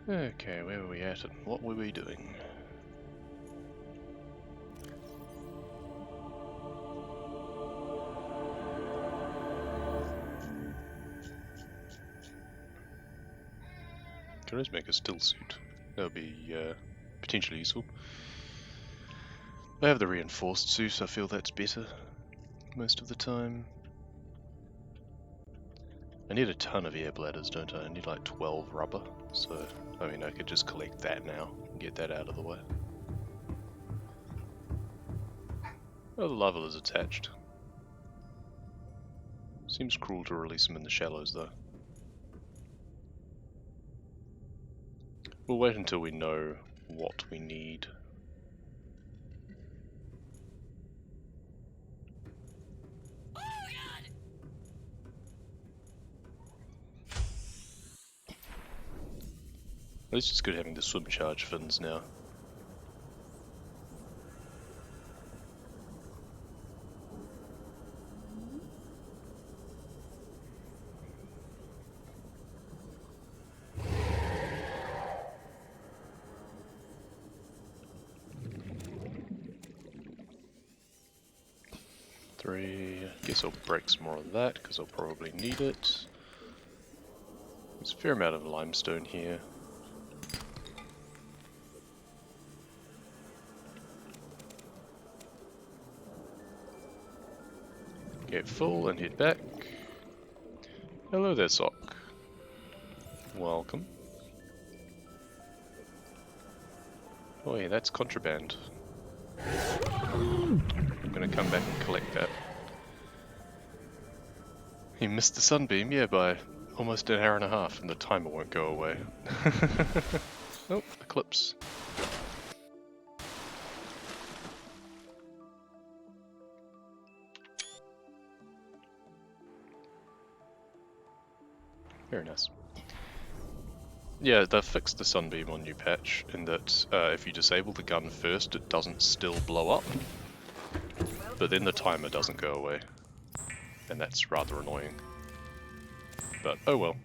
Okay, where were we at and what were we doing? Can always make a still suit. That would be potentially useful. I have the reinforced suit, I feel that's better most of the time. I need a ton of air bladders, don't I? I need like 12 rubber, so I mean I could just collect that now and get that out of the way. Oh, the lava is attached. Seems cruel to release them in the shallows though. We'll wait until we know what we need. At least it's good having the swim charge fins now. I guess I'll break some more of that because I'll probably need it. There's a fair amount of limestone here. Get full and head back. Hello there, Sock. Welcome. Oh yeah, that's contraband. I'm gonna come back and collect that. You missed the sunbeam, yeah, by almost an hour and a half, and the timer won't go away. Oh, eclipse. Very nice. Yeah, they've fixed the sunbeam on new patch in that if you disable the gun first, it doesn't still blow up, but then the timer doesn't go away, and that's rather annoying. But oh well.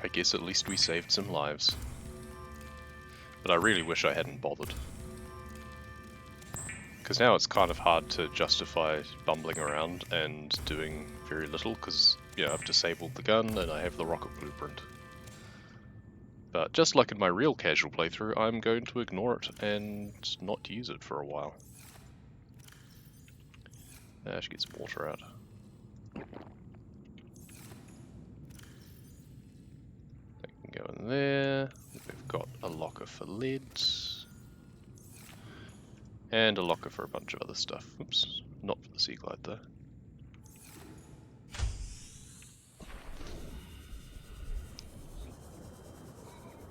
I guess at least we saved some lives. But I really wish I hadn't bothered. Because now it's kind of hard to justify bumbling around and doing very little, because you know, I've disabled the gun and I have the rocket blueprint. But just like in my real casual playthrough, I'm going to ignore it and not use it for a while. I should get some water out. That can go in there. We've got a locker for lead. And a locker for a bunch of other stuff. Oops, not for the Sea Glide though.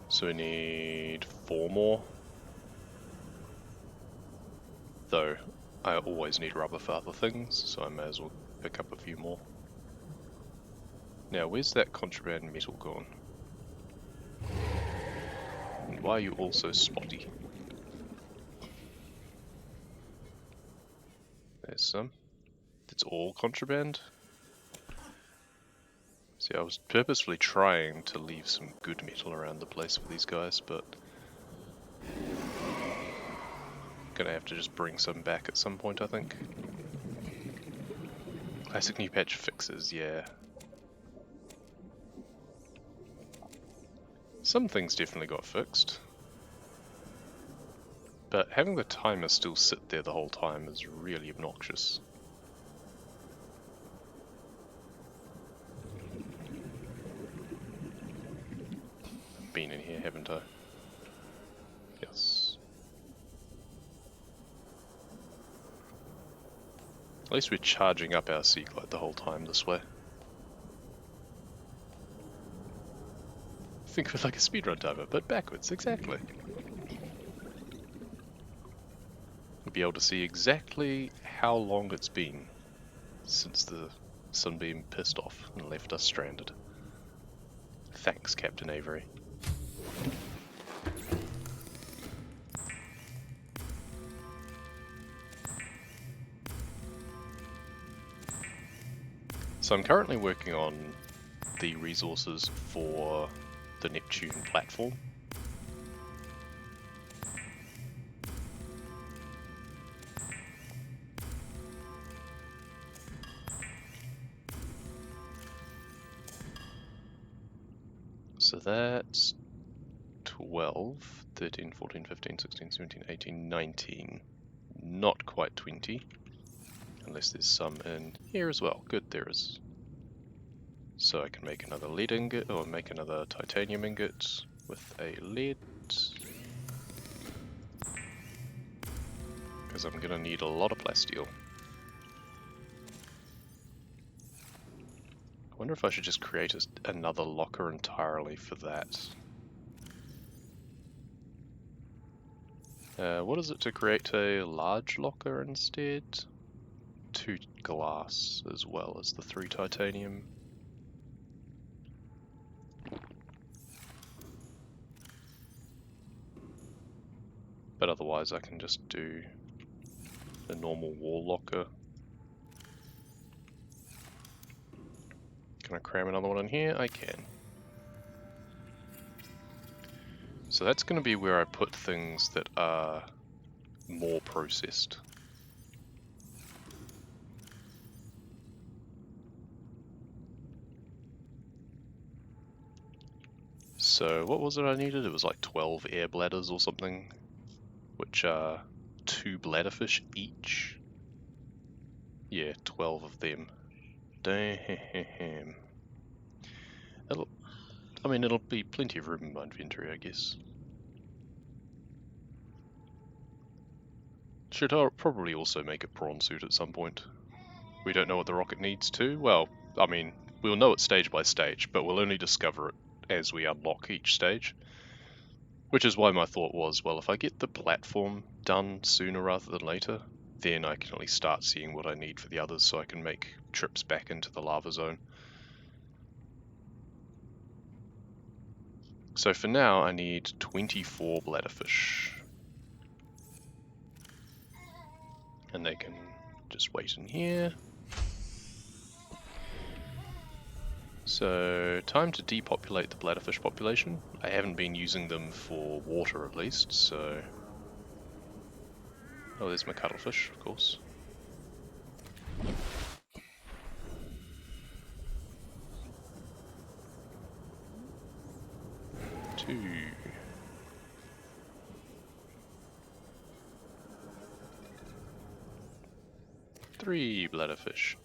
So we need 4 more. Though, I always need rubber for other things, so I may as well pick up a few more. Now, where's that contraband metal gone? And why are you all so spotty? There's some. It's all contraband? See, I was purposefully trying to leave some good metal around the place for these guys, but gonna have to just bring some back at some point, I think. Classic new patch fixes, yeah. Some things definitely got fixed. But having the timer still sit there the whole time is really obnoxious. I've been in here, haven't I? Yes. At least we're charging up our Sea Glide the whole time this way. Think of it like a speedrun timer, but backwards, exactly. We'll be able to see exactly how long it's been since the sunbeam pissed off and left us stranded. Thanks, Captain Avery. So I'm currently working on the resources for the Neptune platform. So that's 12, 13, 14, 15, 16, 17, 18, 19. Not quite 20. Unless there's some in here as well. Good, there is. So I can make another lead ingot, or make another titanium ingot with a lead. Because I'm gonna need a lot of plasteel. I wonder if I should just create another locker entirely for that. What is it to create a large locker instead? 2 glass as well as the 3 titanium. But otherwise I can just do a normal wall locker. Can I cram another one in here? I can. So that's going to be where I put things that are more processed. So what was it I needed? It was like 12 air bladders or something, which are 2 bladderfish each. Yeah, 12 of them. Damn. It'll be plenty of room in my inventory, I guess. Should probably also make a prawn suit at some point. We don't know what the rocket needs to. Well, I mean, we'll know it stage by stage, but we'll only discover it as we unlock each stage. Which is why my thought was, well, if I get the platform done sooner rather than later, then I can at least start seeing what I need for the others so I can make trips back into the lava zone. So for now, I need 24 bladderfish. And they can just wait in here. So, time to depopulate the bladderfish population. I haven't been using them for water at least, so... Oh, there's my cuttlefish, of course. Two. 3 bladderfish.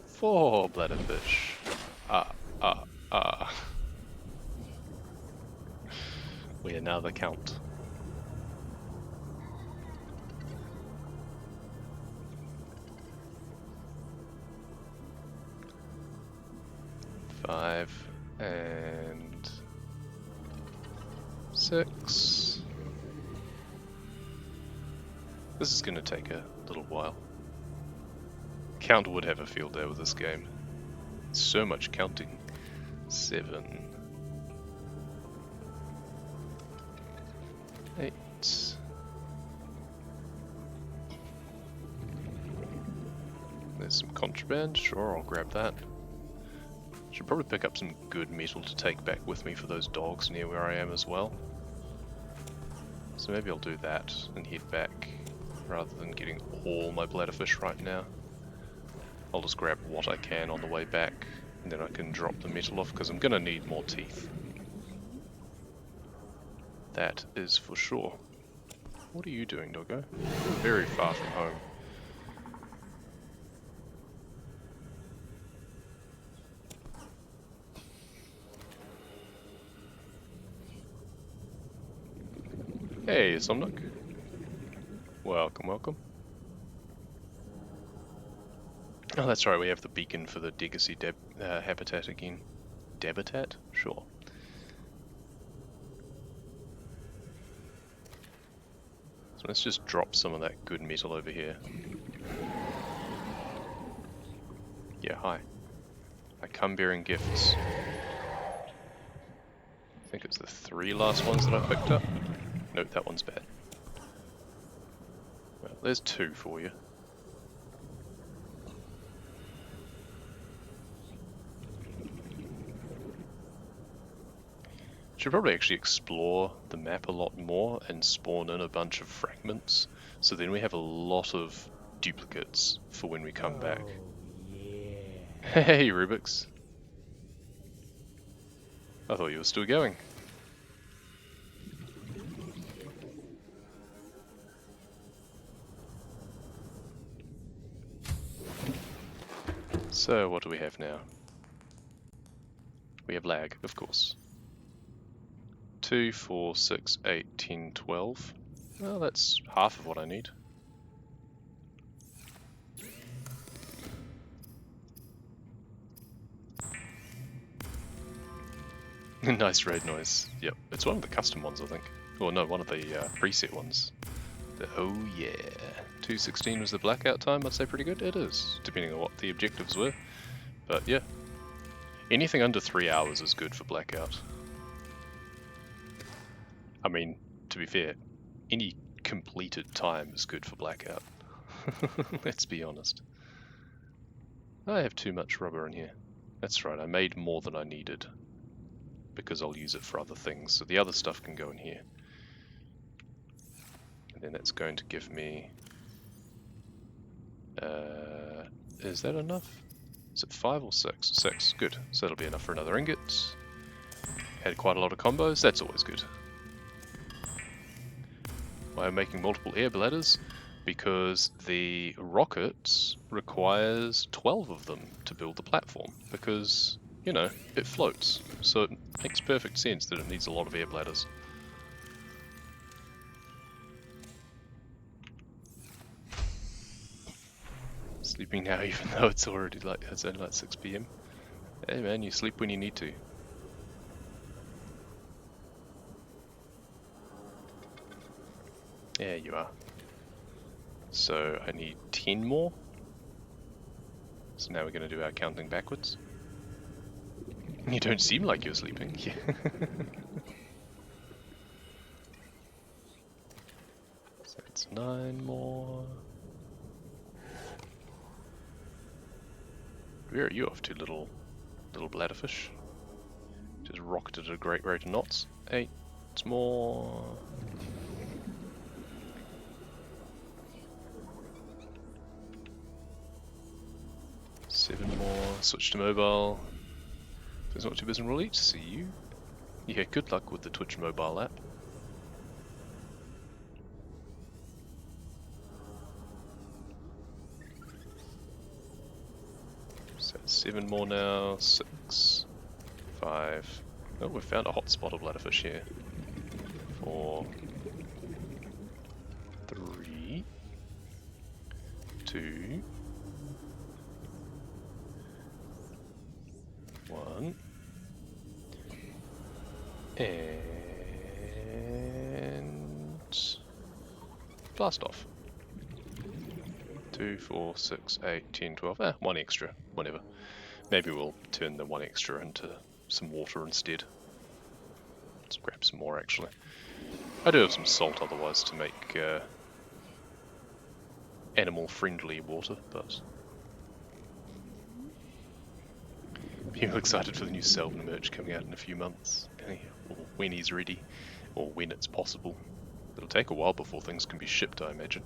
4 bladderfish. We are now the count. Five and 6. This is going to take a little while. Count would have a field day with this game. So much counting. 7. 8. There's some contraband. Sure, I'll grab that. Should probably pick up some good metal to take back with me for those dogs near where I am as well. So maybe I'll do that and head back rather than getting all my bladderfish right now. I'll just grab what I can on the way back and then I can drop the metal off because I'm going to need more teeth. That is for sure. What are you doing, doggo? You're very far from home. Hey, Subnautica. Welcome, welcome. Oh, that's right, we have the beacon for the Degacy habitat again. Debitat? Sure. So let's just drop some of that good metal over here. Yeah, hi. I come bearing gifts. I think it's the 3 last ones that I picked up. Nope, that one's bad. Well, there's 2 for you. Should probably actually explore the map a lot more and spawn in a bunch of fragments, so then we have a lot of duplicates for when we come back. Yeah. Hey, Rubik's. I thought you were still going. So, what do we have now? We have lag, of course. 2, 4, 6, 8, 10, 12. Well, that's half of what I need. Nice raid noise. Yep, it's one of the custom ones, I think. Or no, one of the preset ones. Oh yeah. 2:16 was the blackout time, I'd say pretty good. It is, depending on what the objectives were. But yeah. Anything under 3 hours is good for blackout. I mean, to be fair, any completed time is good for blackout. Let's be honest. I have too much rubber in here. That's right, I made more than I needed. Because I'll use it for other things, so the other stuff can go in here. And then that's going to give me... is that enough? Is it 5 or 6? 6, good. So that'll be enough for another ingot. Had quite a lot of combos, that's always good. Why I'm making multiple air bladders? Because the rocket requires 12 of them to build the platform. Because, you know, it floats. So it makes perfect sense that it needs a lot of air bladders. Sleeping now even though it's already like, it's only like 6 PM. Hey man, you sleep when you need to. There you are. So I need 10 more. So now we're going to do our counting backwards. You don't seem like you're sleeping. So it's 9 more. Where are you off to, little bladderfish? Just rocked at a great rate of knots. 8 more. Seven more. Switch to mobile. If it's not too busy, we'll eat. See you. Yeah, good luck with the Twitch mobile app. So 7 more now. 6, 5. Oh, we've found a hot spot of bladderfish here. 4, 3, 2, 1, and blast off. 2, 4, 6, 8, 10, 12. One extra, whatever. Maybe we'll turn the one extra into some water instead. Let's grab some more actually. I do have some salt otherwise to make animal friendly water, but people excited for the new Selvin merch coming out in a few months, or when he's ready, or when it's possible. It'll take a while before things can be shipped, I imagine.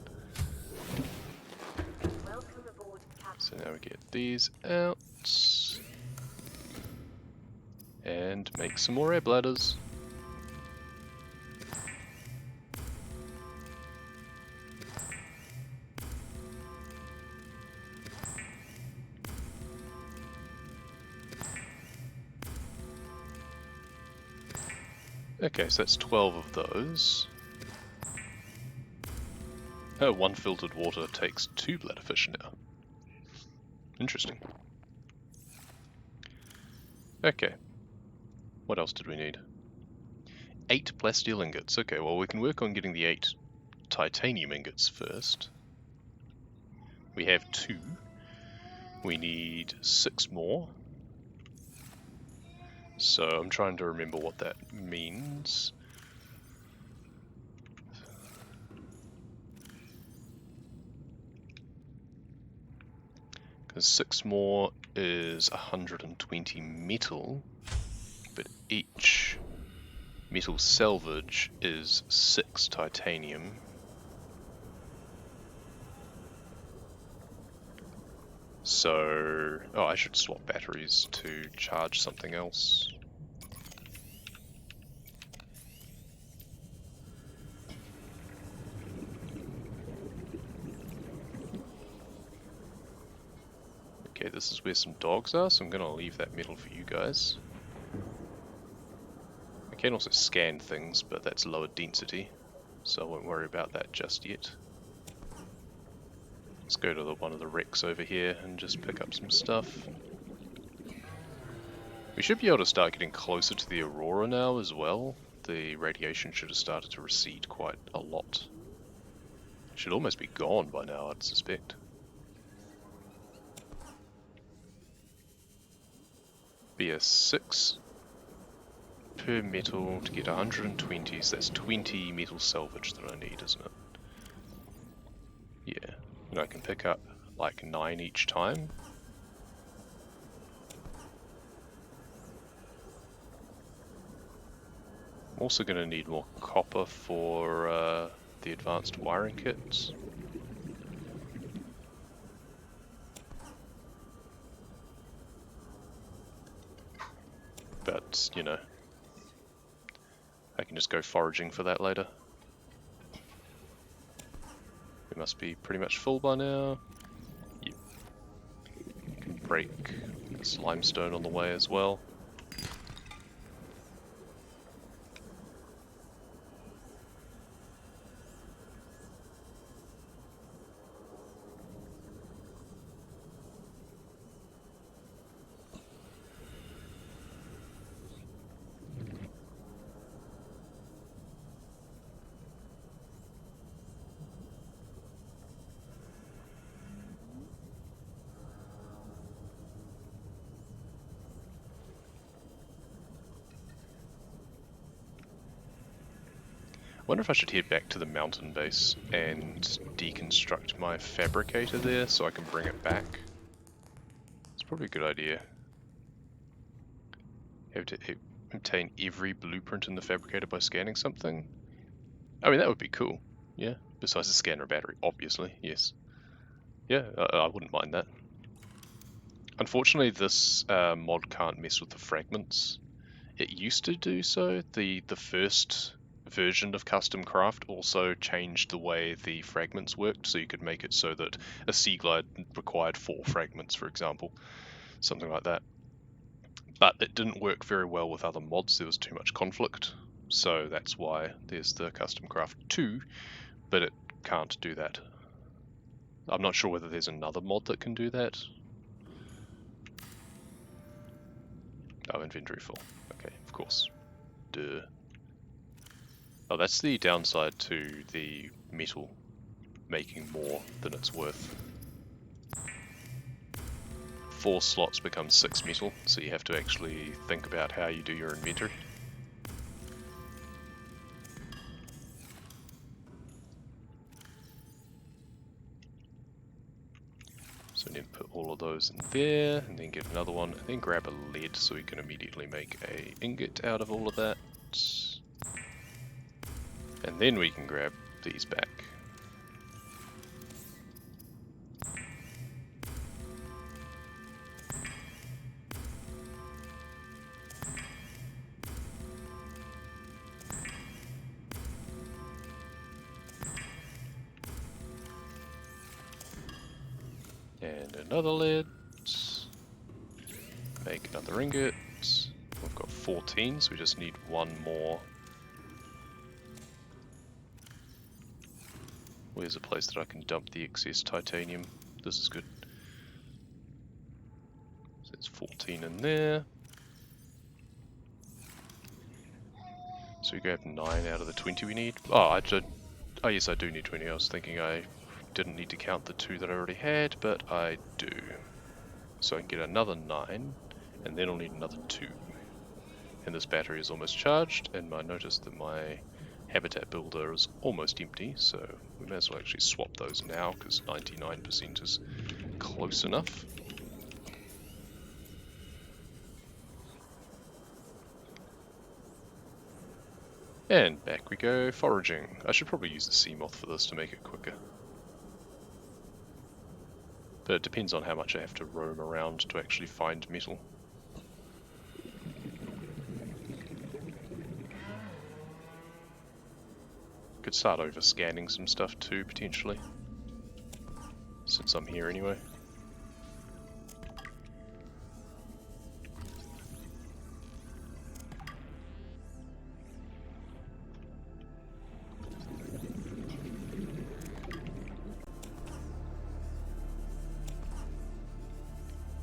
So now we get these out, and make some more air bladders. Okay, so that's 12 of those. Oh, one filtered water takes 2 bladderfish now. Interesting. Okay. What else did we need? 8 plasteel ingots. Okay, well we can work on getting the 8 titanium ingots first. We have 2. We need 6 more. So I'm trying to remember what that means. Because 6 more is 120 metal, but each Metal salvage is 6 titanium. So, oh, I should swap batteries to charge something else. Okay, this is where some dogs are, so I'm gonna leave that metal for you guys. I can also scan things, but that's lower density, so I won't worry about that just yet. Let's go to one of the wrecks over here and just pick up some stuff. We should be able to start getting closer to the aurora now as well. The radiation should have started to recede quite a lot. It should almost be gone by now, I'd suspect. Be a 6 per metal to get 120, so that's 20 metal salvage that I need, isn't it? Yeah, and I can pick up like 9 each time. I'm also going to need more copper for the advanced wiring kits. But, you know, I can just go foraging for that later. We must be pretty much full by now. Yep. Can break this limestone on the way as well. I wonder if I should head back to the mountain base and deconstruct my fabricator there so I can bring it back. It's probably a good idea. Have to obtain every blueprint in the fabricator by scanning something. I mean, that would be cool. Yeah, besides the scanner battery, obviously, yes. Yeah, I wouldn't mind that. Unfortunately, this mod can't mess with the fragments. It used to do so. The first version of CustomCraft also changed the way the fragments worked, so you could make it so that a sea glide required 4 fragments, for example, something like that. But it didn't work very well with other mods. There was too much conflict, so that's why there's the CustomCraft2, but it can't do that. I'm not sure whether there's another mod that can do that. Oh, inventory full. Okay, of course. Duh. Oh, that's the downside to the metal making more than it's worth. 4 slots become 6 metal, so you have to actually think about how you do your inventory. So then put all of those in there, and then get another one, and then grab a lead so we can immediately make a ingot out of all of that. And then we can grab these back. And another lead. Make another ingot. We've got 14, so we just need one more. Where's a place that I can dump the excess titanium? This is good. So there's 14 in there. So we grab 9 out of the 20 we need. Oh, oh yes, I do need 20. I was thinking I didn't need to count the 2 that I already had, but I do. So I can get another 9, and then I'll need another 2. And this battery is almost charged, and I noticed that my habitat builder is almost empty, so we may as well actually swap those now, because 99% is close enough. And back we go foraging. I should probably use the sea moth for this to make it quicker. But it depends on how much I have to roam around to actually find metal. Could start over scanning some stuff too, potentially. Since I'm here anyway.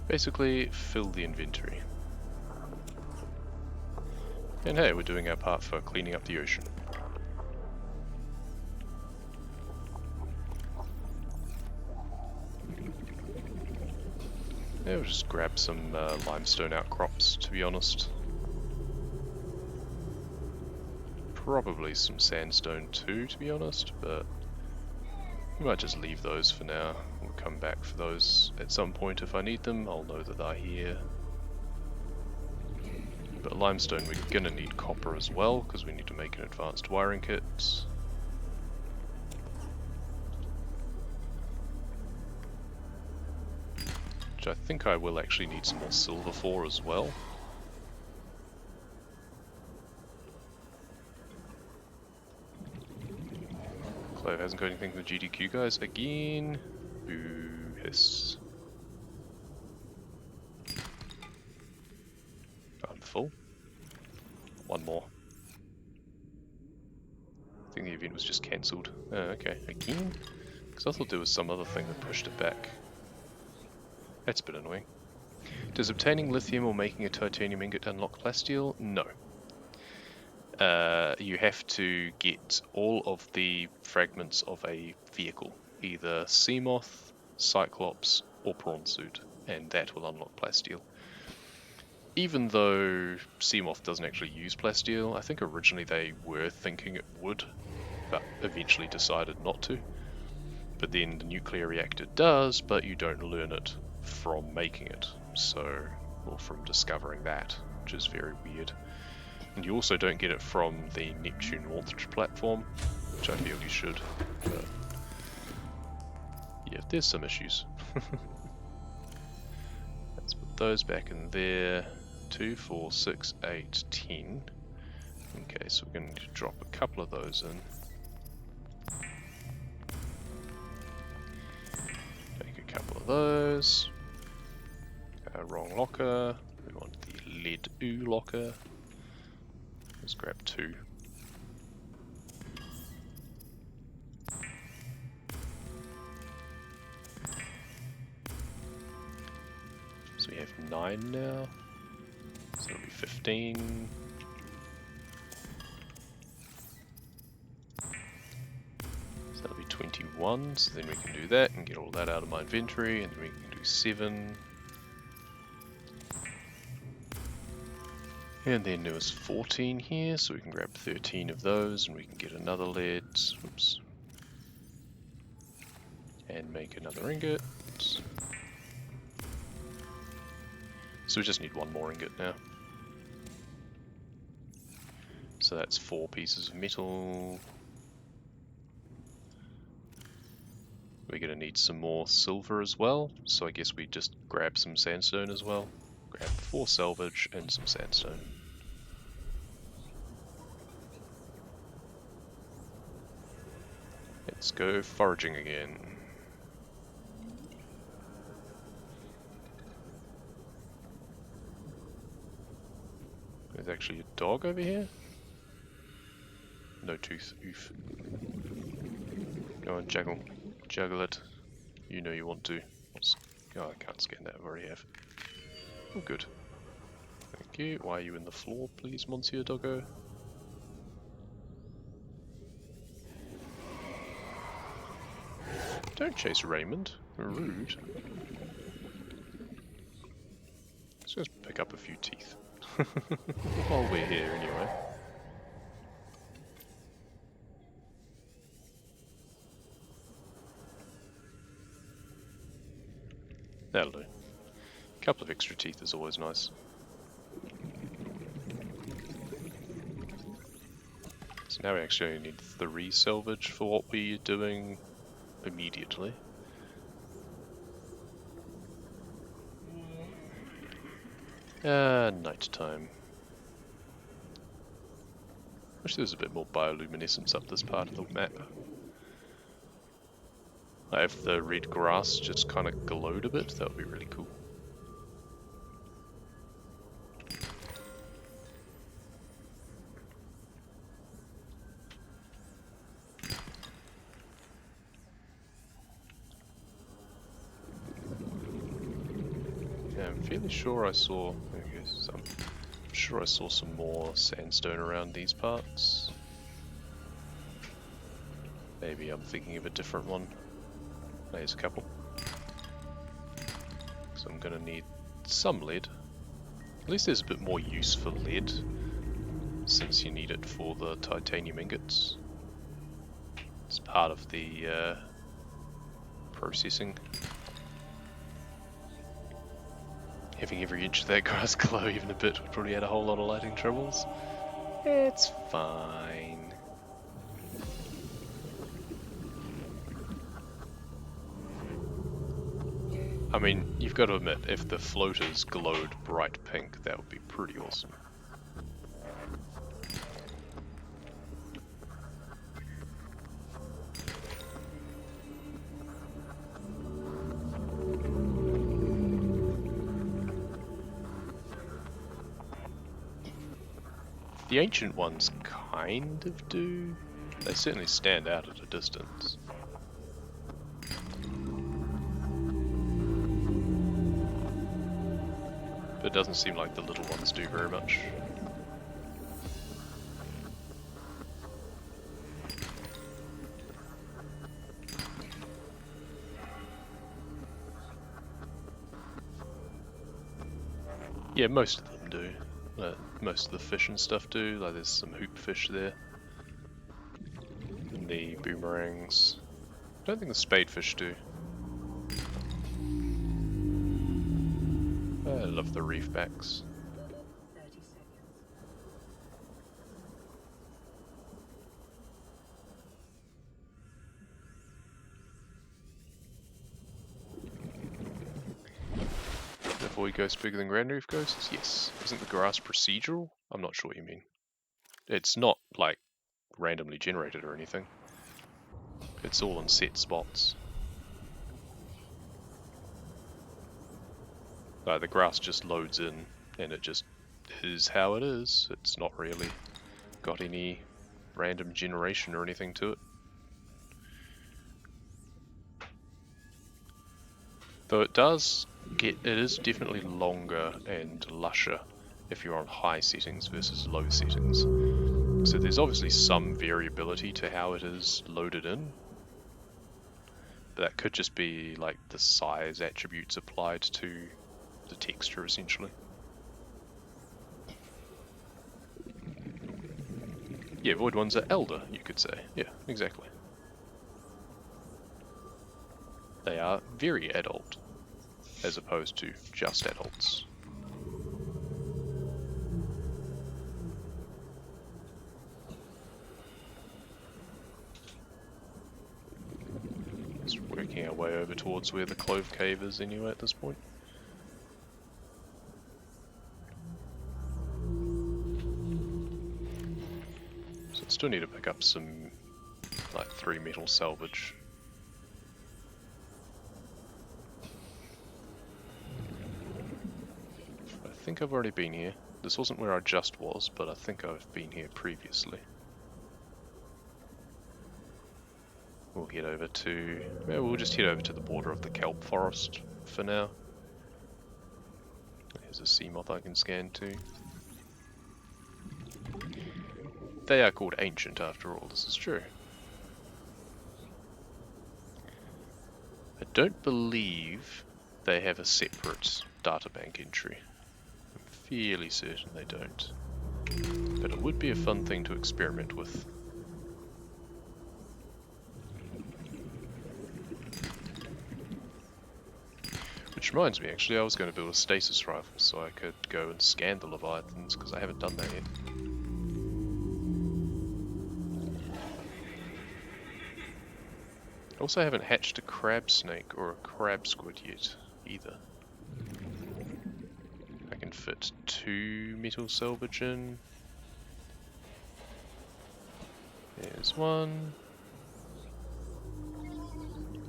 Basically, fill the inventory. And hey, we're doing our part for cleaning up the ocean. Yeah, we'll just grab some limestone outcrops, to be honest. Probably some sandstone too, to be honest, but we might just leave those for now. We'll come back for those at some point if I need them. I'll know that they're here. But limestone, we're gonna need copper as well, because we need to make an advanced wiring kit. Which I think I will actually need some more silver for as well. Clove hasn't got anything from the GDQ guys again. Boo, hiss. I'm full. One more. I think the event was just cancelled. Oh, okay, again? Because I thought there was some other thing that pushed it back. That's a bit annoying. Does obtaining lithium or making a titanium ingot unlock plasteel? No. You have to get all of the fragments of a vehicle, either Seamoth, Cyclops, or Prawn Suit, and that will unlock plasteel. Even though Seamoth doesn't actually use plasteel, I think originally they were thinking it would, but eventually decided not to. But then the nuclear reactor does, but you don't learn it from making it, or from discovering that, which is very weird. And you also don't get it from the Neptune launch platform, which I feel you should, but yeah, there's some issues. Let's put those back in there. 2, 4, 6, 8, 10. Okay, so we're going to drop a couple of those in. Take a couple of those. Wrong locker. We want the lead oo locker. Let's grab 2. So we have 9 now. So it'll be 15. So that'll be 21. So then we can do that and get all that out of my inventory, and then we can do 7. And then there was 14 here, so we can grab 13 of those and we can get another lead. Oops. And make another ingot. So we just need one more ingot now. So that's 4 pieces of metal. We're going to need some more silver as well, so I guess we just grab some sandstone as well. Grab 4 salvage and some sandstone. Let's go foraging again. There's actually a dog over here. No tooth, oof. Go on, juggle. Juggle it. You know you want to. Oh, I can't scan that, I already have. Oh, good. Thank you. Why are you in the floor, please, Monsieur Doggo? Don't chase Raymond. Rude. Let's just pick up a few teeth. While we're here, anyway. That'll do. A couple of extra teeth is always nice. Now we actually only need 3 salvage for what we're doing immediately. Night time. Wish there was a bit more bioluminescence up this part of the map. Like if the red grass just kind of glowed a bit, that would be really cool. Yeah, I'm fairly sure I saw. I'm sure I saw some more sandstone around these parts. Maybe I'm thinking of a different one. There's a couple. So I'm gonna need some lead. At least there's a bit more use for lead, since you need it for the titanium ingots. It's part of the processing. Having every inch of that grass glow even a bit would probably add a whole lot of lighting troubles. It's fine. I mean, you've got to admit, if the floaters glowed bright pink, that would be pretty awesome. The ancient ones kind of do. They certainly stand out at a distance. But it doesn't seem like the little ones do very much. Yeah, most of them do. Most of the fish and stuff do. Like there's some hoop fish there. And the boomerangs. I don't think the spadefish do. I love the reefbacks. 30 seconds. The void ghost bigger than grand reef ghosts? Yes. Isn't the grass procedural? I'm not sure what you mean. It's not like randomly generated or anything. It's all in set spots. The grass just loads in and it just is how it is. It's not really got any random generation or anything to it. Though it is definitely longer and lusher if you're on high settings versus low settings. So there's obviously some variability to how it is loaded in. But that could just be like the size attributes applied to the texture essentially. Yeah, void ones are elder, you could say. Yeah, exactly. They are very adult, as opposed to just adults. Just working our way over towards where the Clove Cave is anyway at this point. So I still need to pick up some, like, 3 metal salvage. I think I've already been here. This wasn't where I just was, but I think I've been here previously. We'll head over to... well, we'll just head over to the border of the kelp forest for now. There's a sea moth I can scan too. They are called ancient after all, this is true. I don't believe they have a separate databank entry. I'm fairly certain they don't. But it would be a fun thing to experiment with. Which reminds me, actually, I was going to build a stasis rifle so I could go and scan the Leviathans, because I haven't done that yet. Also haven't hatched a crab snake or a crab squid yet, either. I can fit 2 metal salvage in. There's 1.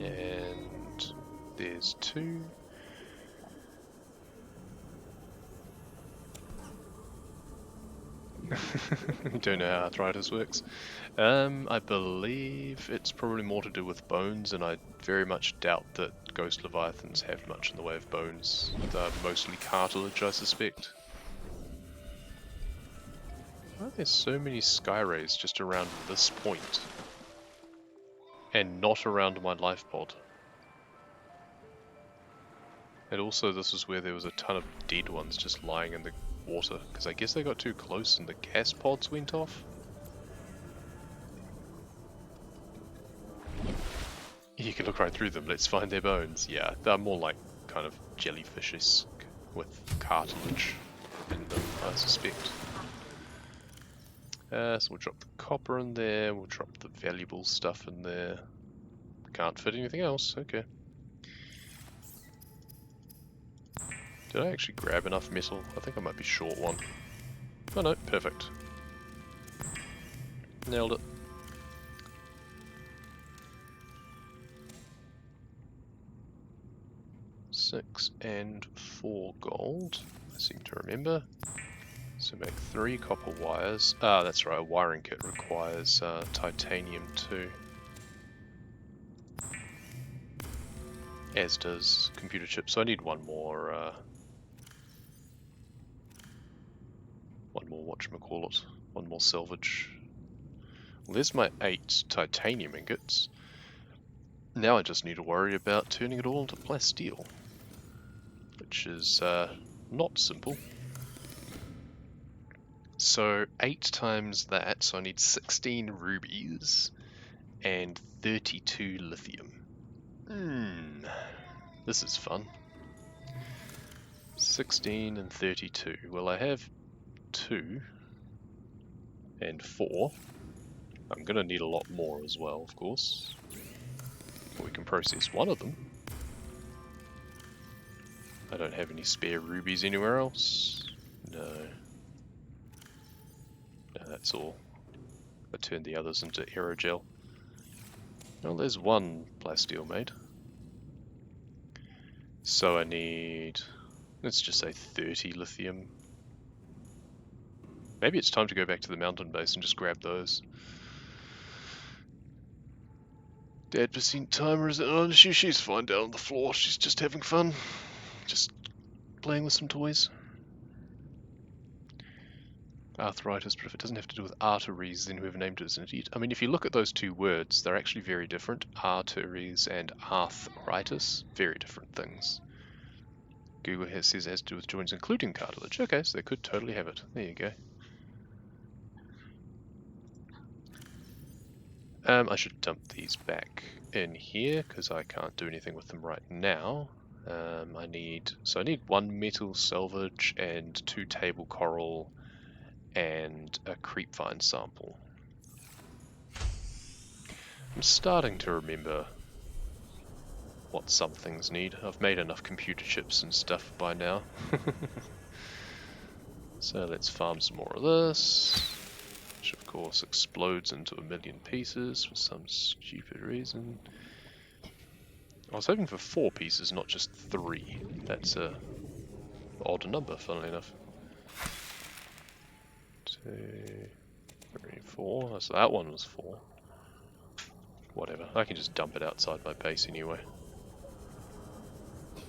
And there's 2. Don't know how arthritis works. I believe it's probably more to do with bones, and I very much doubt that ghost leviathans have much in the way of bones. They're mostly cartilage, I suspect. Why are there so many sky rays just around this point? And not around my life pod? And also this is where there was a ton of dead ones just lying in the water, because I guess they got too close and the gas pods went off. You can look right through them, let's find their bones. Yeah, they're more like kind of jellyfish-esque with cartilage in them, I suspect. So we'll drop the copper in there, we'll drop the valuable stuff in there. Can't fit anything else, okay. Did I actually grab enough metal? I think I might be short one. Oh no, perfect. Nailed it. Six and 4 gold, I seem to remember. So make 3 copper wires. Ah, that's right, a wiring kit requires titanium too. As does computer chips, so I need one more whatchamacallit, one more salvage. Well, there's my 8 titanium ingots. Now I just need to worry about turning it all into plasteel, which is not simple. So 8 times that, so I need 16 rubies and 32 lithium. This is fun. 16 and 32. Well, I have 2 and 4. I'm gonna need a lot more as well, of course. We can process one of them. I don't have any spare rubies anywhere else. No. No, that's all. I turned the others into aerogel. Well, there's one plasteel made. So I need, let's just say 30 lithium. Maybe it's time to go back to the mountain base and just grab those. Dad percent timer is, oh, she's fine down on the floor. She's just having fun. Just playing with some toys. Arthritis, but if it doesn't have to do with arteries, then whoever named it is an idiot. I mean, if you look at those two words, they're actually very different. Arteries and arthritis, very different things. Google says it has to do with joints including cartilage. Okay, so they could totally have it. There you go. I should dump these back in here because I can't do anything with them right now. I need 1 metal salvage and 2 table coral and a creepvine sample. I'm starting to remember what some things need. I've made enough computer chips and stuff by now. So let's farm some more of this, which of course explodes into 1,000,000 pieces for some stupid reason. I was hoping for 4 pieces, not just 3. That's a odd number, funnily enough. 2, 3, 4. So that one was 4. Whatever, I can just dump it outside my base anyway.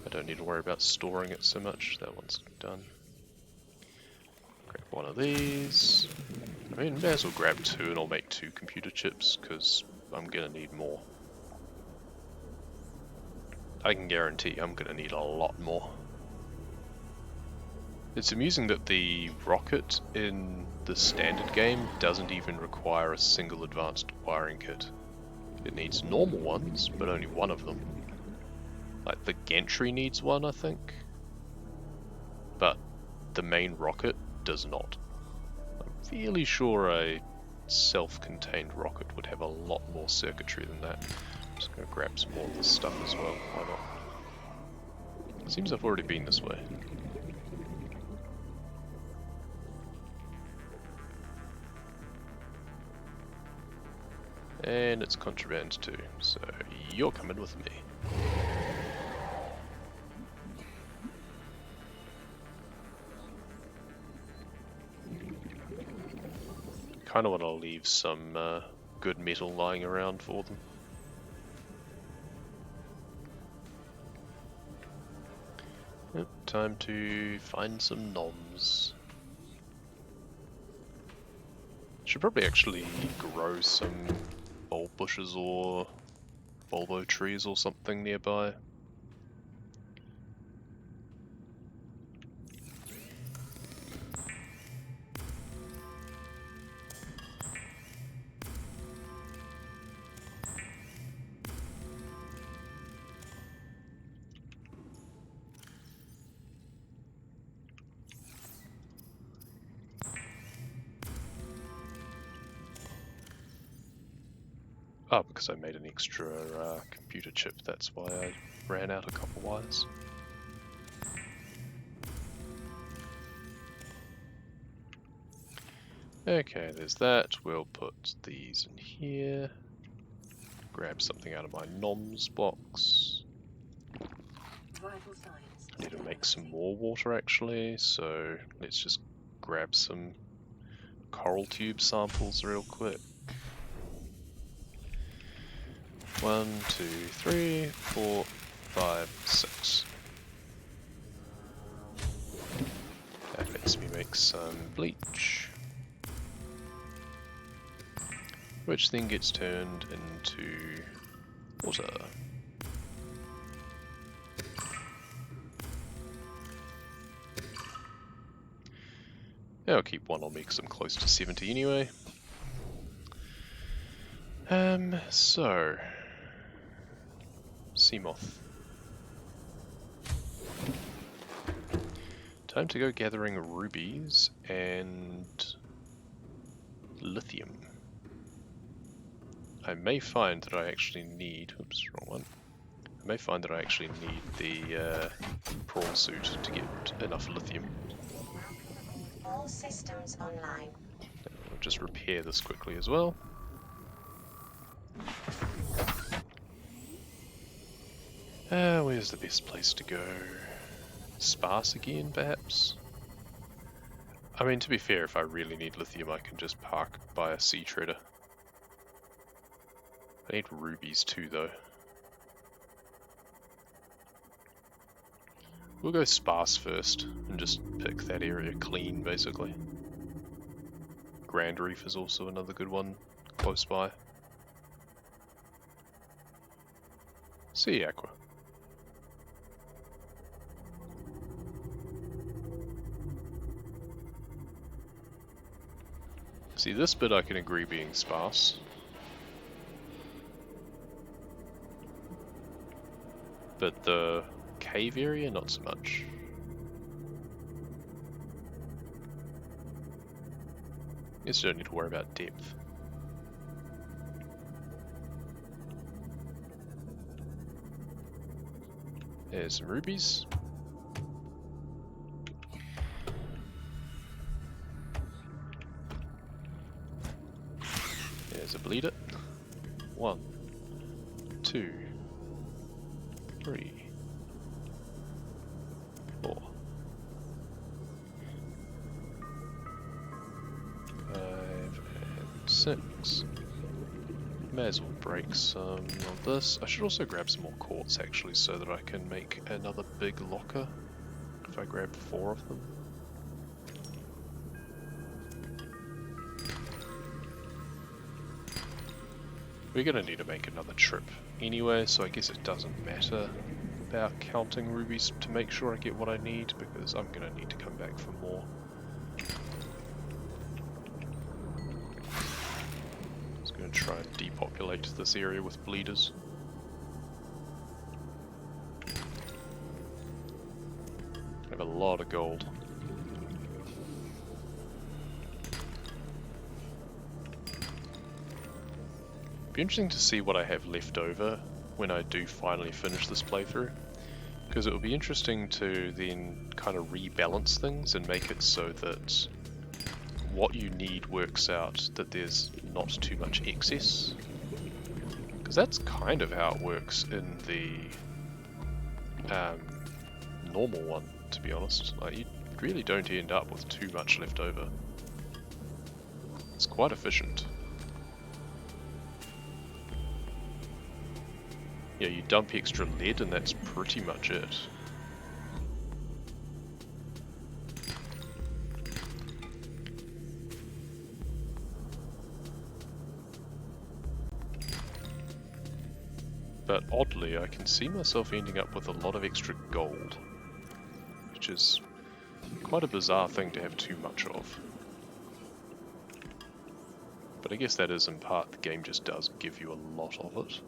I don't need to worry about storing it so much. That one's done. Grab one of these. I mean, may as well grab 2 and I'll make 2 computer chips, because I'm gonna need more. I can guarantee I'm gonna need a lot more. It's amusing that the rocket in the standard game doesn't even require a single advanced wiring kit. It needs normal ones, but only one of them. Like the gantry needs one, I think. But the main rocket does not. I'm fairly sure a self-contained rocket would have a lot more circuitry than that. Just gonna grab some more of this stuff as well, why not? Seems I've already been this way. And it's contraband too, so you're coming with me. Kinda wanna leave some good metal lying around for them. Yep, time to find some noms. Should probably actually grow some bulb bushes or bulbo trees or something nearby. Oh, because I made an extra computer chip, that's why I ran out a couple wires. Okay, there's that. We'll put these in here. Grab something out of my noms box. I need to make some more water actually, so let's just grab some coral tube samples real quick. 1, 2, 3, 4, 5, 6. That lets me make some bleach, which then gets turned into water. I'll keep one on me because I'm close to 70 anyway. So Seamoth. Time to go gathering rubies and lithium. I may find that I actually need, oops, wrong one. I may find that I actually need the prawn suit to get enough lithium. All systems online. I'll just repair this quickly as well. Where's the best place to go? Sparse again, perhaps? I mean, to be fair, if I really need lithium, I can just park by a sea trader. I need rubies too, though. We'll go sparse first, and just pick that area clean, basically. Grand Reef is also another good one, close by. Sea Aqua. See, this bit I can agree being sparse. But the cave area, not so much. Guess you don't need to worry about depth. There's some rubies. There's a bleeder. 1, 2, 3, 4, 5, and 6. May as well break some of this. I should also grab some more quartz actually, so that I can make another big locker if I grab 4 of them. We're gonna need to make another trip anyway, so I guess it doesn't matter about counting rubies to make sure I get what I need, because I'm gonna need to come back for more. Just gonna try and depopulate this area with bleeders. I have a lot of gold. be interesting to see what I have left over when I do finally finish this playthrough, because it will be interesting to then kind of rebalance things and make it so that what you need works out, that there's not too much excess. Because that's kind of how it works in the normal one, to be honest. Like, you really don't end up with too much left over. It's quite efficient. Yeah, you dump extra lead and that's pretty much it. But oddly, I can see myself ending up with a lot of extra gold, which is quite a bizarre thing to have too much of. But I guess that is in part, the game just does give you a lot of it.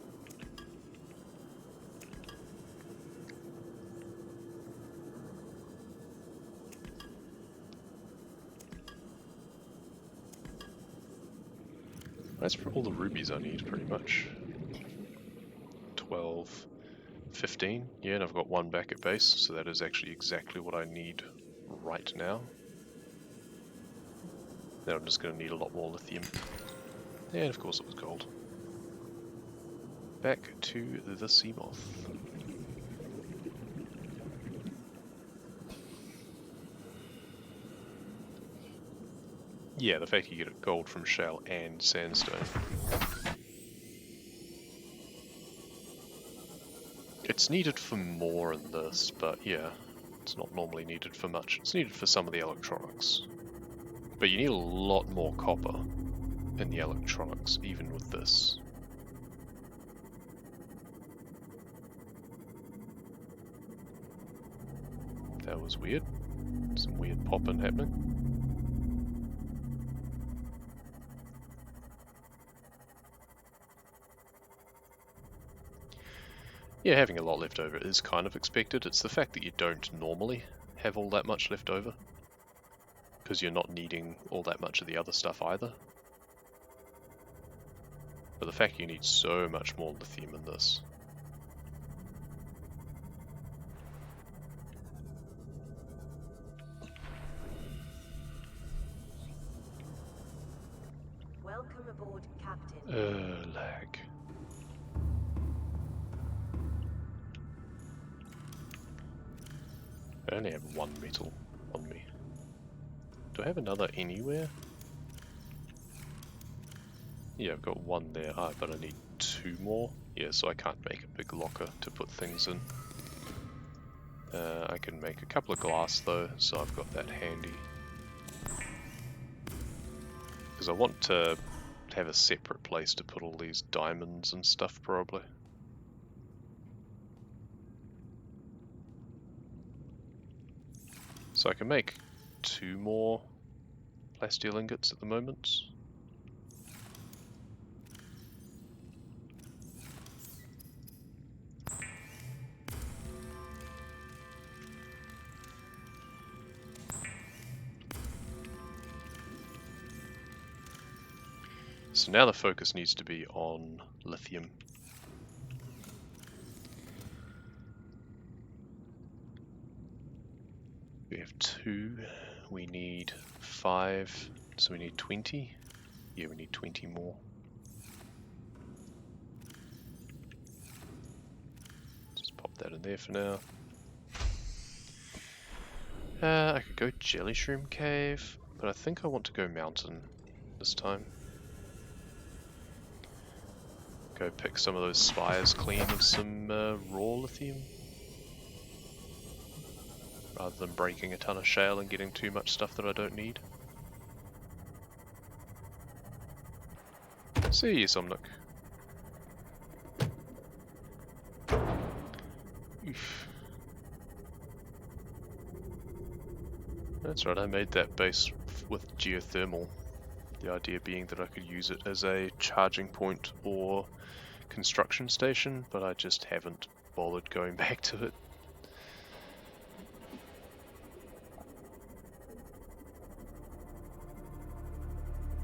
That's all the rubies I need, pretty much. 12, 15, yeah, and I've got one back at base, so that is actually exactly what I need right now. Then I'm just going to need a lot more lithium. And of course it was gold. Back to the Seamoth. Yeah, the fact you get gold from shell and sandstone. It's needed for more in this, but yeah, it's not normally needed for much. It's needed for some of the electronics. But you need a lot more copper in the electronics, even with this. That was weird. Some weird popping happening. Yeah, having a lot left over is kind of expected. It's the fact that you don't normally have all that much left over, because you're not needing all that much of the other stuff either. But the fact you need so much more lithium in this. Welcome aboard, Captain. Lag. I only have one metal on me. Do I have another anywhere? Yeah, I've got one there, but I need two more. Yeah, so I can't make a big locker to put things in. I can make a couple of glass though, so I've got that handy. Because I want to have a separate place to put all these diamonds and stuff probably. So I can make two more plasteel ingots at the moment. So now the focus needs to be on lithium. We have 2, we need 5, so we need 20. Yeah, we need 20 more. Just pop that in there for now. I could go Jelly Shroom Cave, but I think I want to go Mountain this time. Go pick some of those spires clean of some raw lithium. Rather than breaking a ton of shale and getting too much stuff that I don't need. See you, Subnautica. Oof. That's right, I made that base with geothermal. The idea being that I could use it as a charging point or construction station, but I just haven't bothered going back to it.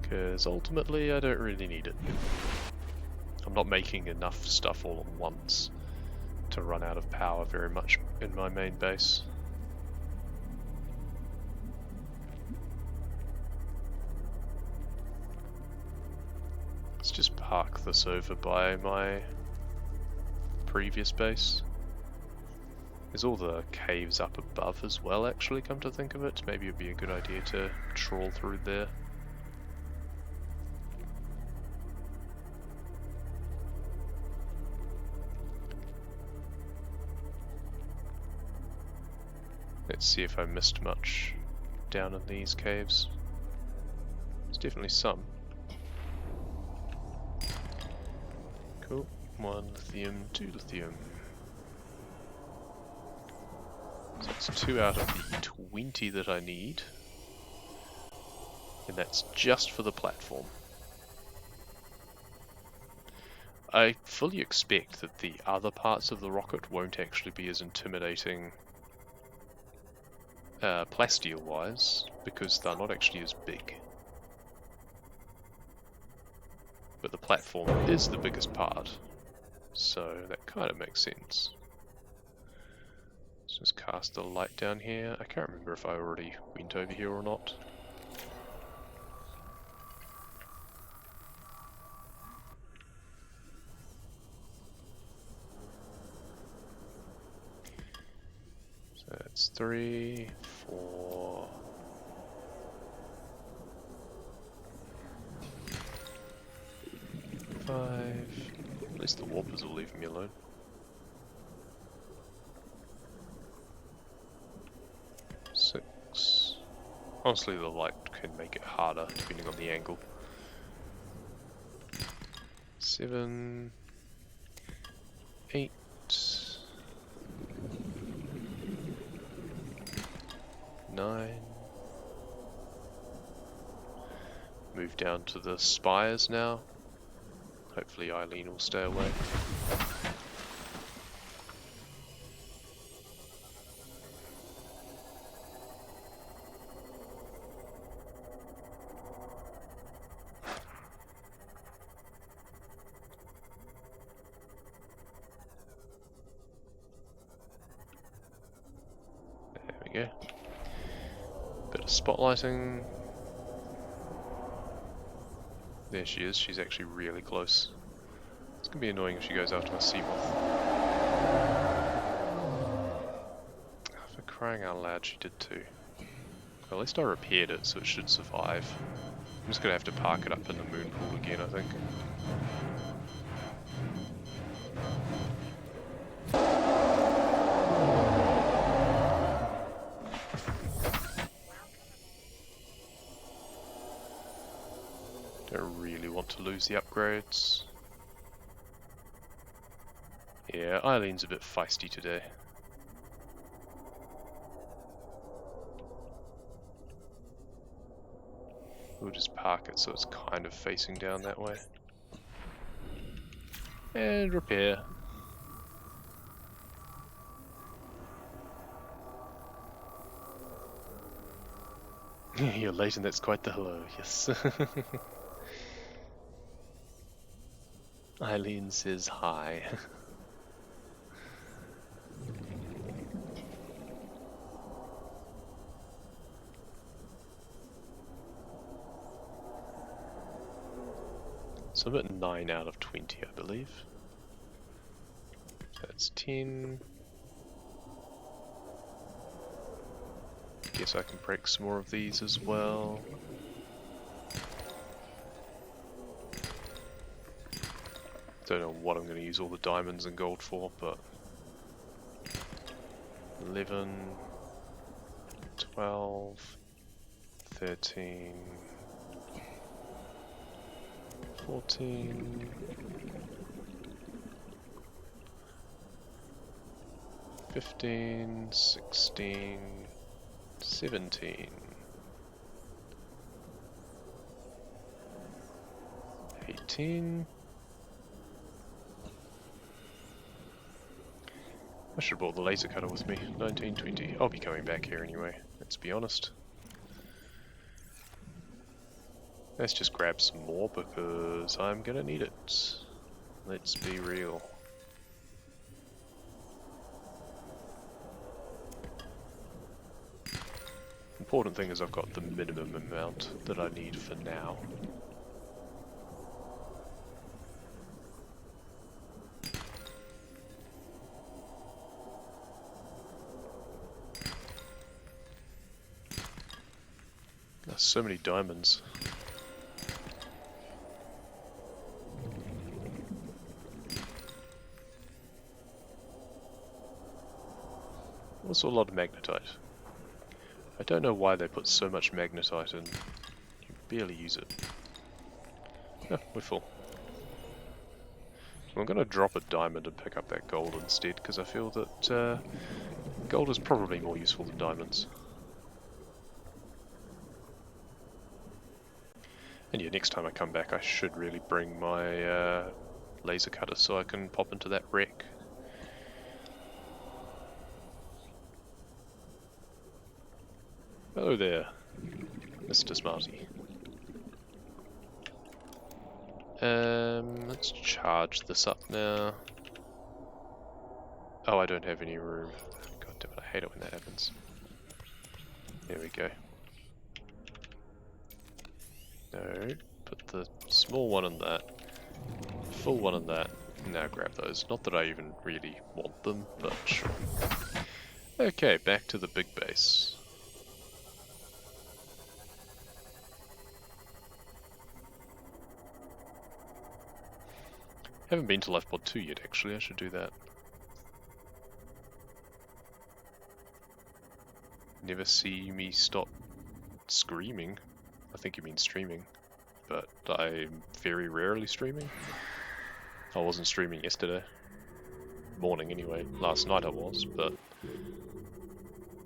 Because ultimately I don't really need it. I'm not making enough stuff all at once to run out of power very much in my main base. Let's just park this over by my previous base. There's all the caves up above as well, actually, come to think of it. Maybe it'd be a good idea to trawl through there. Let's see if I missed much down in these caves. There's definitely some. Cool. 1 lithium, 2 lithium. So that's 2 out of the 20 that I need. And that's just for the platform. I fully expect that the other parts of the rocket won't actually be as intimidating plasteel wise, because they're not actually as big. But the platform is the biggest part, so that kind of makes sense. Let's just cast the light down here. I can't remember if I already went over here or not. So that's 3, 4... 5. At least the warpers will leave me alone. 6. Honestly, the light can make it harder depending on the angle. 7, 8. 9. Move down to the spires now. Hopefully Eileen will stay away. There we go. Bit of spotlighting. There she is, she's actually really close. It's gonna be annoying if she goes after my sea moth. For crying out loud, she did too. Well, at least I repaired it, so it should survive. I'm just gonna have to park it up in the moon pool again, I think. Don't really want to lose the upgrades. Yeah, Eileen's a bit feisty today. We'll just park it so it's kind of facing down that way. And repair. You're late and that's quite the hello, yes. Eileen says hi. So I'm at 9 out of 20, I believe. That's 10. Guess I can break some more of these as well. Don't know what I'm going to use all the diamonds and gold for, but 11, 12, 13, 14, 15, 16, 17, 18. I should have brought the laser cutter with me. 19, 20. I'll be coming back here anyway, let's be honest. Let's just grab some more because I'm gonna need it. Let's be real. Important thing is I've got the minimum amount that I need for now. There's so many diamonds. Also a lot of magnetite. I don't know why they put so much magnetite in. You barely use it. Oh, we're full. So I'm going to drop a diamond and pick up that gold instead, because I feel that gold is probably more useful than diamonds. And yeah, next time I come back I should really bring my laser cutter so I can pop into that wreck. Hello there, Mr. Smarty. Let's charge this up now. Oh, I don't have any room. God damn it, I hate it when that happens. There we go. No, put the small one in that, full one in that. Now grab those. Not that I even really want them, but sure. Okay, back to the big base. Haven't been to Lifepod 2 yet, actually. I should do that. Never see me stop screaming. I think you mean streaming. But I'm very rarely streaming. I wasn't streaming yesterday. Morning anyway. Last night I was, but...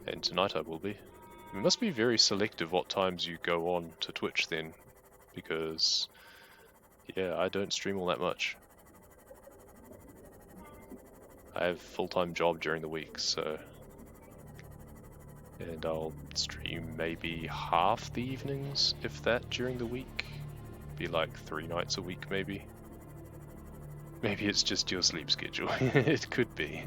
and tonight I will be. It must be very selective what times you go on to Twitch then. Because... yeah, I don't stream all that much. I have a full-time job during the week, so... and I'll stream maybe half the evenings, if that, during the week. Be like 3 nights a week, maybe. Maybe it's just your sleep schedule. It could be.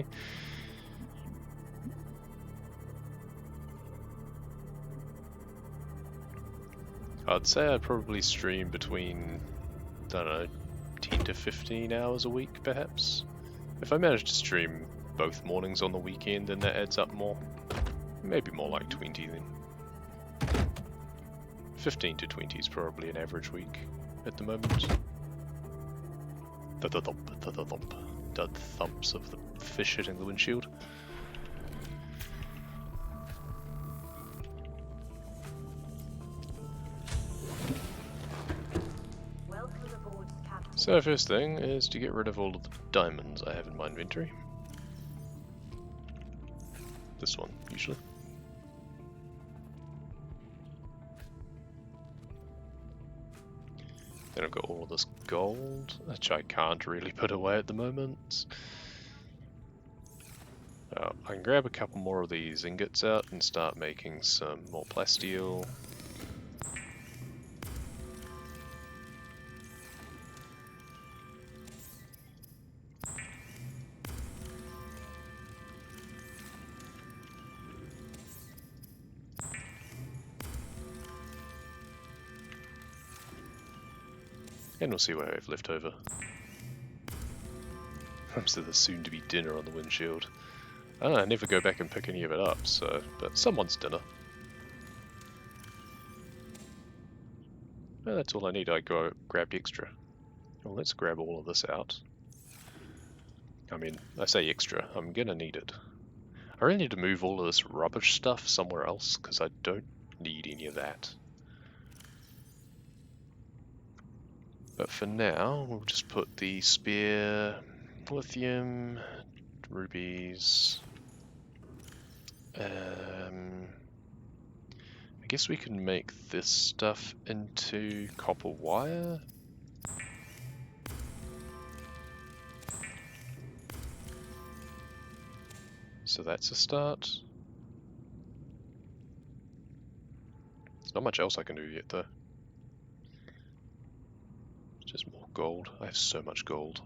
I'd say I'd probably stream between, I don't know, 10 to 15 hours a week, perhaps. If I manage to stream both mornings on the weekend, then that adds up more. Maybe more like 20 then. 15 to 20 is probably an average week at the moment. The thumps of the fish hitting the windshield. Welcome aboard, Captain. So first thing is to get rid of all of the diamonds I have in my inventory. This one, usually. Then I've got all of this gold, which I can't really put away at the moment. I can grab a couple more of these ingots out and start making some more plasteel. And we'll see what I have left over. Comes to the soon-to-be dinner on the windshield. I never go back and pick any of it up, so... but someone's dinner. Well, that's all I need. I go grab the extra. Well, let's grab all of this out. I mean, I say extra. I'm gonna need it. I really need to move all of this rubbish stuff somewhere else, because I don't need any of that. But for now, we'll just put the spear, lithium, rubies. I guess we can make this stuff into copper wire. So that's a start. There's not much else I can do yet though. Just more gold. I have so much gold.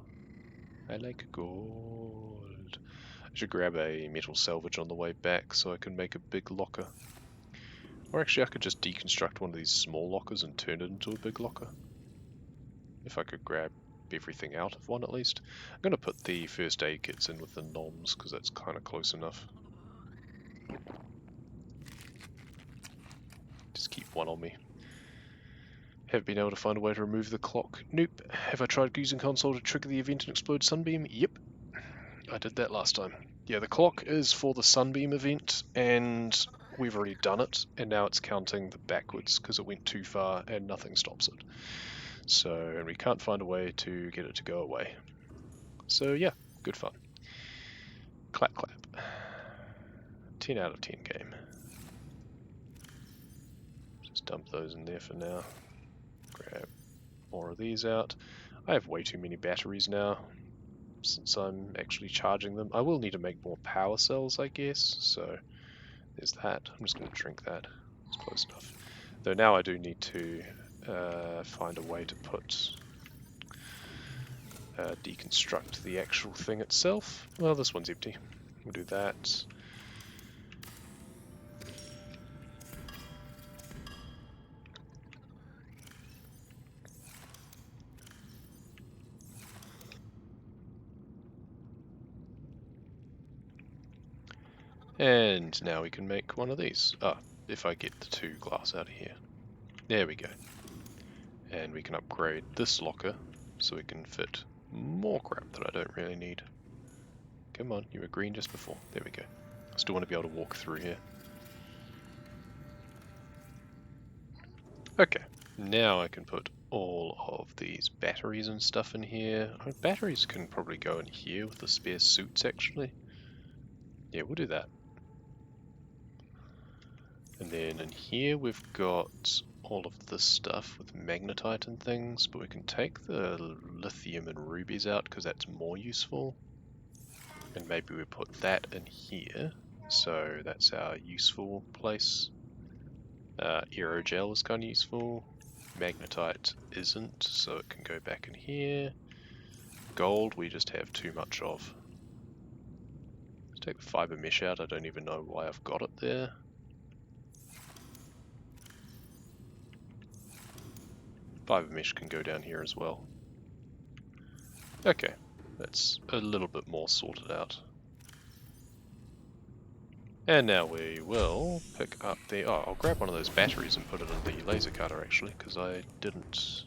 I like gold. I should grab a metal salvage on the way back so I can make a big locker. Or actually I could just deconstruct one of these small lockers and turn it into a big locker. If I could grab everything out of one at least. I'm going to put the first aid kits in with the noms because that's kind of close enough. Just keep one on me. Have been able to find a way to remove the clock? Nope. Have I tried using console to trigger the event and explode sunbeam? Yep. I did that last time. Yeah, the clock is for the sunbeam event, and we've already done it, and now it's counting the backwards because it went too far and nothing stops it. So, and we can't find a way to get it to go away. So yeah, good fun. Clap clap. 10 out of 10 game. Just dump those in there for now. Grab more of these out. I have way too many batteries now, since I'm actually charging them. I will need to make more power cells, I guess, so there's that. I'm just going to drink that. It's close enough. Though now I do need to find a way to put deconstruct the actual thing itself. Well, this one's empty. We'll do that. And now we can make one of these. Ah, if I get the 2 glass out of here. There we go. And we can upgrade this locker so we can fit more crap that I don't really need. Come on, you were green just before. There we go. I still want to be able to walk through here. Okay, now I can put all of these batteries and stuff in here. Batteries can probably go in here with the spare suits actually. Yeah, we'll do that. And then in here we've got all of this stuff with magnetite and things, but we can take the lithium and rubies out because that's more useful. And maybe we put that in here, so that's our useful place. Aerogel is kind of useful. Magnetite isn't, so it can go back in here. Gold we just have too much of. Let's take the fiber mesh out, I don't even know why I've got it there. Fiber mesh can go down here as well. Okay, that's a little bit more sorted out. And now we will pick up the... Oh, I'll grab one of those batteries and put it in the laser cutter actually, because I didn't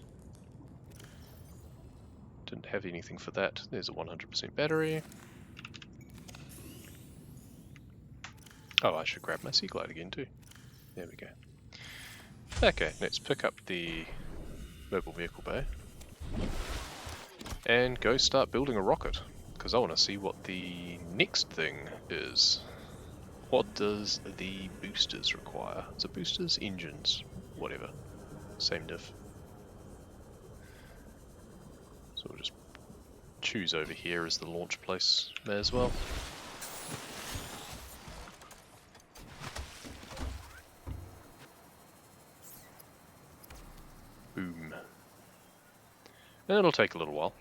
have anything for that. There's a 100% battery. Oh, I should grab my sea glide again too. There we go. Okay, let's pick up the mobile vehicle bay and go start building a rocket, because I want to see what the next thing is. What does the boosters require? Is it boosters? Engines? Whatever. Same diff. So we'll just choose over here as the launch place. May as well. Boom. And it'll take a little while.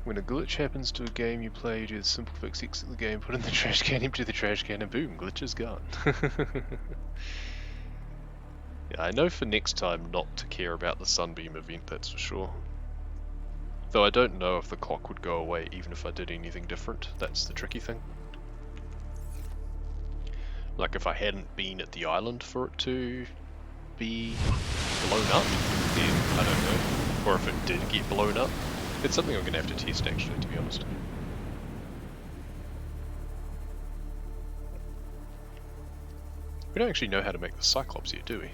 When a glitch happens to a game you play, you do the simple fix, exit the game, put in the trash can, empty the trash can, and boom, glitch is gone. Yeah, I know for next time not to care about the sunbeam event, that's for sure. Though I don't know if the clock would go away even if I did anything different, that's the tricky thing. Like if I hadn't been at the island for it to be blown up, then I don't know. Or if it did get blown up. It's something I'm going to have to test actually, to be honest. We don't actually know how to make the Cyclops yet, do we?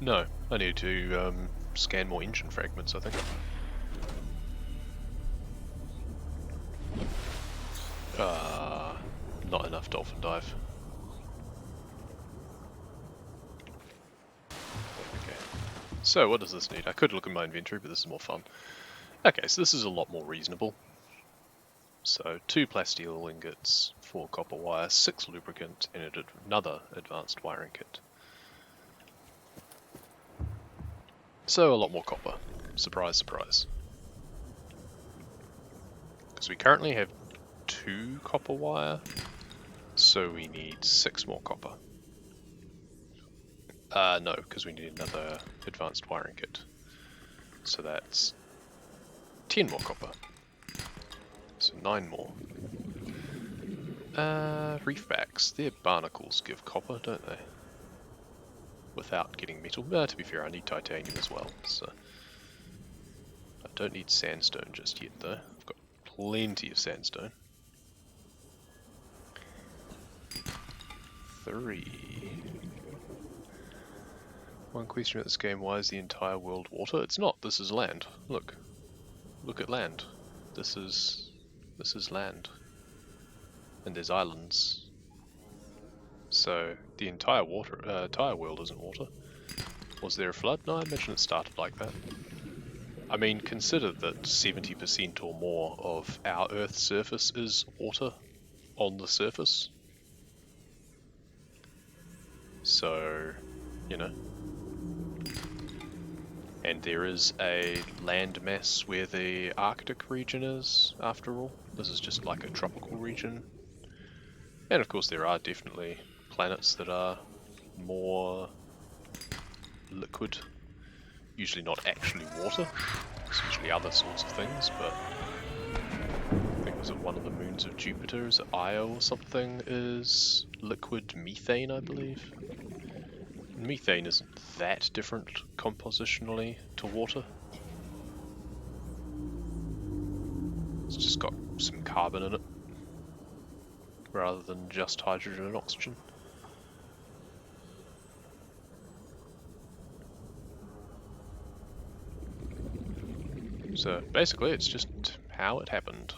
No, I need to scan more engine fragments, I think. Not enough dolphin dive. Okay. So what does this need? I could look in my inventory, but this is more fun. Okay, so this is a lot more reasonable. So 2 plasteel ingots, 4 copper wire, 6 lubricant, and another advanced wiring kit. So a lot more copper. Surprise, surprise. So we currently have 2 copper wire, so we need 6 more copper. No, because we need another advanced wiring kit. So that's 10 more copper. So 9 more. Reef backs. Their barnacles give copper, don't they? Without getting metal. To be fair, I need titanium as well, so... I don't need sandstone just yet, though. I've got plenty of sandstone. 3. One question about this game, why is the entire world water? It's not, this is land. Look. Look at land. This is land. And there's islands. So the entire world isn't water. Was there a flood? No, I imagine it started like that. I mean, consider that 70% or more of our Earth's surface is water on the surface. So, you know. And there is a land mass where the Arctic region is, after all. This is just like a tropical region. And of course there are definitely planets that are more liquid. Usually not actually water. It's usually other sorts of things, but I think it was one of the moons of Jupiter, is it Io or something, is liquid methane, I believe. Methane isn't that different compositionally to water. It's just got some carbon in it, rather than just hydrogen and oxygen. So basically it's just how it happened.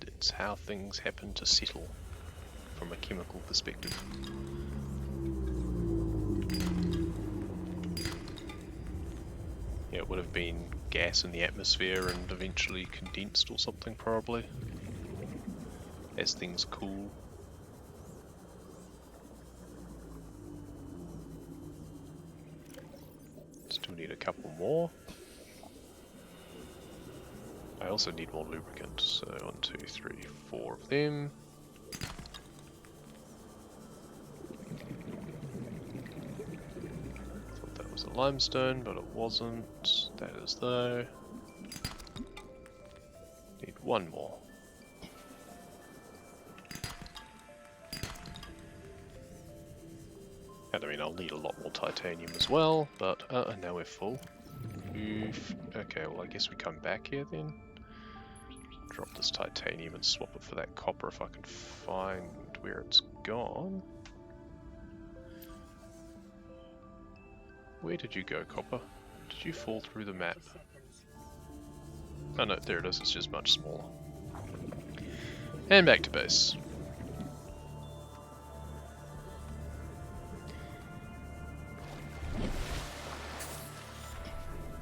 It's how things happen to settle from a chemical perspective. Yeah, it would have been gas in the atmosphere and eventually condensed or something probably, as things cool. Still need a couple more. I also need more lubricant, so 1, 2, 3, 4 of them. Thought that was a limestone, but it wasn't. That is though. Need 1 more. And I mean, I'll need a lot more titanium as well, but now we're full. Oof. Okay, well I guess we come back here then. Drop this titanium and swap it for that copper if I can find where it's gone. Where did you go, copper? Did you fall through the map? Oh no, there it is, it's just much smaller. And back to base.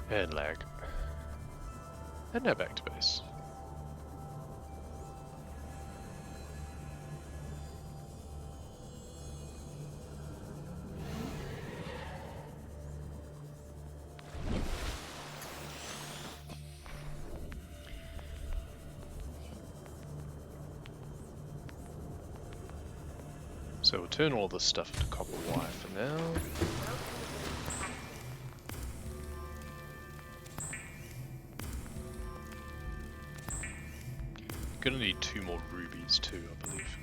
And lag. And now back to base. So we'll turn all this stuff into copper wire for now. Gonna need 2 more rubies too, I believe.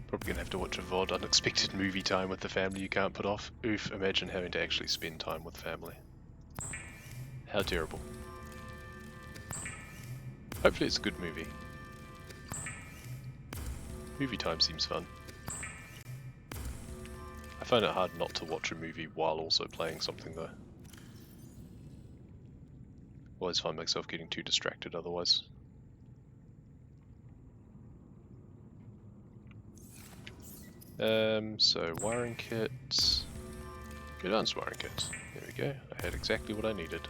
Probably gonna have to watch a VOD, unexpected movie time with the family you can't put off. Oof, imagine having to actually spend time with family. How terrible. Hopefully it's a good movie. Movie time seems fun. I find it hard not to watch a movie while also playing something though. Always find myself getting too distracted otherwise. So wiring kits. Advanced wiring kit. There we go. I had exactly what I needed.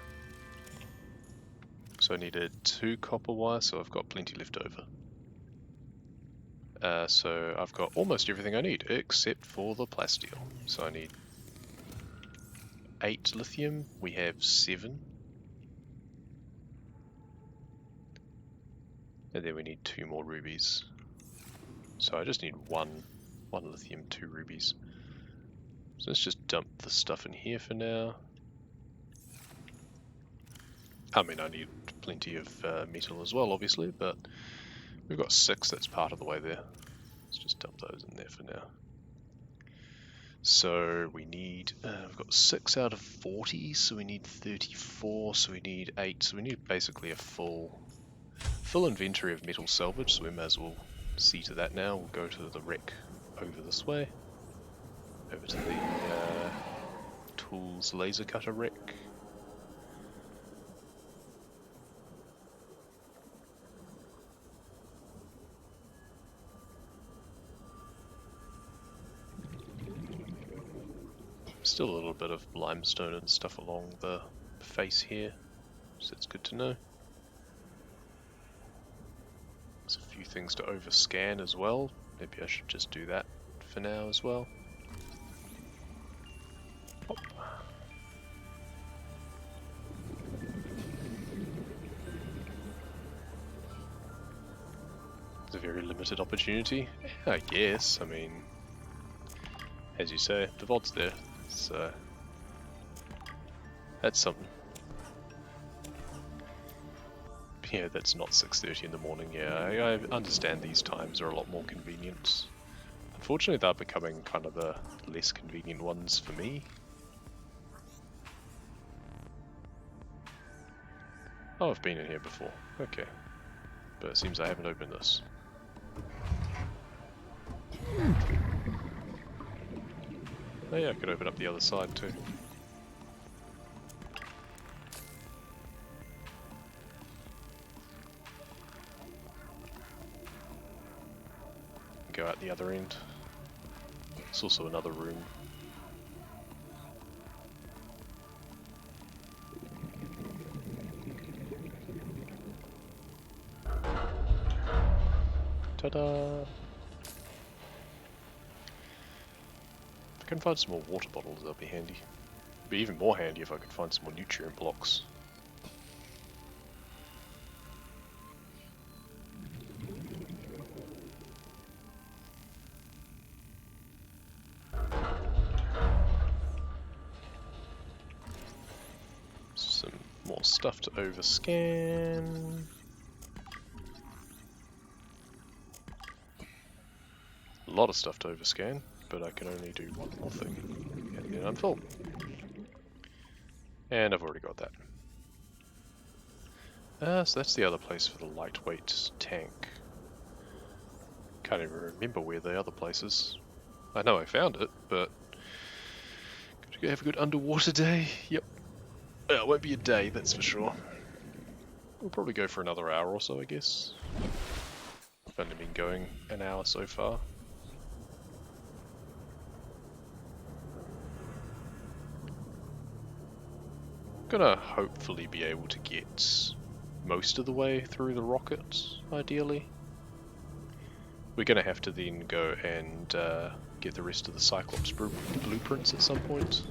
So I needed 2 copper wire, so I've got plenty left over. So I've got almost everything I need, except for the plasteel. So I need 8 lithium, we have 7. And then we need 2 more rubies. So I just need one lithium, 2 rubies. So let's just dump the stuff in here for now. I mean, I need plenty of metal as well, obviously, but we've got 6, that's part of the way there. Let's just dump those in there for now. So we need, we've got 6 out of 40, so we need 34, so we need 8, so we need basically a full inventory of metal salvage, so we may as well see to that now. We'll go to the wreck over this way, over to the tools laser cutter wreck. Still a little bit of limestone and stuff along the face here, so it's good to know. There's a few things to overscan as well. Maybe I should just do that for now as well. Hop. It's a very limited opportunity, I guess. I mean, as you say, the VOD's there, so that's something. Yeah, that's not 6:30 in the morning. Yeah, I understand these times are a lot more convenient. Unfortunately, they're becoming kind of the less convenient ones for me. Oh, I've been in here before. Okay. But it seems I haven't opened this. Oh yeah, I could open up the other side too. Go out the other end. It's also another room. Ta-da! If I can find some more water bottles, that'll be handy. It'd be even more handy if I could find some more nutrient blocks. Some more stuff to overscan. A lot of stuff to overscan, but I can only do one more thing, and then I'm full. And I've already got that. So that's the other place for the lightweight tank. Can't even remember where the other place is. I know I found it, but gotta go have a good underwater day. Yep. It won't be a day, that's for sure. We'll probably go for another hour or so, I guess. I've only been going an hour so far. Gonna hopefully be able to get most of the way through the rocket, ideally. We're gonna have to then go and get the rest of the Cyclops blueprints at some point.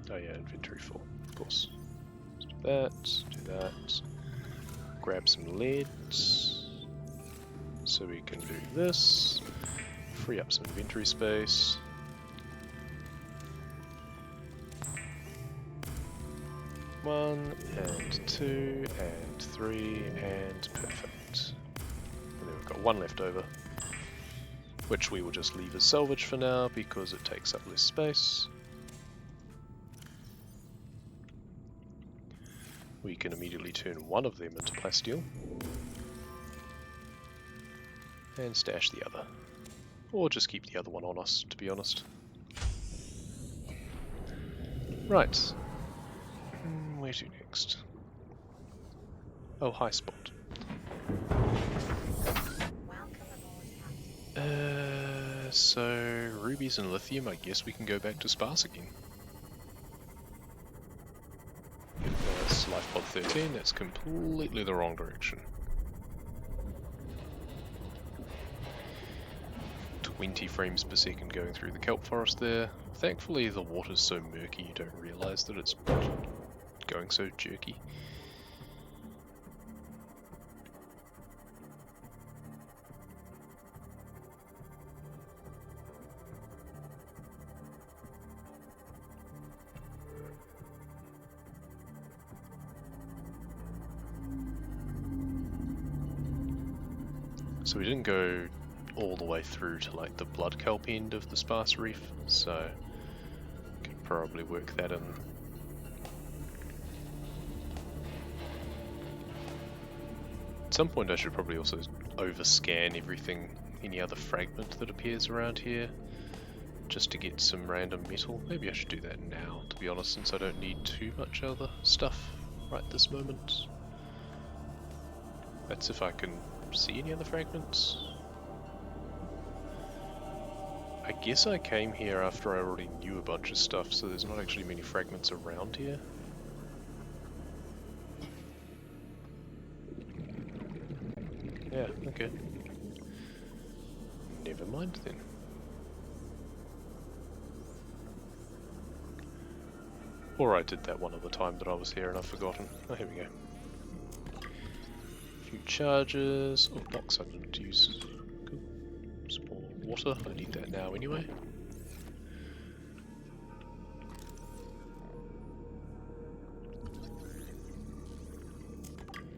Oh yeah, inventory full, of course. Let's do that, do that. Grab some lead, so we can do this. Free up some inventory space. One, and 2, and 3, and perfect. And then we've got 1 left over, which we will just leave as salvage for now because it takes up less space. We can immediately turn one of them into plasteel and stash the other, or just keep the other one on us, to be honest. Right. Where to next? Oh, hi Spot. So rubies and lithium, I guess we can go back to Sparse again. That's LifePod 13, that's completely the wrong direction. Took 20 frames per second going through the kelp forest there. Thankfully the water's so murky you don't realise that it's going so jerky. So we didn't go all the way through to like the blood kelp end of the sparse reef, so could probably work that in. At some point I should probably also overscan everything, any other fragment that appears around here, just to get some random metal. Maybe I should do that now, to be honest, since I don't need too much other stuff right this moment. That's if I can see any other fragments. I guess I came here after I already knew a bunch of stuff, so there's not actually many fragments around here. Yeah, okay. Never mind then. Or I did that one other time that I was here and I've forgotten. Oh, here we go. A few charges. Oh, box I didn't use. Cool. Some more water. I need that now anyway.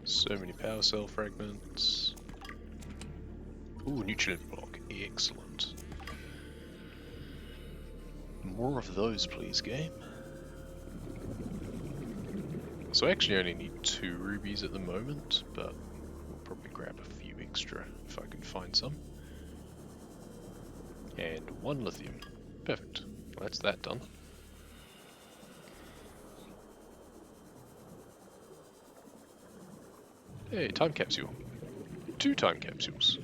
So many power cell fragments. Ooh, nutrient block. Excellent. More of those, please, game. So I actually only need 2 rubies at the moment, but we'll probably grab a few extra if I can find some. And 1 lithium. Perfect. Well, that's that done. Hey, time capsule. 2 time capsules.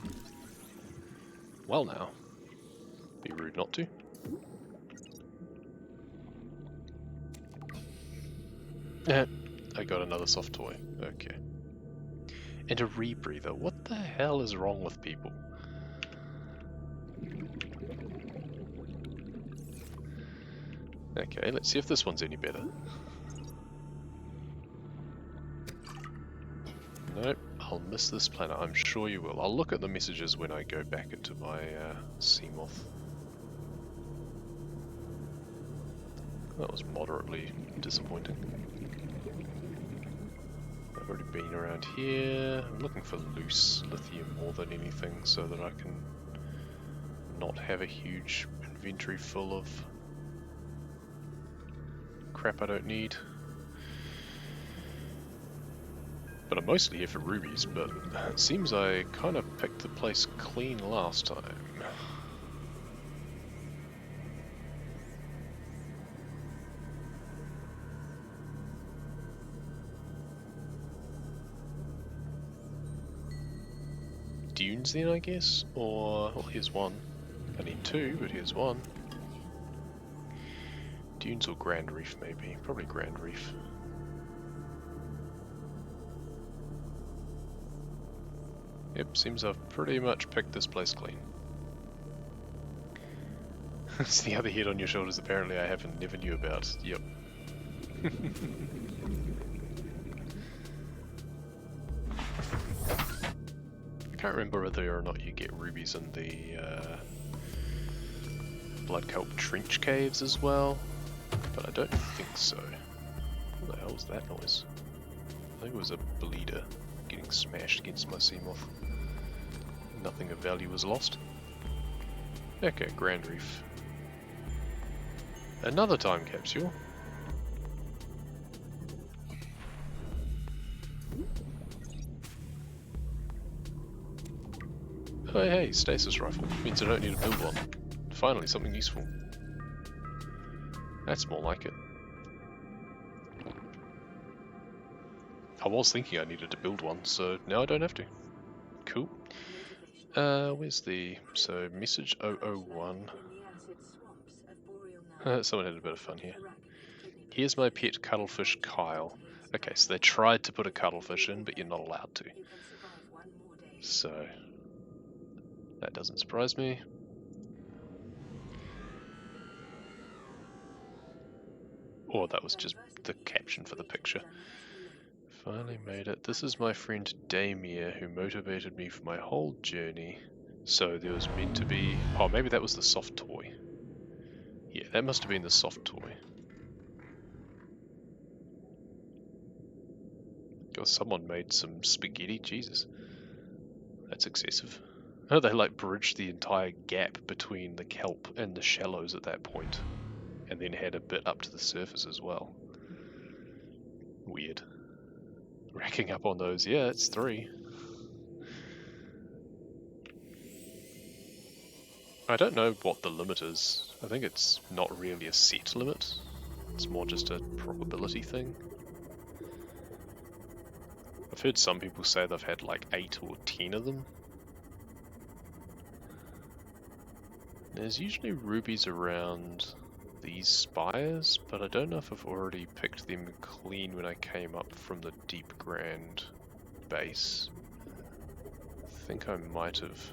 Well now. Be rude not to. I got another soft toy. Okay. And a rebreather. What the hell is wrong with people? Okay, let's see if this one's any better. Nope, I'll miss this planet. I'm sure you will. I'll look at the messages when I go back into my Seamoth. That was moderately disappointing. I've already been around here. I'm looking for loose lithium more than anything so that I can not have a huge inventory full of crap I don't need. But I'm mostly here for rubies, but it seems I kind of picked the place clean last time. Dunes then, I guess? Or, well, here's one. I need 2, but here's one. Dunes or Grand Reef, maybe. Probably Grand Reef. Yep, seems I've pretty much picked this place clean. It's the other head on your shoulders apparently I haven't never knew about. Yep. I can't remember whether or not you get rubies in the Blood Kelp Trench Caves as well, but I don't think so. What the hell was that noise? I think it was a bleeder getting smashed against my Seamoth. Nothing of value was lost. Okay, Grand Reef. Another time capsule. Oh hey, stasis rifle. Means I don't need to build one. Finally, something useful. That's more like it. I was thinking I needed to build one, so now I don't have to. Cool. Where's the... so, message 001. Someone had a bit of fun here. Here's my pet cuttlefish, Kyle. Okay, so they tried to put a cuttlefish in, but you're not allowed to. So, that doesn't surprise me. Or that was just the caption for the picture. Finally made it. This is my friend Damir, who motivated me for my whole journey. So there was meant to be... Oh, maybe that was the soft toy. Yeah, that must have been the soft toy. Or someone made some spaghetti. Jesus. That's excessive. Oh, they like bridged the entire gap between the kelp and the shallows at that point. And then had a bit up to the surface as well. Weird. Racking up on those. Yeah, it's 3. I don't know what the limit is. I think it's not really a set limit. It's more just a probability thing. I've heard some people say they've had like 8 or 10 of them. There's usually rubies around these spires, but I don't know if I've already picked them clean when I came up from the Deep Grand base. I think I might have.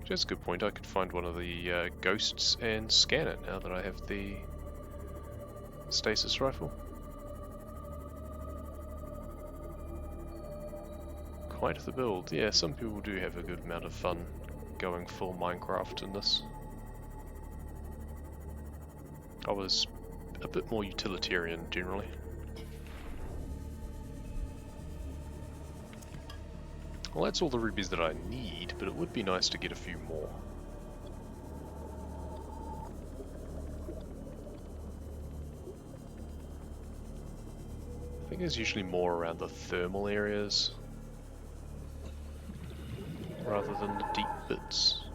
That's a good point. I could find one of the ghosts and scan it now that I have the stasis rifle. Quite the build. Yeah, some people do have a good amount of fun going full Minecraft in this. I was a bit more utilitarian generally. Well, that's all the rubies that I need, but it would be nice to get a few more. I think there's usually more around the thermal areas rather than the deep bits.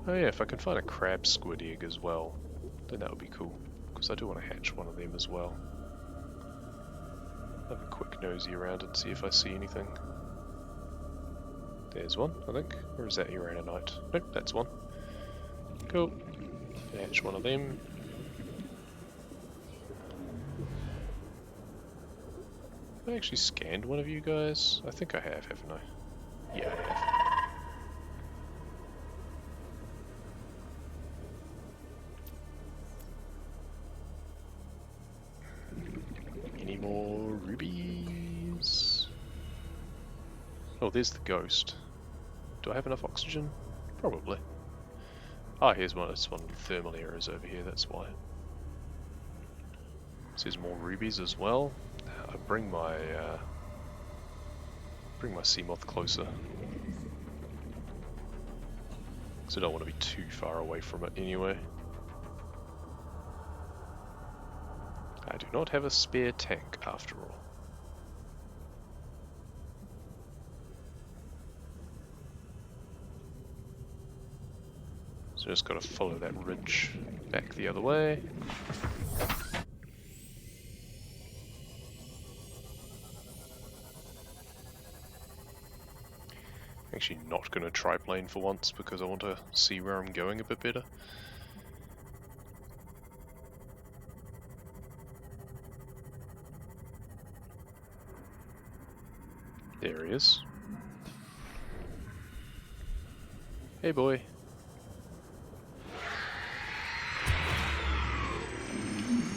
Oh yeah, if I can find a crab squid egg as well, then that would be cool, because I do want to hatch one of them as well. Have a quick nosy around and see if I see anything. There's one, I think. Or is that Uranite? Nope, that's one. Cool. Hatch one of them. Have I actually scanned one of you guys? I think I have, haven't I? Yeah, I have. Any more rubies? Oh, there's the ghost. Do I have enough oxygen? Probably. Ah, here's one. It's one of the thermal areas over here, that's why. So there's more rubies as well. I bring my sea moth closer. So I don't want to be too far away from it anyway. I do not have a spare tank after all. So just gotta follow that ridge back the other way. Actually not going to triplane for once because I want to see where I'm going a bit better. There he is. Hey boy.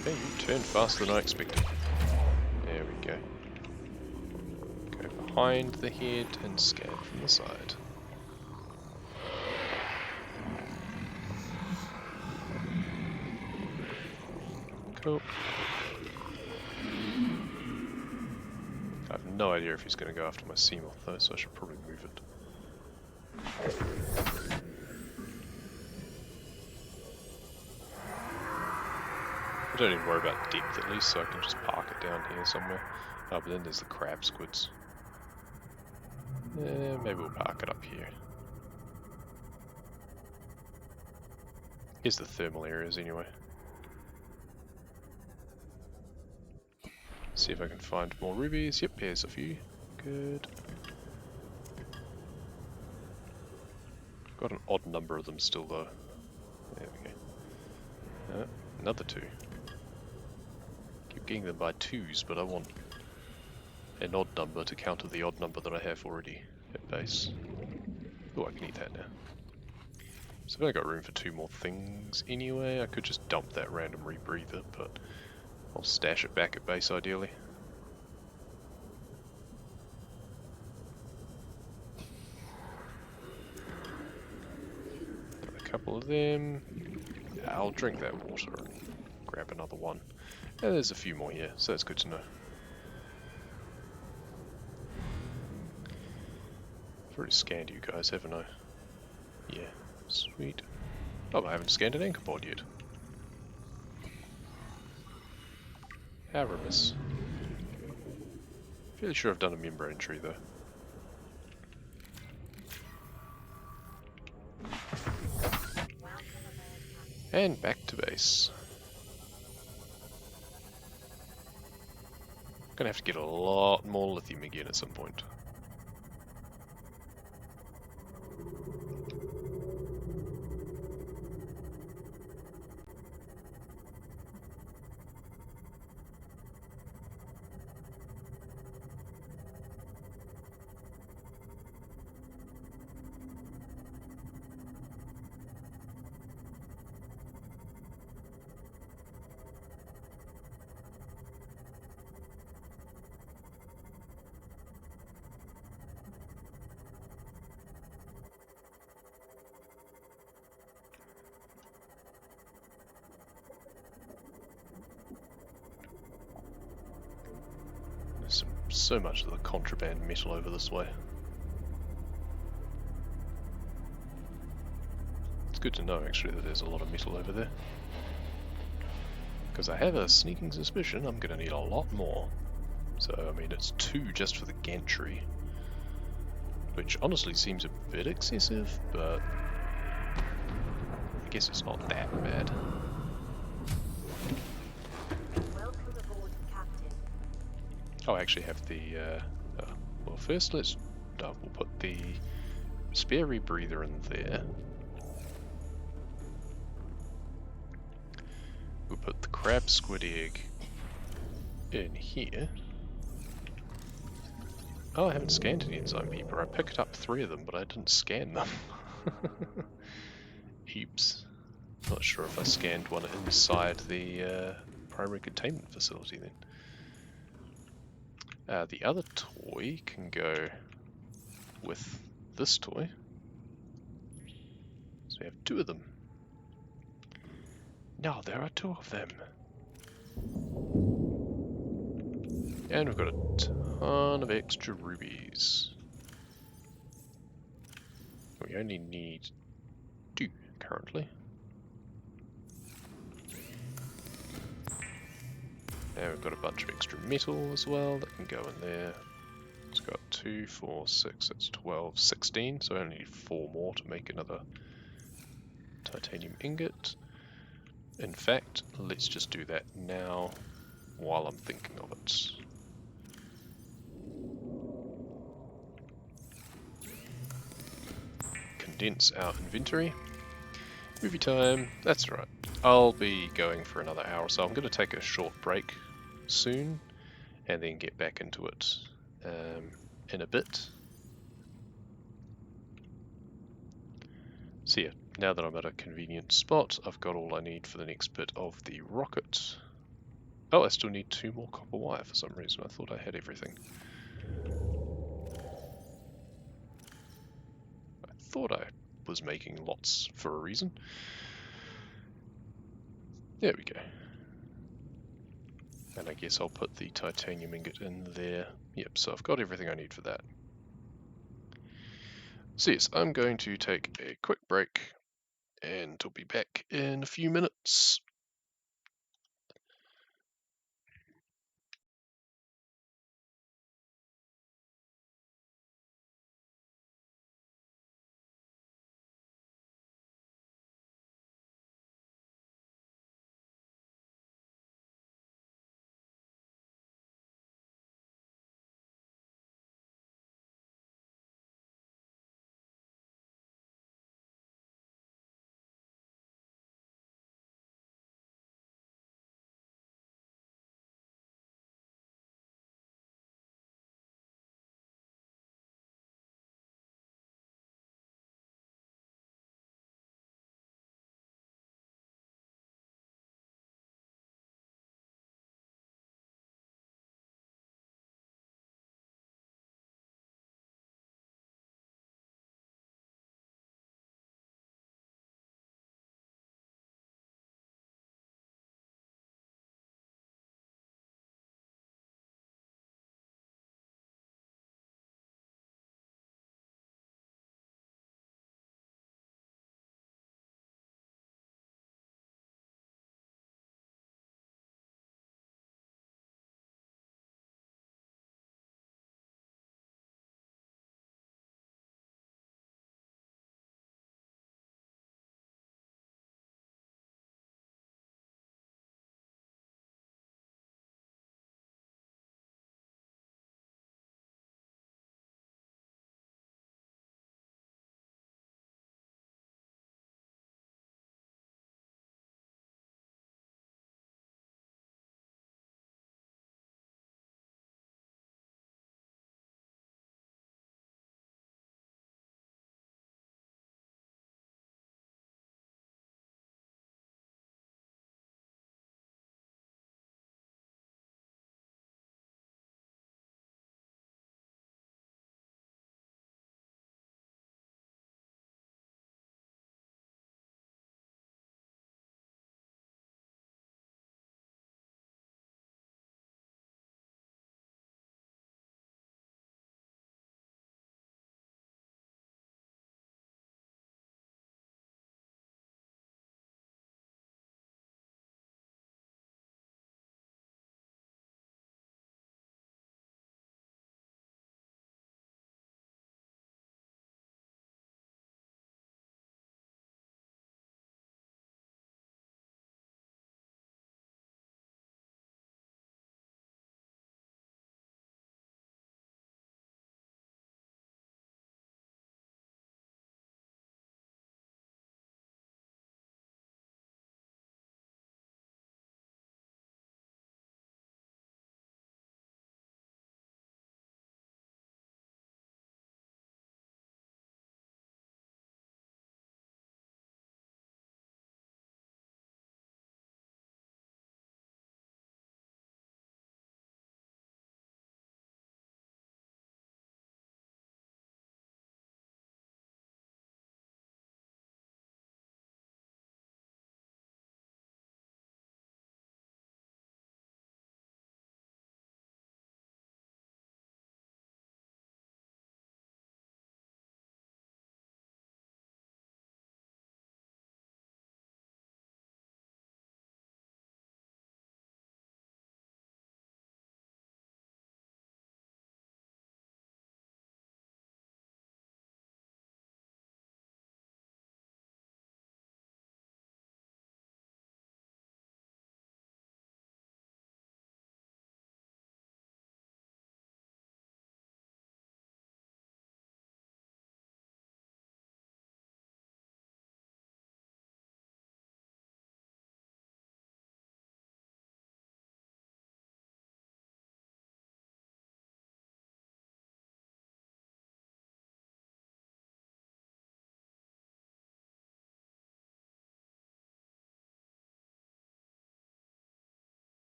Okay, you turned faster than I expected. There we go. Behind the head and scan from the side. Cool. I have no idea if he's going to go after my Seamoth though, so I should probably move it. I don't even worry about depth at least, so I can just park it down here somewhere. Oh, but then there's the crab squids. Maybe we'll park it up here. Here's the thermal areas anyway. See if I can find more rubies. Yep, here's a few. Good. Got an odd number of them still though. There we go. Another 2. Keep getting them by 2s, but I want an odd number to counter the odd number that I have already at base. Oh, I can eat that now. So I've only got room for 2 more things anyway. I could just dump that random rebreather, but I'll stash it back at base ideally. Got a couple of them. I'll drink that water and grab another one. And there's a few more here, so that's good to know. I've already scanned you guys, haven't I? Yeah, sweet. Oh, I haven't scanned an anchor pod yet. How remiss. Fairly sure I've done a membrane tree though. And back to base. Gonna have to get a lot more lithium again at some point. There's so much of the contraband metal over this way. It's good to know actually that there's a lot of metal over there. Because I have a sneaking suspicion I'm going to need a lot more. So, I mean, it's 2 just for the gantry. Which honestly seems a bit excessive, but I guess it's not that bad. Welcome aboard, Captain. Oh, I actually have the... well, first we'll put the spare rebreather in there. We'll put the crab squid egg in here. Oh, I haven't scanned any enzyme peeper. I picked up 3 of them, but I didn't scan them. Heaps. Not sure if I scanned one inside the primary containment facility then. The other toy can go with this toy. So we have 2 of them. Now there are 2 of them. And we've got a ton of extra rubies. We only need 2 currently. Now we've got a bunch of extra metal as well that can go in there. It's got 2, 4, 6, that's 12, 16, so I only need 4 more to make another titanium ingot. In fact, let's just do that now while I'm thinking of it. Condense our inventory. Movie time, that's right. I'll be going for another hour, so I'm going to take a short break soon and then get back into it in a bit. So yeah, now that I'm at a convenient spot, I've got all I need for the next bit of the rocket. Oh, I still need 2 more copper wire for some reason. I thought I had everything. I thought I was making lots for a reason. There we go. And I guess I'll put the titanium ingot in there. Yep, so I've got everything I need for that. So yes, I'm going to take a quick break and I'll be back in a few minutes.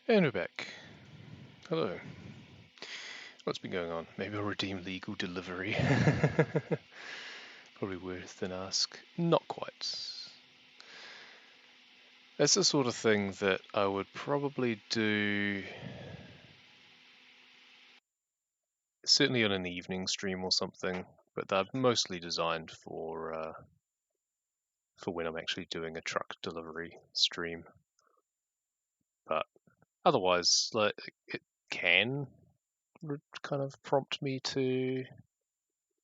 And we're back. Hello. What's been going on? Maybe I'll redeem legal delivery. Probably worth an ask. Not quite. That's the sort of thing that I would probably do certainly on an evening stream or something, but they're mostly designed for when I'm actually doing a truck delivery stream. But otherwise, like, it can kind of prompt me to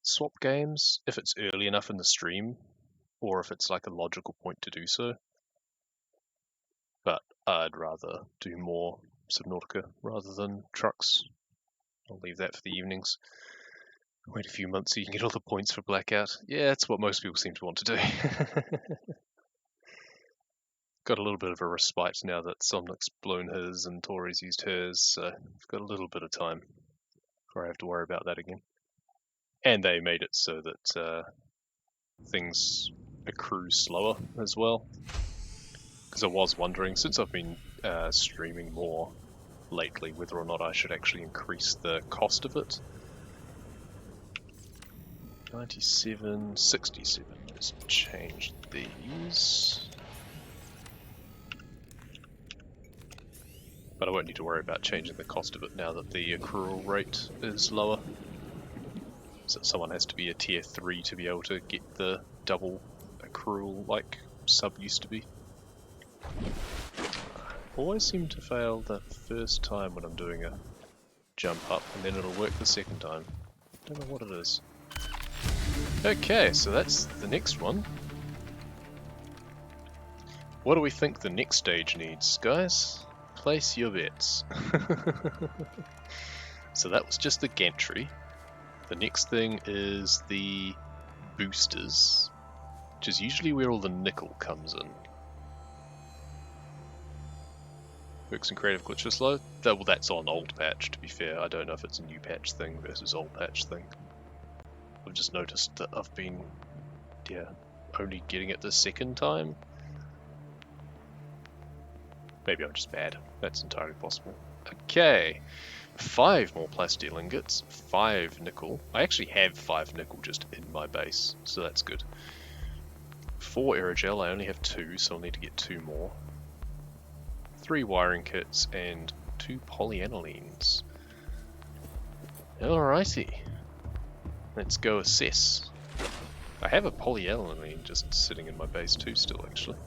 swap games if it's early enough in the stream, or if it's like a logical point to do so. But I'd rather do more Subnautica rather than trucks. I'll leave that for the evenings. Wait a few months so you can get all the points for Blackout. Yeah, that's what most people seem to want to do. Got a little bit of a respite now that Somnic's blown his and Tori's used hers, so I've got a little bit of time before I have to worry about that again. And they made it so that things accrue slower as well. Because I was wondering, since I've been streaming more lately, whether or not I should actually increase the cost of it. 97, 67. Let's change these. But I won't need to worry about changing the cost of it now that the accrual rate is lower. So someone has to be a tier 3 to be able to get the double accrual like sub used to be. Always seem to fail the first time when I'm doing a jump up, and then it'll work the second time. Don't know what it is. Okay, so that's the next one. What do we think the next stage needs, guys? Place your bets. So that was just the gantry. The next thing is the boosters, which is usually where all the nickel comes in. Works in creative glitches slow. Well, that's on old patch, to be fair. I don't know if it's a new patch thing versus old patch thing. I've just noticed that I've been, only getting it the second time. Maybe I'm just bad. That's entirely possible. Okay, 5 more plasteel ingots, 5 nickel. I actually have 5 nickel just in my base, so that's good. 4 aerogel, I only have 2, so I'll need to get 2 more. 3 wiring kits and 2 polyaniline. Alrighty, let's go assess. I have a polyaniline just sitting in my base too still, actually.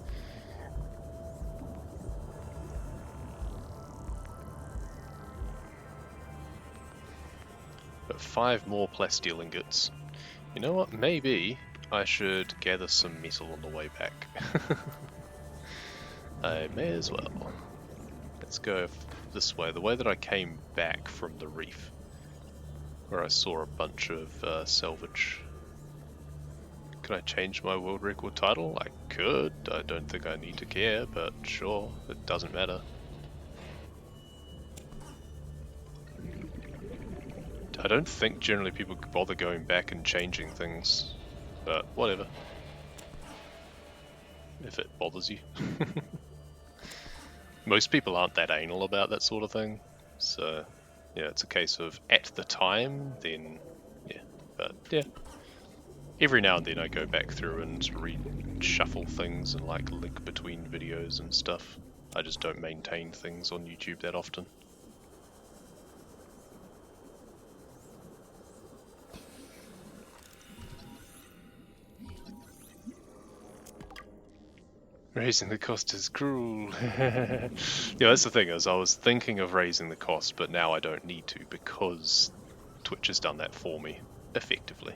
But 5 more plasteel ingots. You know what, maybe I should gather some metal on the way back. I may as well. Let's go this way, the way that I came back from the reef, where I saw a bunch of salvage. Can I change my world record title? I could. I don't think I need to care, but sure, it doesn't matter. I don't think generally people bother going back and changing things, but whatever. If it bothers you. Most people aren't that anal about that sort of thing, so yeah, it's a case of at the time, then yeah, but yeah. Every now and then I go back through and reshuffle things and like link between videos and stuff. I just don't maintain things on YouTube that often. Raising the cost is cruel. Yeah, that's the thing, is I was thinking of raising the cost, but now I don't need to because Twitch has done that for me, effectively.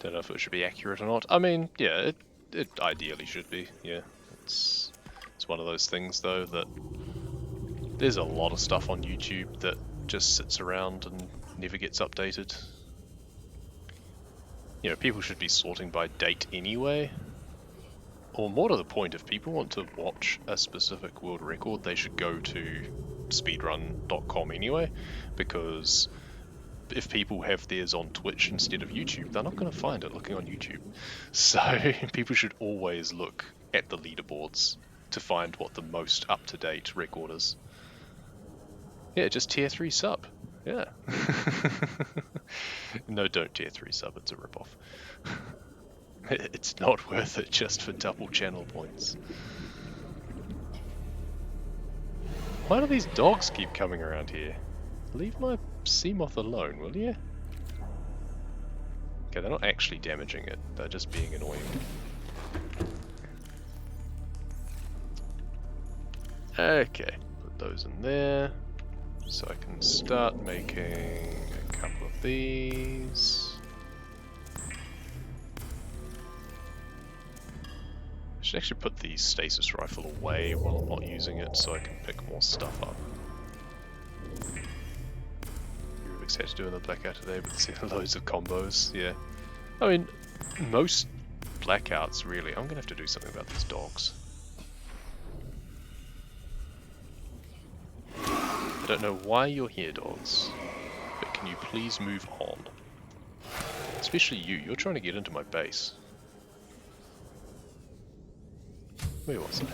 Don't know if it should be accurate or not. I mean, yeah, it ideally should be, yeah. It's one of those things, though, that there's a lot of stuff on YouTube that just sits around and never gets updated. You know, people should be sorting by date anyway. Or more to the point, if people want to watch a specific world record, they should go to speedrun.com anyway, because if people have theirs on Twitch instead of YouTube, they're not going to find it looking on YouTube. So people should always look at the leaderboards to find what the most up-to-date record is. Yeah, just tier 3 sub. Yeah. No, don't tier 3 sub, it's a ripoff. It's not worth it just for double channel points. Why do these dogs keep coming around here? Leave my Seamoth alone, will you? Okay, they're not actually damaging it, they're just being annoying. Okay, put those in there. So I can start making a couple of these. I should actually put the stasis rifle away while I'm not using it so I can pick more stuff up. Really excited to do another blackout today, but see loads of combos, yeah. I mean, most blackouts really. I'm gonna have to do something about these dogs. I don't know why you're here, dogs, but can you please move on? Especially you, you're trying to get into my base. Where was I?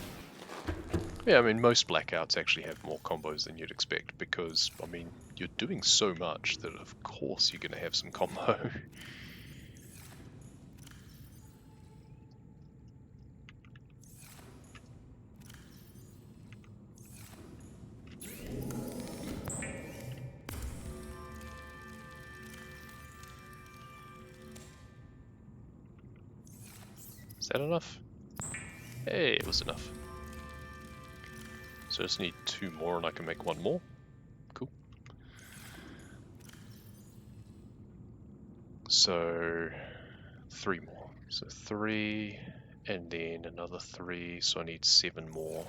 Yeah, I mean, most blackouts actually have more combos than you'd expect because, I mean, you're doing so much that of course you're going to have some combo. Is that enough? Hey, it was enough. So I just need 2 more and I can make 1 more. Cool. So 3 more. So 3 and then another 3, so I need 7 more,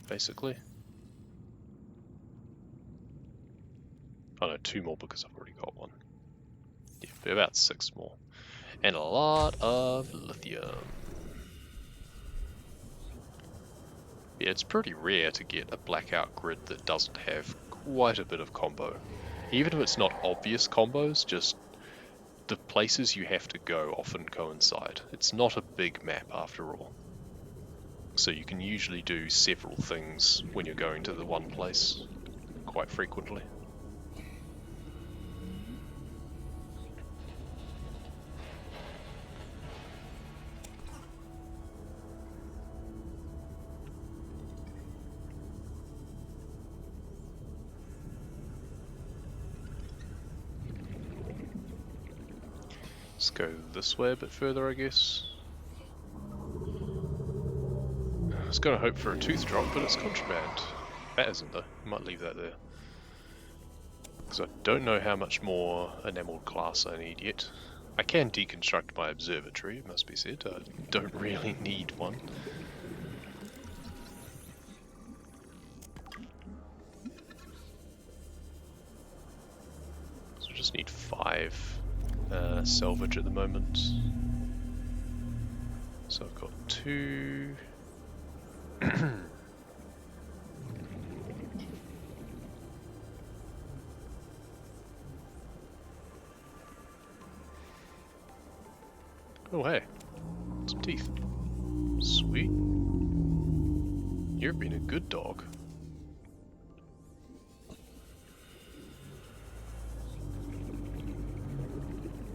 basically. Oh no, 2 more because I've already got 1. Yeah, but about 6 more. And a lot of lithium. Yeah, it's pretty rare to get a blackout grid that doesn't have quite a bit of combo. Even if it's not obvious combos, just the places you have to go often coincide. It's not a big map after all. So you can usually do several things when you're going to the one place quite frequently. Let's go this way a bit further, I guess. I was going to hope for a tooth drop, but it's contraband. That isn't though. I might leave that there. Because I don't know how much more enameled glass I need yet. I can deconstruct my observatory, it must be said. I don't really need one. So I just need 5 salvage at the moment. So I've got 2. Oh hey, some teeth. Sweet. You've been a good dog.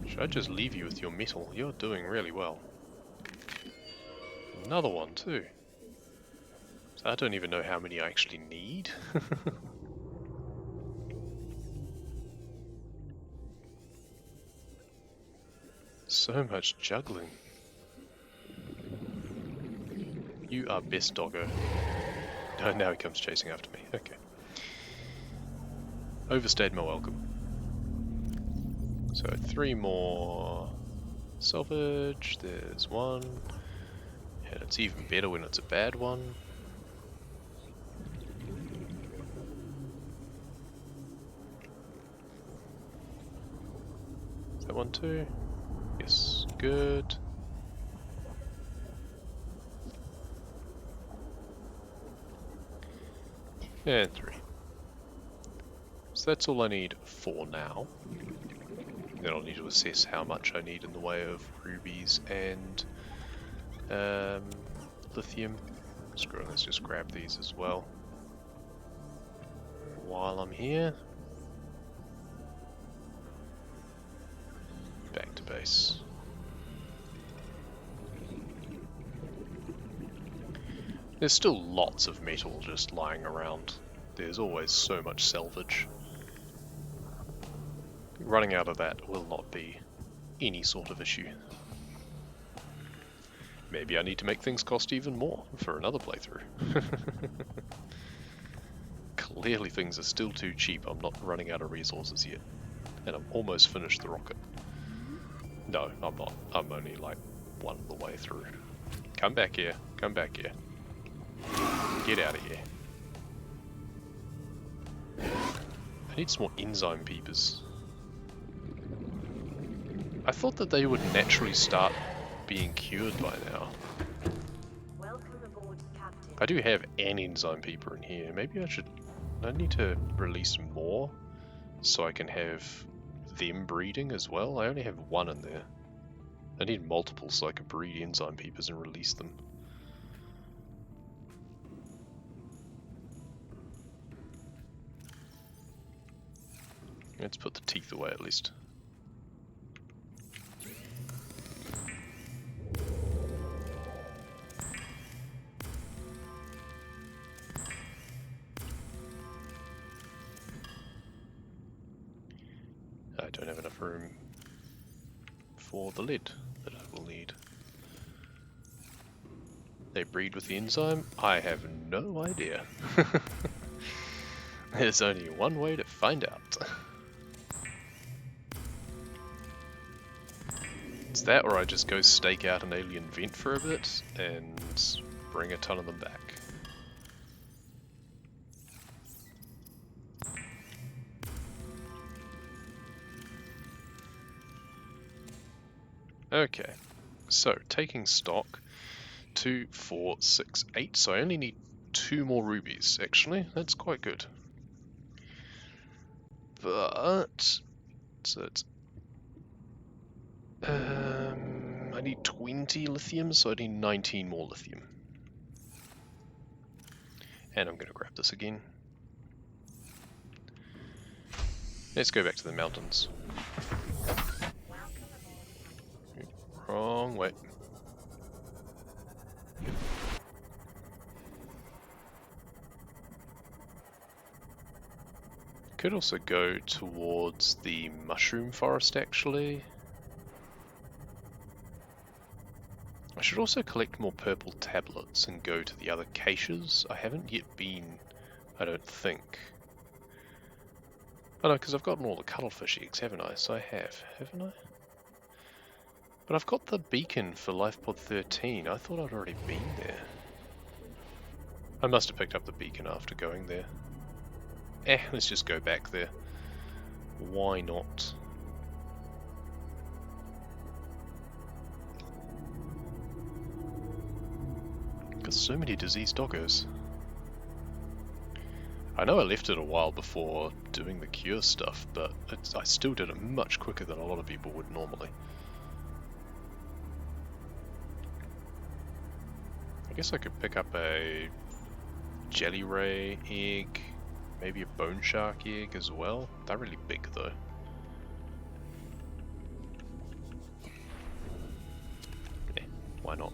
Should I just leave you with your metal? You're doing really well. Another one too. So I don't even know how many I actually need. So much juggling. You are best doggo. Oh, now he comes chasing after me. Okay. Overstayed my welcome. So 3 more salvage. There's 1. And it's even better when it's a bad one. Is that 1 too? Yes, good. And 3. So that's all I need for now. Then I'll need to assess how much I need in the way of rubies and lithium. Screw it, let's just grab these as well. While I'm here, back to base. There's still lots of metal just lying around. There's always so much salvage. Running out of that will not be any sort of issue. Maybe I need to make things cost even more for another playthrough. Clearly things are still too cheap. I'm not running out of resources yet. And I've almost finished the rocket. No, I'm not. I'm only like one of the way through. Come back here. Come back here. Get out of here. I need some more enzyme peepers. I thought that they would naturally start being cured by now. Welcome aboard, Captain. I do have an enzyme peeper in here. Maybe I need to release more so I can have them breeding as well. I only have one in there. I need multiple so I can breed enzyme peepers and release them. Let's put the teeth away at least. I don't have enough room for the lid that I will need. They breed with the enzyme? I have no idea. There's only one way to find out. It's that, or I just go stake out an alien vent for a bit and bring a ton of them back. Okay, so taking stock, 2, 4, 6, 8, so I only need 2 more rubies, actually, that's quite good. But, so it's, I need 20 lithium, so I need 19 more lithium. And I'm going to grab this again. Let's go back to the mountains. Wrong way. Could also go towards the mushroom forest actually. I should also collect more purple tablets and go to the other caches. I haven't yet been, I don't think. Oh no, because I've gotten all the cuttlefish eggs, haven't I? So I have, haven't I? But I've got the beacon for LifePod 13. I thought I'd already been there. I must have picked up the beacon after going there. Let's just go back there. Why not? Got so many diseased doggos. I know I left it a while before doing the cure stuff, but I still did it much quicker than a lot of people would normally. I guess I could pick up a jelly ray egg, maybe a bone shark egg as well. They're really big though. Yeah, why not?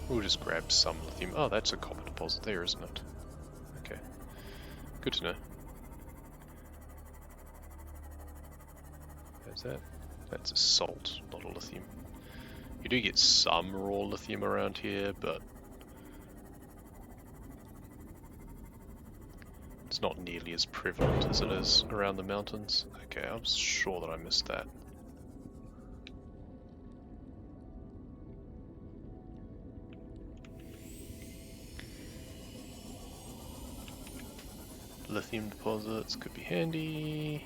We'll just grab some lithium. Oh, that's a copper deposit there, isn't it? Okay, good to know. How's that? That's a salt, not a lithium. You do get some raw lithium around here, but it's not nearly as prevalent as it is around the mountains. Okay, I'm sure that I missed that. Lithium deposits could be handy.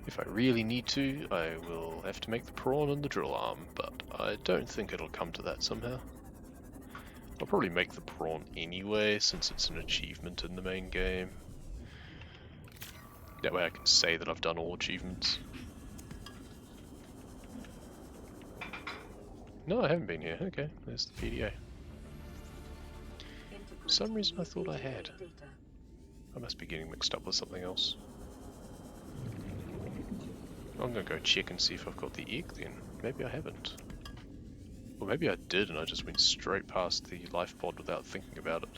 If I really need to, I will have to make the prawn and the drill arm, but I don't think it'll come to that somehow. I'll probably make the prawn anyway, since it's an achievement in the main game. That way I can say that I've done all achievements. No, I haven't been here. Okay, there's the PDA. For some reason I thought I had. I must be getting mixed up with something else. I'm gonna go check and see if I've got the egg then. Maybe I haven't. Or maybe I did and I just went straight past the life pod without thinking about it.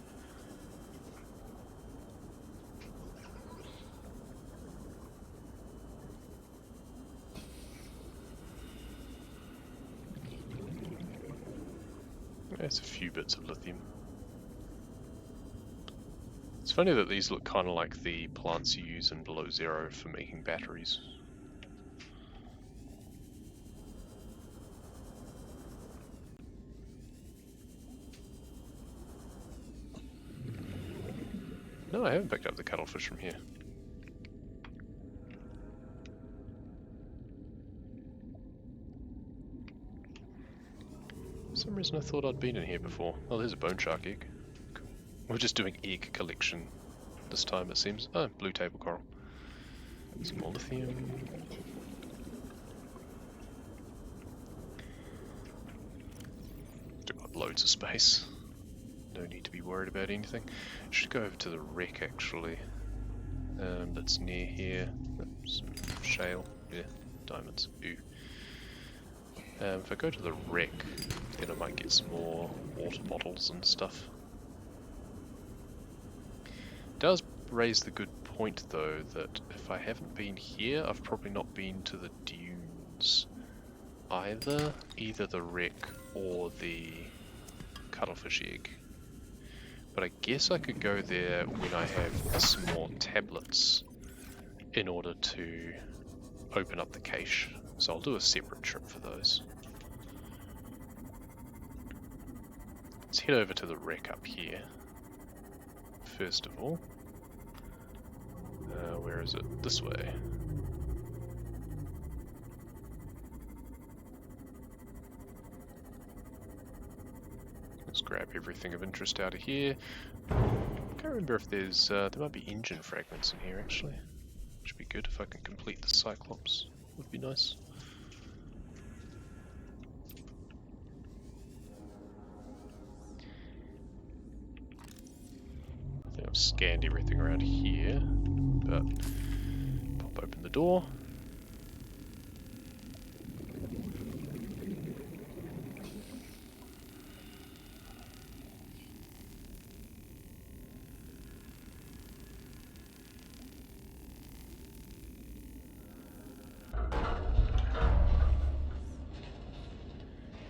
There's a few bits of lithium. It's funny that these look kind of like the plants you use in Below Zero for making batteries. No, I haven't picked up the cuttlefish from here. For some reason I thought I'd been in here before. Oh, there's a bone shark egg. Cool. We're just doing egg collection this time, it seems. Oh, blue table coral. Some more lithium. Still got loads of space. No need to be worried about anything. Should go over to the wreck actually. That's near here. Some shale. Yeah, diamonds. Ooh. If I go to the wreck, then I might get some more water bottles and stuff. It does raise the good point though that if I haven't been here, I've probably not been to the dunes either. Either the wreck or the cuttlefish egg. But I guess I could go there when I have some more tablets in order to open up the cache. So I'll do a separate trip for those. Let's head over to the wreck up here. First of all. Where is it? This way. Let's grab everything of interest out of here. Can't remember if there's, there might be engine fragments in here actually. Should be good if I can complete the Cyclops. Would be nice. I think I've scanned everything around here, but pop open the door.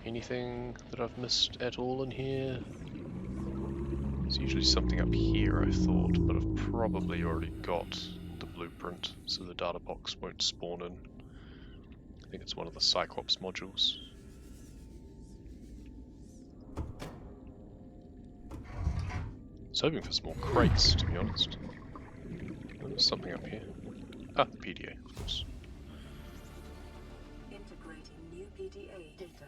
Anything that I've missed at all in here? There's usually something up here, I thought, but I've probably already got the blueprint, so the data box won't spawn in. I think it's one of the Cyclops modules. I was hoping for some more crates, to be honest. Oh, there's something up here. Ah, the PDA, of course. Integrating new PDA data.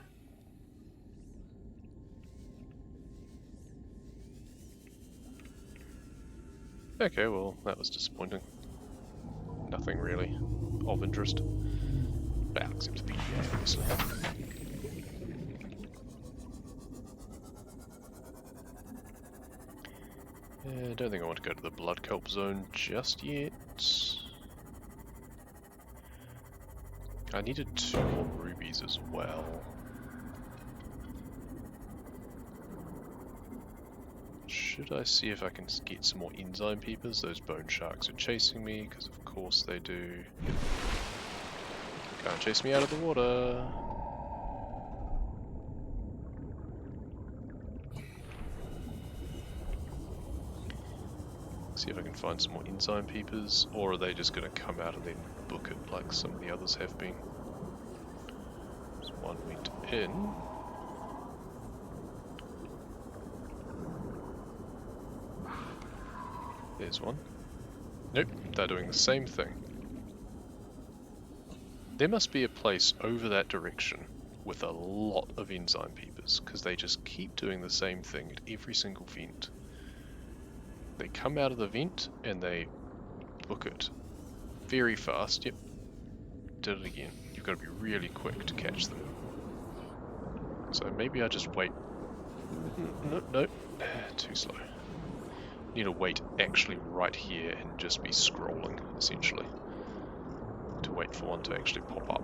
Okay, well, that was disappointing. Nothing really of interest. Well, except the PDA, obviously. I don't think I want to go to the blood kelp zone just yet. I needed 2 more rubies as well. Should I see if I can get some more enzyme peepers? Those bone sharks are chasing me, because of course they do. Can't chase me out of the water. See if I can find some more enzyme peepers, or are they just going to come out and then book it like some of the others have been? So one went in. There's one. Nope, they're doing the same thing. There must be a place over that direction with a lot of enzyme peepers, because they just keep doing the same thing at every single vent. They come out of the vent and they book it very fast. Yep, did it again. You've got to be really quick to catch them. So maybe I just wait. No, no, too slow. Need to wait actually right here and just be scrolling, essentially, to wait for one to actually pop up.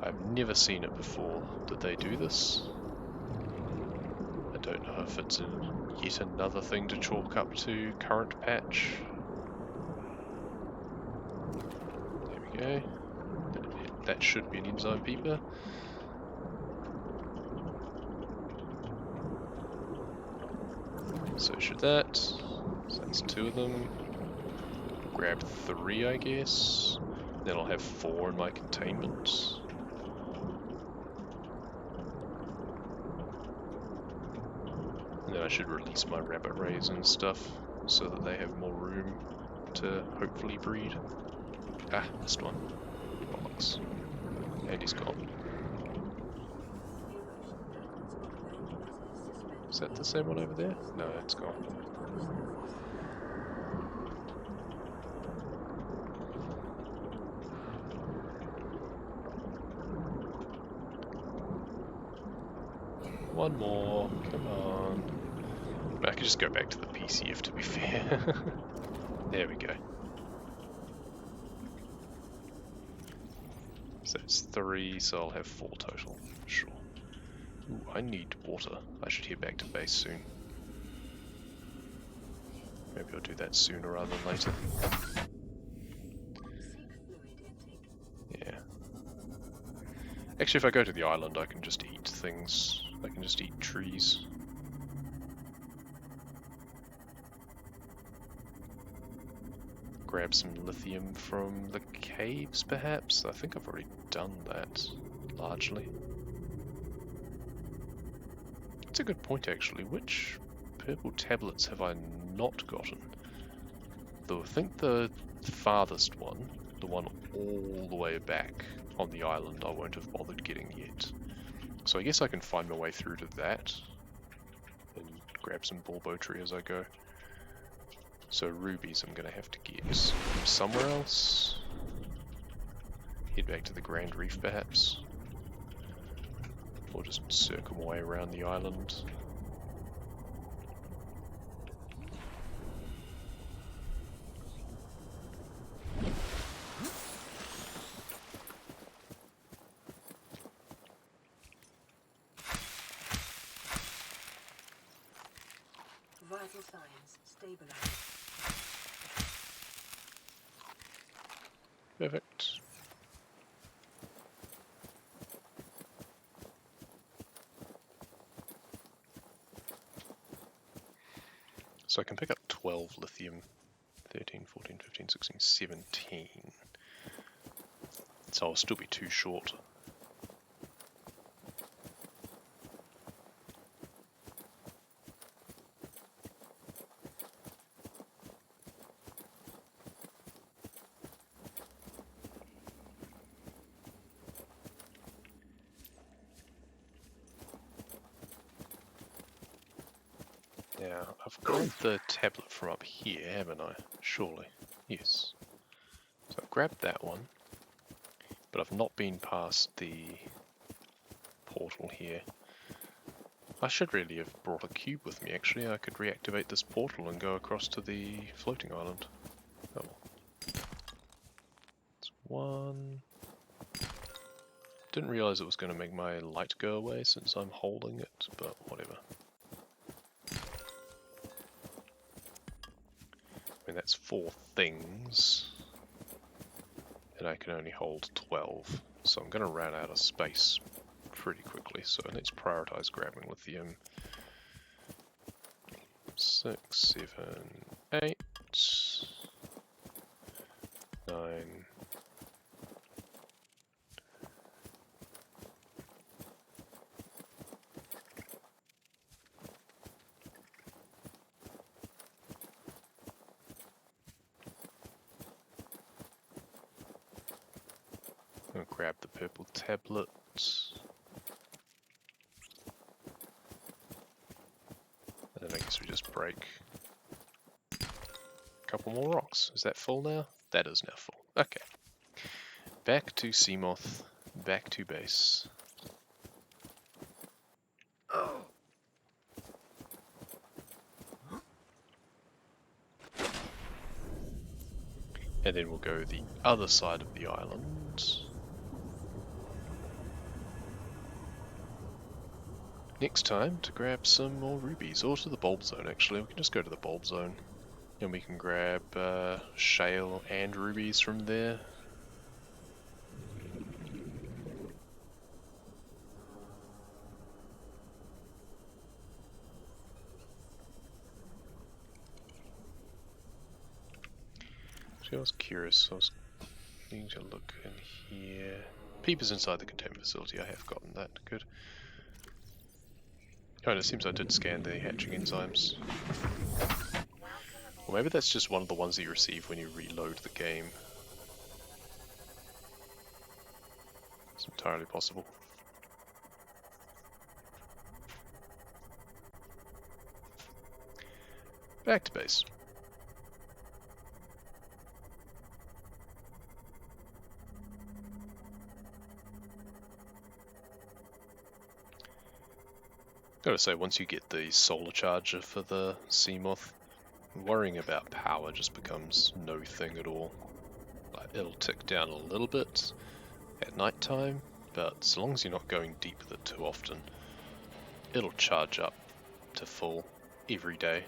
I've never seen it before that they do this. I don't know if it's yet another thing to chalk up to current patch. There we go. That should be an enzyme peeper. So should that. So that's 2 of them. Grab 3, I guess. Then I'll have 4 in my containment. And then I should release my rabbit rays and stuff so that they have more room to hopefully breed. Ah, missed one. Bollocks. And he's gone. Is that the same one over there? No, it's gone. One more, come on. I could just go back to the PCF to be fair. There we go. So it's 3, so I'll have 4 total, sure. Ooh, I need water. I should head back to base soon. Maybe I'll do that sooner rather than later. Yeah. Actually, if I go to the island, I can just eat things. I can just eat trees. Grab some lithium from the caves, perhaps? I think I've already done that, largely. That's a good point, actually. Which purple tablets have I not gotten? Though I think the farthest one, the one all the way back on the island, I won't have bothered getting yet. So I guess I can find my way through to that and grab some bulbo tree as I go. So rubies I'm going to have to get from somewhere else. Head back to the Grand Reef perhaps. Or just circle my way around the island. Vital signs stabilized. Perfect. So I can pick up 12 lithium, 13, 14, 15, 16, 17. So I'll still be too short. Now, I've grabbed the tablet from up here, haven't I? Surely. Yes. So I've grabbed that one, but I've not been past the portal here. I should really have brought a cube with me, actually. I could reactivate this portal and go across to the floating island. Oh well. It's 1. Didn't realize it was going to make my light go away since I'm holding it, but whatever. I mean, that's 4 things, and I can only hold 12, so I'm going to run out of space pretty quickly, so let's prioritize grabbing lithium. 6, 7, 8, 9, I'll grab the purple tablet. And then I guess we just break a couple more rocks. Is that full now? That is now full. Okay. Back to Seamoth, back to base. And then we'll go the other side of the island. Next time to grab some more rubies, or to the bulb zone actually. We can just go to the bulb zone and we can grab shale and rubies from there. So I was curious, I was needing to look in here. Peepers inside the containment facility, I have gotten that, good. Oh, and it seems I did scan the hatching enzymes. Or maybe that's just one of the ones that you receive when you reload the game. It's entirely possible. Back to base. Gotta say, once you get the solar charger for the Seamoth, worrying about power just becomes no thing at all. Like, it'll tick down a little bit at night time, but as long as you're not going deep with it too often, it'll charge up to full every day.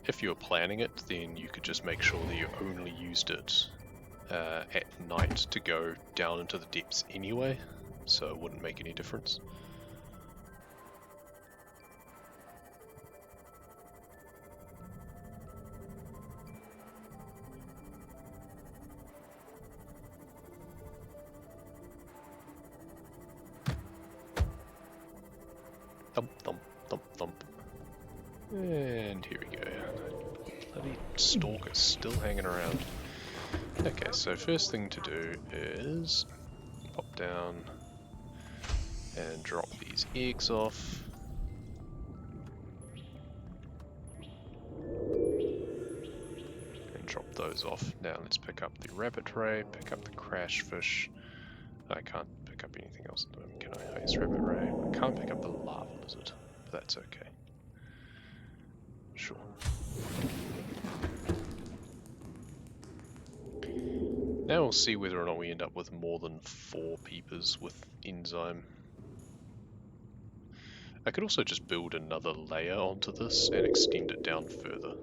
If you were planning it, then you could just make sure that you only used it at night to go down into the depths anyway, so it wouldn't make any difference. Thump, thump, thump, thump. And here we go. Bloody stalker's still hanging around. Okay, so first thing to do is pop down and drop these eggs off. And drop those off. Now let's pick up the rabbit ray, pick up the crash fish. I can't pick up anything else at the moment, can I? Oh, yes, rabbit ray. I can't pick up the lava lizard, but that's okay. Sure. Now we'll see whether or not we end up with more than 4 peepers with enzyme. I could also just build another layer onto this and extend it down further,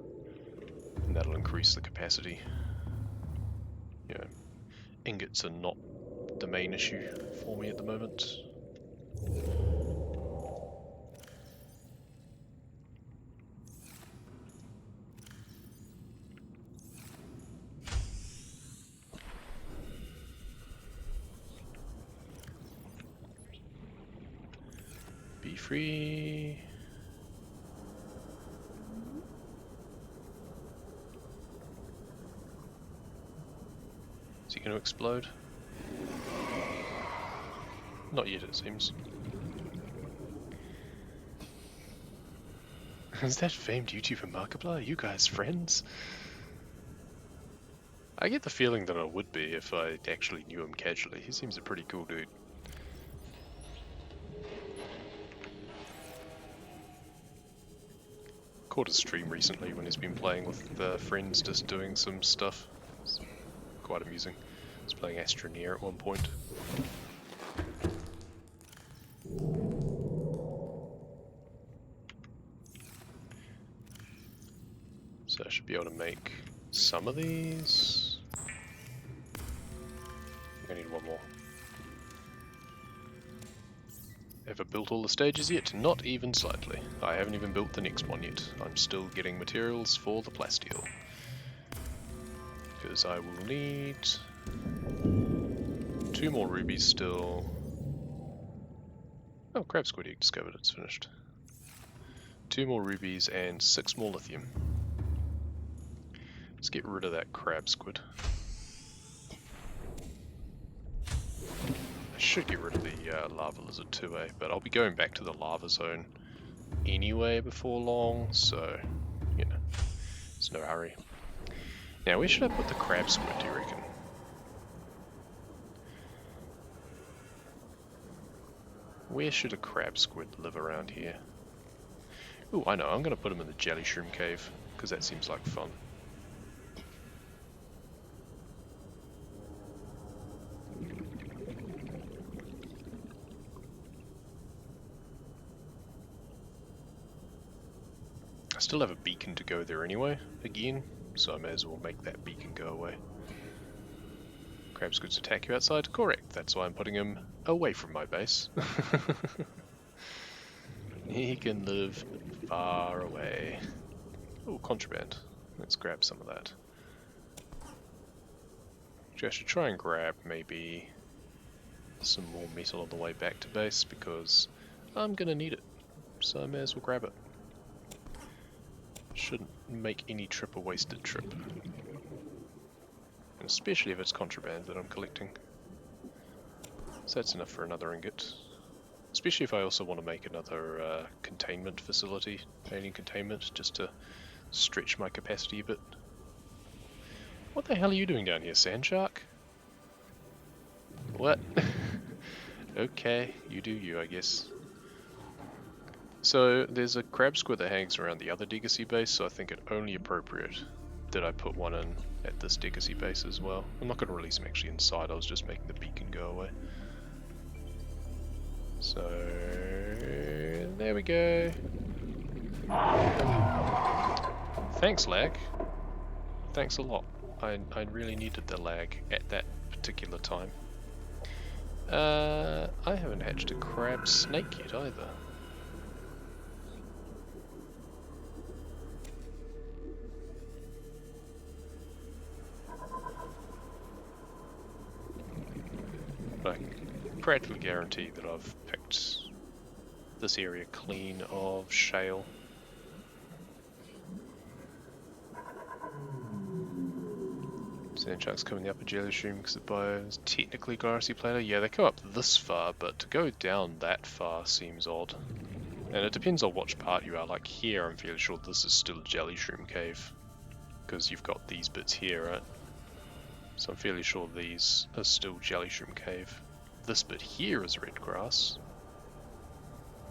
and that'll increase the capacity. You know, ingots are not the main issue for me at the moment. Be free. Is he going to explode? Not yet, it seems. Is that famed YouTuber Markiplier? Are you guys friends? I get the feeling that I would be if I actually knew him casually. He seems a pretty cool dude. Caught his stream recently when he's been playing with friends, just doing some stuff. It's quite amusing. He's playing Astroneer at one point. So I should be able to make some of these. I need one more. Have I built all the stages yet? Not even slightly. I haven't even built the next one yet. I'm still getting materials for the plasteel. Because I will need 2 more rubies still. Oh, crab squid egg discovered, it's finished. 2 more rubies and 6 more lithium. Let's get rid of that crab squid. I should get rid of the lava lizard too, but I'll be going back to the lava zone anyway before long, so, you know, there's no hurry. Now, where should I put the crab squid, do you reckon? Where should a crab squid live around here? Ooh, I know, I'm going to put him in the jelly shroom cave, because that seems like fun. I still have a beacon to go there anyway, again, so I may as well make that beacon go away. Crab squids attack you outside? Correct, that's why I'm putting him away from my base. He can live far away. Oh, contraband. Let's grab some of that. Actually, I should try and grab maybe some more metal on the way back to base because I'm gonna need it. So I may as well grab it. Shouldn't make any trip a wasted trip. And especially if it's contraband that I'm collecting. So that's enough for another ingot. Especially if I also want to make another containment facility, alien containment, just to stretch my capacity a bit. What the hell are you doing down here, Sand Shark? What? Okay, you do you, I guess. So there's a crab squid that hangs around the other Degacy base, so I think it only appropriate that I put one in at this Degacy base as well. I'm not going to release him actually inside, I was just making the beacon go away. So there we go. Thanks, lag. Thanks a lot. I really needed the lag at that particular time. I haven't hatched a crab snake yet either. But I can practically guarantee that I've picked this area clean of shale. Sandsharks come in the upper jelly stream because the bio is technically grassy platter. Yeah, they come up this far, but to go down that far seems odd. And it depends on which part you are. Like here, I'm fairly sure this is still jelly shroom cave, because you've got these bits here, right? So I'm fairly sure these are still jelly shroom cave. This bit here is red grass.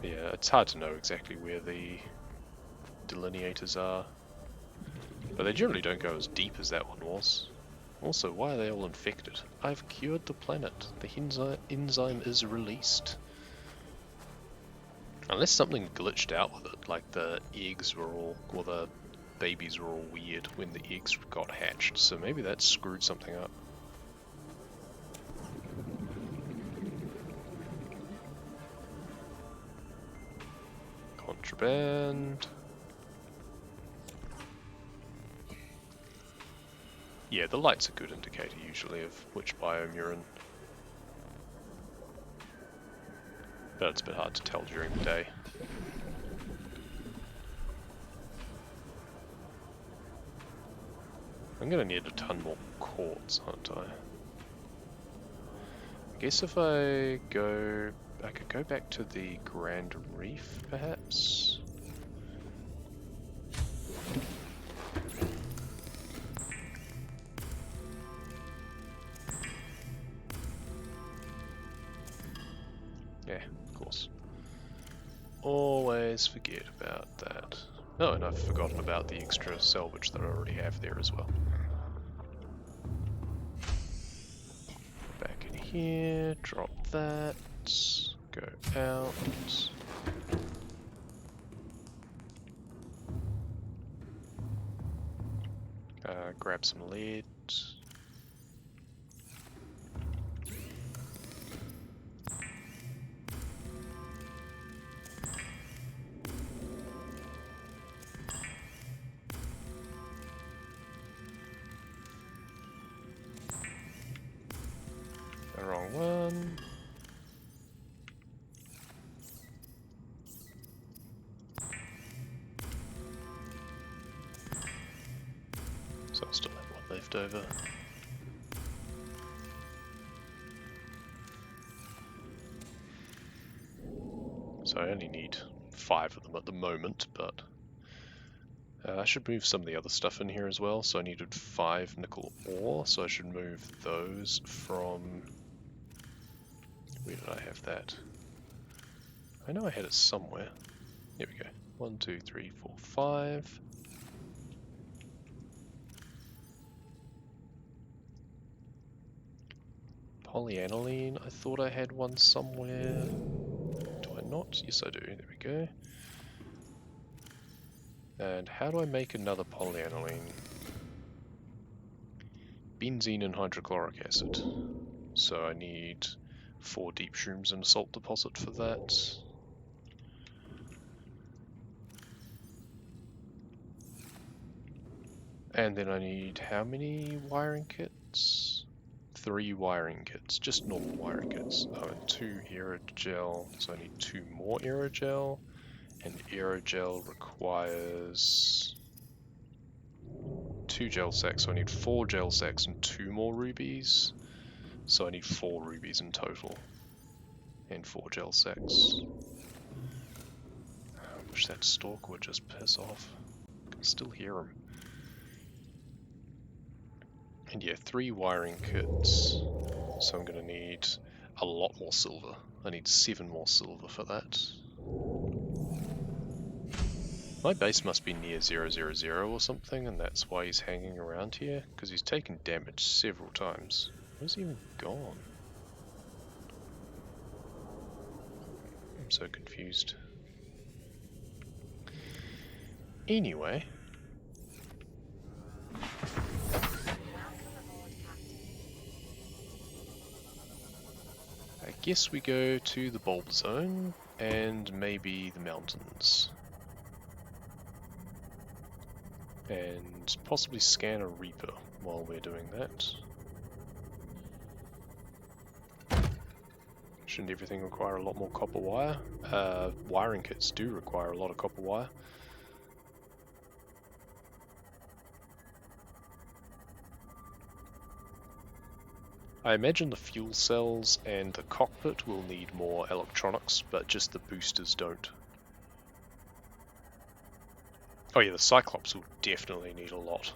Yeah, it's hard to know exactly where the delineators are, but they generally don't go as deep as that one was. Also, why are they all infected? I've cured the planet. The enzyme is released. Unless something glitched out with it, like the eggs were all, or the babies were all weird when the eggs got hatched, so maybe that screwed something up. Contraband. Yeah, the light's a good indicator usually of which biome you're in. But it's a bit hard to tell during the day. I'm gonna need a ton more quartz, aren't I? I guess if I could go back to the Grand Reef, perhaps? Yeah, of course. Always forget about that. Oh, and I've forgotten about the extra salvage that I already have there as well. Back in here, drop that, go out. Grab some lead. The wrong one. So I still have one left over. So I only need 5 of them at the moment, but I should move some of the other stuff in here as well. So I needed 5 nickel ore, so I should move those from... Where did I have that? I know I had it somewhere. Here we go. 1, 2, 3, 4, 5. Polyaniline, I thought I had one somewhere. Do I not? Yes I do, there we go. And how do I make another polyaniline? Benzene and hydrochloric acid. So I need 4 deep shrooms and a salt deposit for that. And then I need how many wiring kits? 3 wiring kits, just normal wiring kits. Oh, and 2 aerogel, so I need 2 more aerogel. And aerogel requires 2 gel sacks, so I need 4 gel sacks and 2 more rubies. So I need 4 rubies in total. And 4 gel sacks. I wish that stalk would just piss off. I can still hear him. And yeah, 3 wiring kits. So I'm going to need a lot more silver. I need 7 more silver for that. My base must be near 000 or something, and that's why he's hanging around here, because he's taken damage several times. Where's he even gone? I'm so confused. Anyway. I guess we go to the bulb zone, and maybe the mountains. And possibly scan a Reaper while we're doing that. Shouldn't everything require a lot more copper wire? Wiring kits do require a lot of copper wire. I imagine the fuel cells and the cockpit will need more electronics, but just the boosters don't. Oh yeah, the Cyclops will definitely need a lot.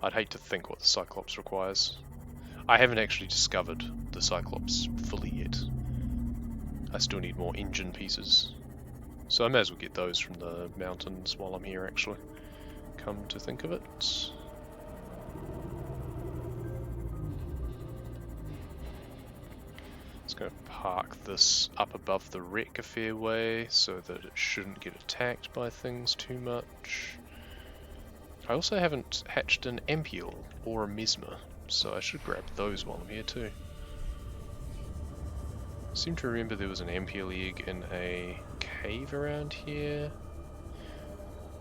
I'd hate to think what the Cyclops requires. I haven't actually discovered the Cyclops fully yet. I still need more engine pieces. So I may as well get those from the mountains while I'm here actually. Come to think of it. Just going to park this up above the wreck a fair way so that it shouldn't get attacked by things too much. I also haven't hatched an Ampiel or a Mesmer, so I should grab those while I'm here too. I seem to remember there was an Ampiel egg in a cave around here.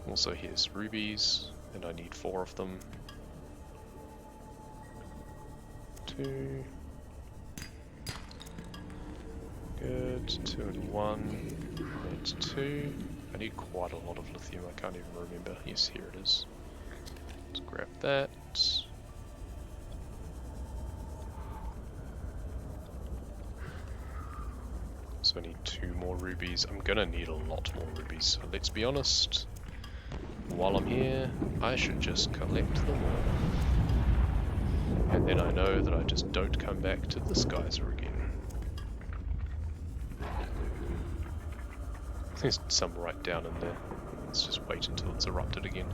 Also here's rubies, and I need 4 of them. 2. Good, 2 and 1, and 2. I need quite a lot of lithium, I can't even remember. Yes, here it is. Let's grab that. So I need 2 more rubies. I'm gonna need a lot more rubies, so let's be honest. While I'm here, I should just collect them all. And then I know that I just don't come back to this geyser again. There's some right down in there. Let's just wait until it's erupted again.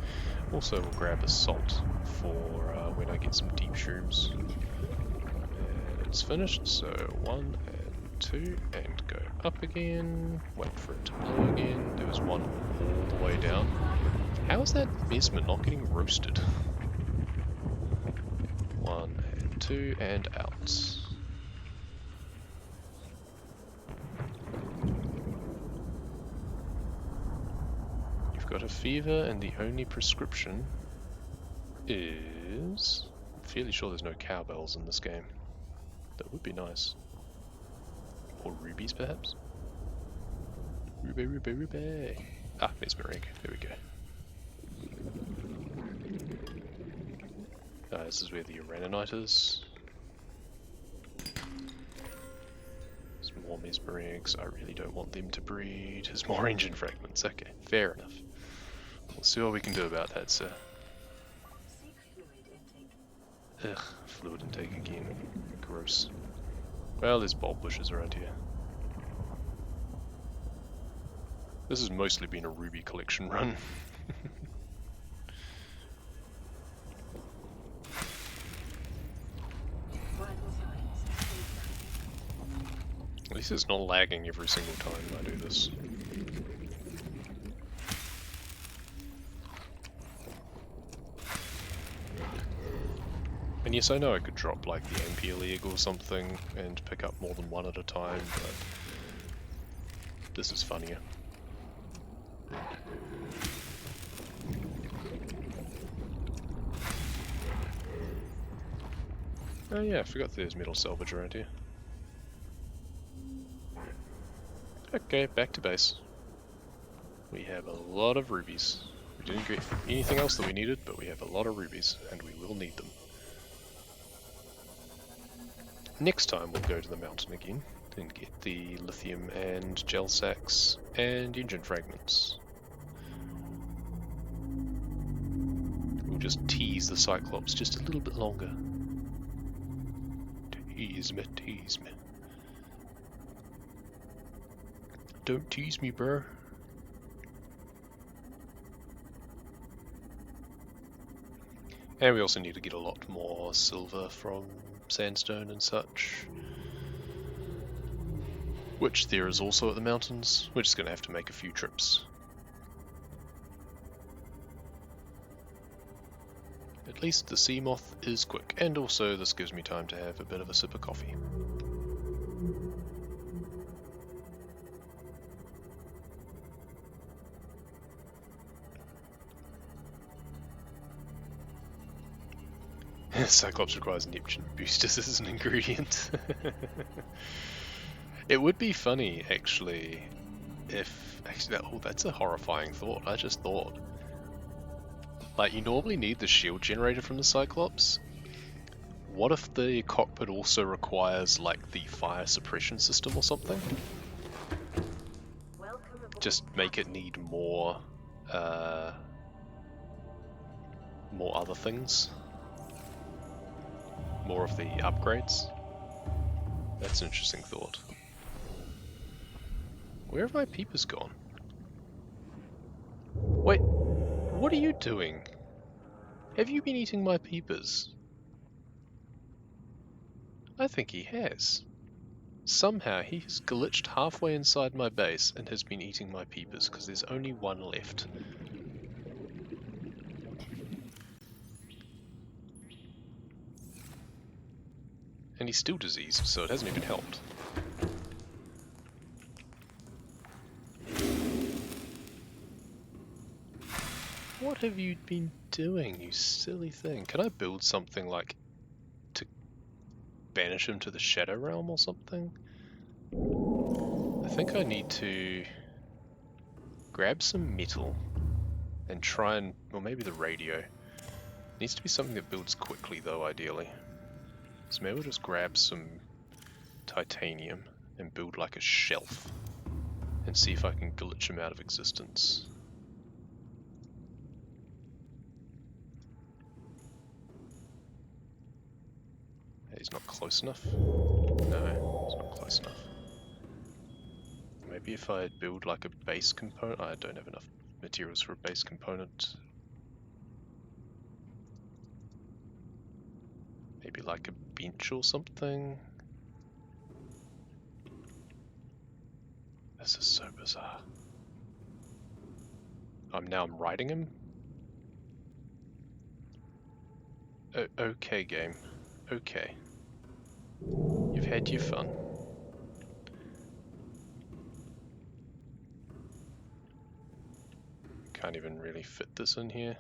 Also, we'll grab a salt for when I get some deep shrooms. And it's finished, so 1 and 2, and go up again. Wait for it to blow again. There was one all the way down. How is that Mesmer not getting roasted? 1 and 2, and out. Got a fever, and the only prescription is... I'm fairly sure there's no cowbells in this game. That would be nice. Or rubies, perhaps? Ruby, ruby, ruby! Ah, Mesmer egg. There we go. This is where the Uraninite is. There's more Mesmer eggs. I really don't want them to breed. There's more engine fragments. Okay, fair enough. We'll see what we can do about that, sir. Ugh, fluid intake again. Gross. Well, there's bulb bushes around here. This has mostly been a ruby collection run. Vital signs stabilizing. At least it's not lagging every single time I do this. And yes, I know I could drop like the Ampere egg or something and pick up more than one at a time, but this is funnier. Oh yeah, I forgot there's metal salvage around here. Okay, back to base. We have a lot of rubies. We didn't get anything else that we needed, but we have a lot of rubies, and we will need them. Next time we'll go to the mountain again and get the lithium and gel sacks and engine fragments. We'll just tease the Cyclops just a little bit longer. Tease me, tease me. Don't tease me, bruh. And we also need to get a lot more silver from sandstone and such. Which there is also at the mountains. We're just going to have to make a few trips. At least the sea moth is quick, and also this gives me time to have a bit of a sip of coffee. Cyclops requires Neptune boosters as an ingredient. It would be funny, actually, if... Actually, that's a horrifying thought. I just thought. Like, you normally need the shield generator from the Cyclops. What if the cockpit also requires, like, the fire suppression system or something? Just make it need more other things. More of the upgrades. That's an interesting thought. Where have my peepers gone? Wait, what are you doing? Have you been eating my peepers? I think he has. Somehow he has glitched halfway inside my base and has been eating my peepers because there's only one left. And he's still diseased, so it hasn't even helped. What have you been doing, you silly thing? Can I build something like to banish him to the Shadow Realm or something? I think I need to grab some metal and try and... or maybe the radio. It needs to be something that builds quickly though, ideally. So maybe we'll just grab some titanium and build like a shelf and see if I can glitch him out of existence. He's not close enough? No, he's not close enough. Maybe if I build like a base component... I don't have enough materials for a base component. Maybe like a bench or something? This is so bizarre. Now I'm riding him? Okay, game. Okay. You've had your fun. Can't even really fit this in here.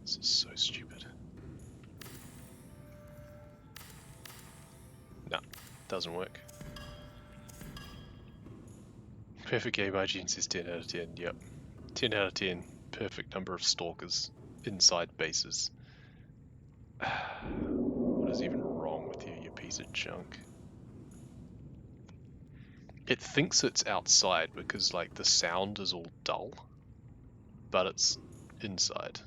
This is so stupid. Nah, doesn't work. Perfect game IGN says 10 out of 10, yep. 10 out of 10. Perfect number of stalkers inside bases. What is even wrong with you, you piece of junk? It thinks it's outside because like the sound is all dull, but it's inside.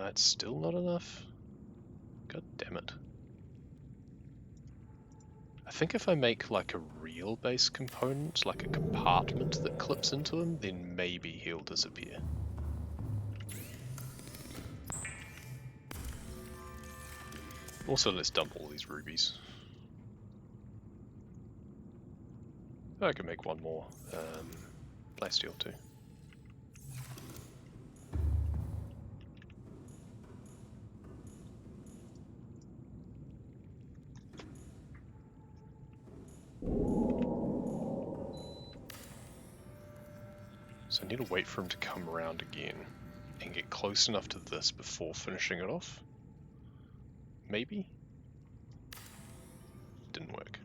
It's still not enough. God damn it. I think if I make like a real base component, like a compartment that clips into him, then maybe he'll disappear. Also, let's dump all these rubies. I can make one more plasteel too. So I need to wait for him to come around again and get close enough to this before finishing it off. Maybe? Didn't work.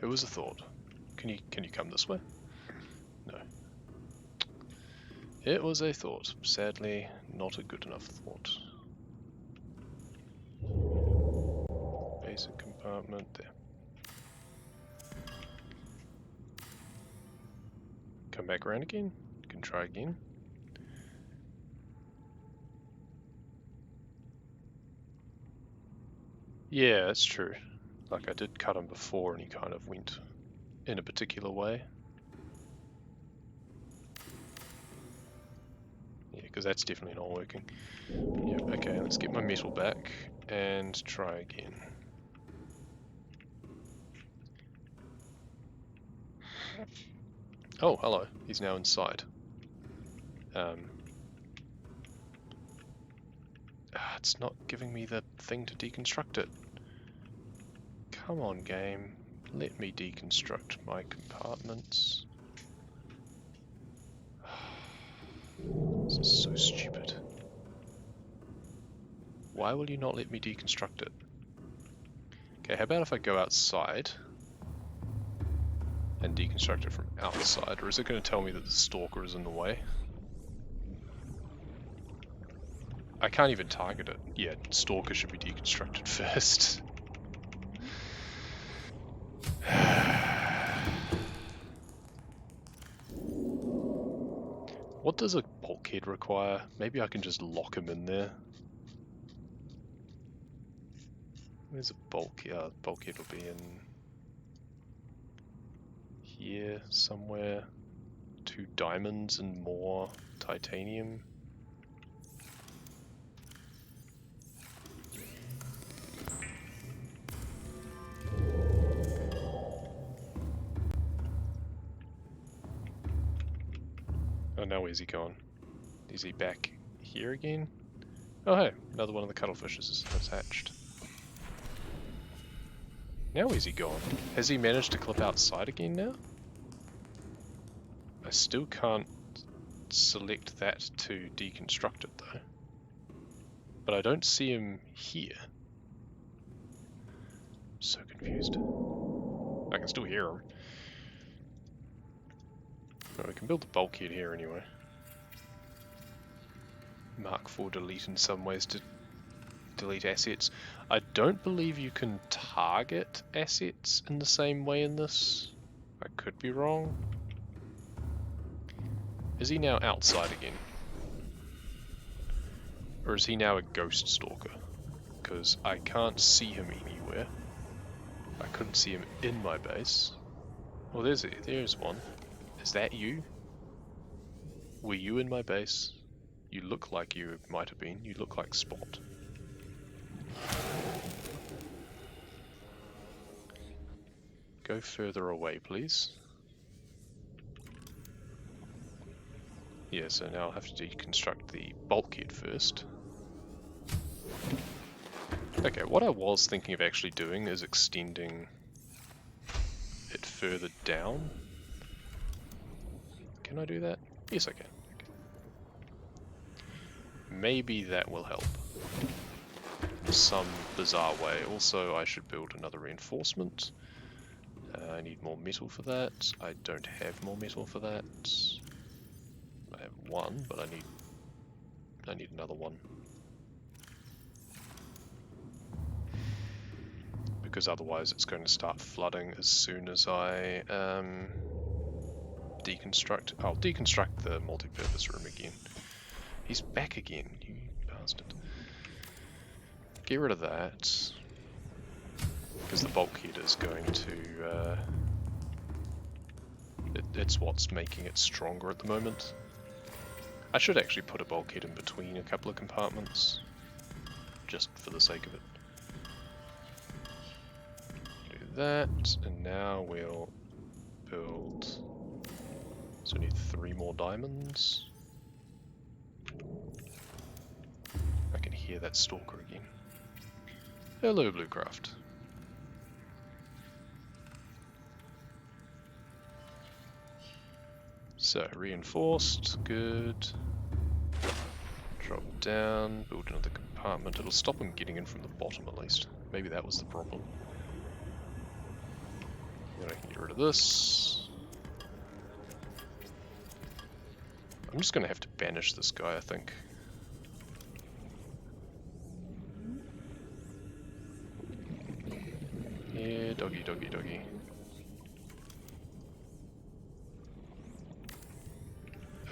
It was a thought. Can you come this way? No. It was a thought. Sadly, not a good enough thought. Basic compartment there. Come back around again. Can try again. Yeah, that's true. Like I did cut him before and he kind of went in a particular way. Yeah, because that's definitely not working. Yep, okay, let's get my metal back and try again. Oh, hello. He's now inside. It's not giving me the thing to deconstruct it. Come on, game. Let me deconstruct my compartments. This is so stupid. Why will you not let me deconstruct it? Okay, how about if I go outside and deconstruct it from outside, or is it going to tell me that the stalker is in the way? I can't even target it. Yeah, stalker should be deconstructed first. What does a bulkhead require? Maybe I can just lock him in there. Where's a bulkhead? Bulkhead will be in here somewhere. 2 diamonds and more titanium. Oh, now where's he gone? Is he back here again? Oh hey, another one of the cuttlefishes has hatched. Now where's he gone? Has he managed to clip outside again now? I still can't select that to deconstruct it though. But I don't see him here. I'm so confused. I can still hear him. Well, we can build the bulkhead here anyway. Mark 4 delete in some ways to delete assets. I don't believe you can target assets in the same way in this. I could be wrong. Is he now outside again? Or is he now a ghost stalker? Because I can't see him anywhere. I couldn't see him in my base. Well, there's one. Is that you? Were you in my base? You look like you might have been. You look like Spot. Go further away, please. Yeah, so now I'll have to deconstruct the bulkhead first. Okay, what I was thinking of actually doing is extending it further down. Can I do that? Yes, I can. Okay. Maybe that will help in some bizarre way. Also, I should build another reinforcement. I need more metal for that. I don't have more metal for that. I have one, but I need another one. Because otherwise it's going to start flooding as soon as I deconstruct. I'll deconstruct the multi-purpose room again. He's back again, you bastard. Get rid of that. Because the bulkhead is going to... it's what's making it stronger at the moment. I should actually put a bulkhead in between a couple of compartments. Just for the sake of it. Do that, and now we'll build... So we need 3 more diamonds. I can hear that stalker again. Hello, Bluecraft. So, reinforced, good. Drop down, build another compartment. It'll stop him getting in from the bottom at least. Maybe that was the problem. Then I can get rid of this. I'm just going to have to banish this guy, I think. Yeah, doggy, doggy, doggy.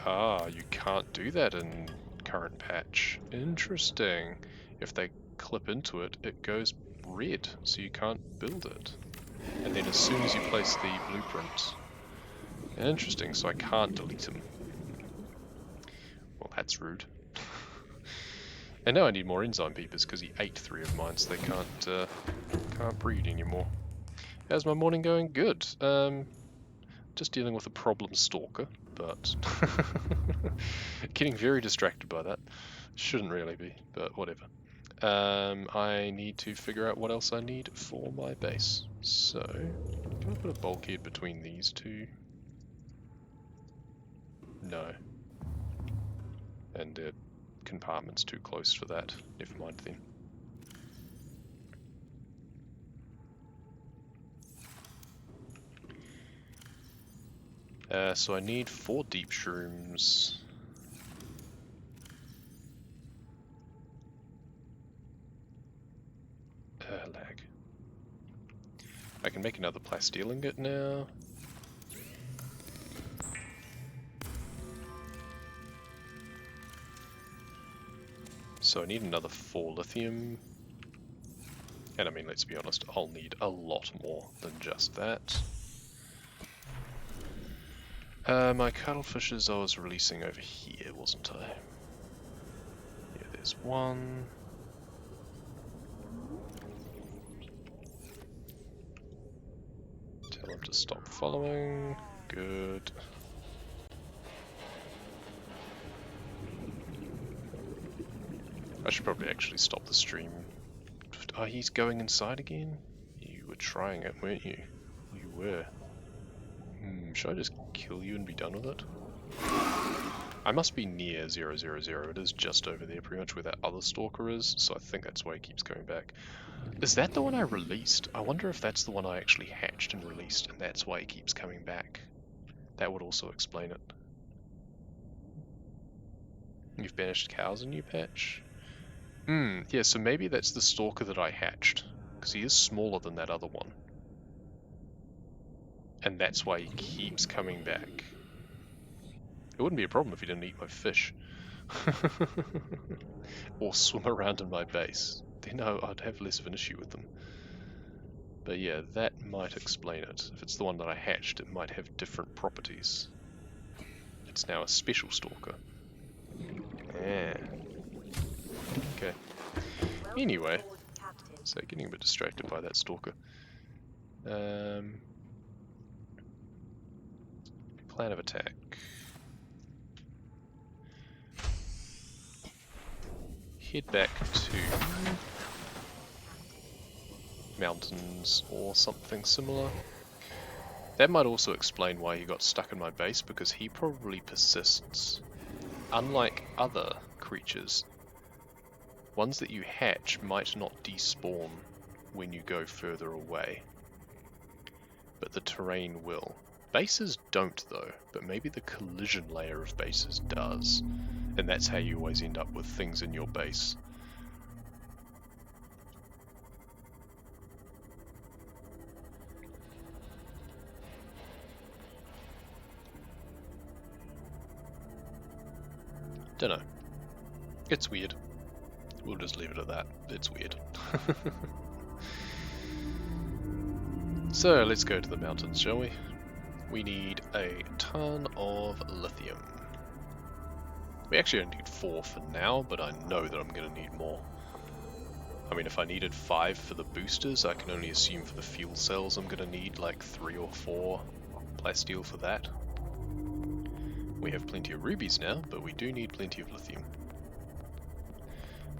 Ah, you can't do that in current patch. Interesting. If they clip into it, it goes red, so you can't build it. And then as soon as you place the blueprint... Interesting, so I can't delete him. Well, that's rude. And now I need more enzyme peepers because he ate 3 of mine, so they can't breed anymore. How's my morning going? Good. Just dealing with a problem stalker, but getting very distracted by that. Shouldn't really be, but whatever. I need to figure out what else I need for my base. So, can I put a bulkhead between these two? No. And the compartment's too close for that. Never mind then. So I need 4 deep shrooms. Lag. I can make another plasteel ingot now. So I need another 4 lithium. And I mean, let's be honest, I'll need a lot more than just that. My cuttlefishes I was releasing over here, wasn't I? Yeah, there's one. Tell him to stop following. Good. I should probably actually stop the stream. Oh, he's going inside again? You were trying it, weren't you? You were. Should I just kill you and be done with it? I must be near 000. It is just over there pretty much where that other stalker is, so I think that's why he keeps going back. Is that the one I released? I wonder if that's the one I actually hatched and released, and that's why he keeps coming back. That would also explain it. You've banished cows in new patch? Yeah, so maybe that's the stalker that I hatched, because he is smaller than that other one. And that's why he keeps coming back. It wouldn't be a problem if he didn't eat my fish. Or swim around in my base. Then I'd have less of an issue with them. But yeah, that might explain it. If it's the one that I hatched, it might have different properties. It's now a special stalker. Yeah. Okay. Anyway, so getting a bit distracted by that stalker. Plan of attack. Head back to mountains or something similar. That might also explain why he got stuck in my base, because he probably persists. Unlike other creatures, ones that you hatch might not despawn when you go further away, but the terrain will. Bases don't though, but maybe the collision layer of bases does, and that's how you always end up with things in your base. Dunno. It's weird. We'll just leave it at that. It's weird. So let's go to the mountains, shall we? We need a ton of lithium. We actually only need 4 for now, but I know that I'm going to need more. I mean, if I needed 5 for the boosters, I can only assume for the fuel cells I'm going to need like 3 or 4 plasteel for that. We have plenty of rubies now, but we do need plenty of lithium.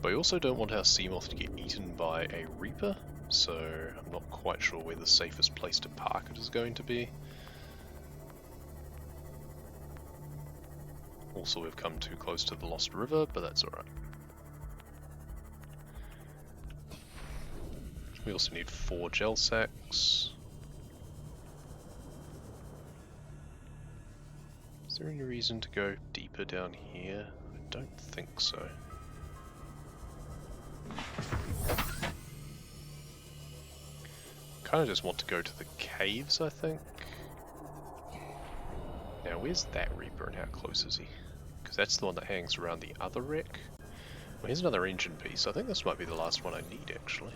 But I also don't want our Seamoth to get eaten by a Reaper, so I'm not quite sure where the safest place to park it is going to be. Also, we've come too close to the Lost River, but that's alright. We also need 4 gel sacks. Is there any reason to go deeper down here? I don't think so. Kind of just want to go to the caves, I think. Now, where's that Reaper and how close is he? Because that's the one that hangs around the other wreck. Well, here's another engine piece. I think this might be the last one I need, actually.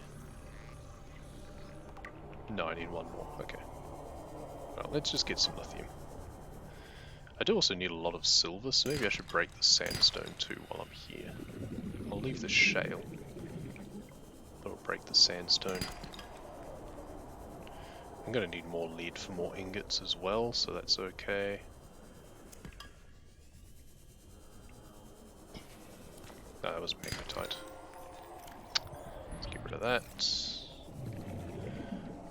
No, I need 1 more. Okay. Well, let's just get some lithium. I do also need a lot of silver, so maybe I should break the sandstone too while I'm here. I'll leave the shale, but I'll break the sandstone. I'm going to need more lead for more ingots as well, so that's okay. No, that was magnetite. Let's get rid of that.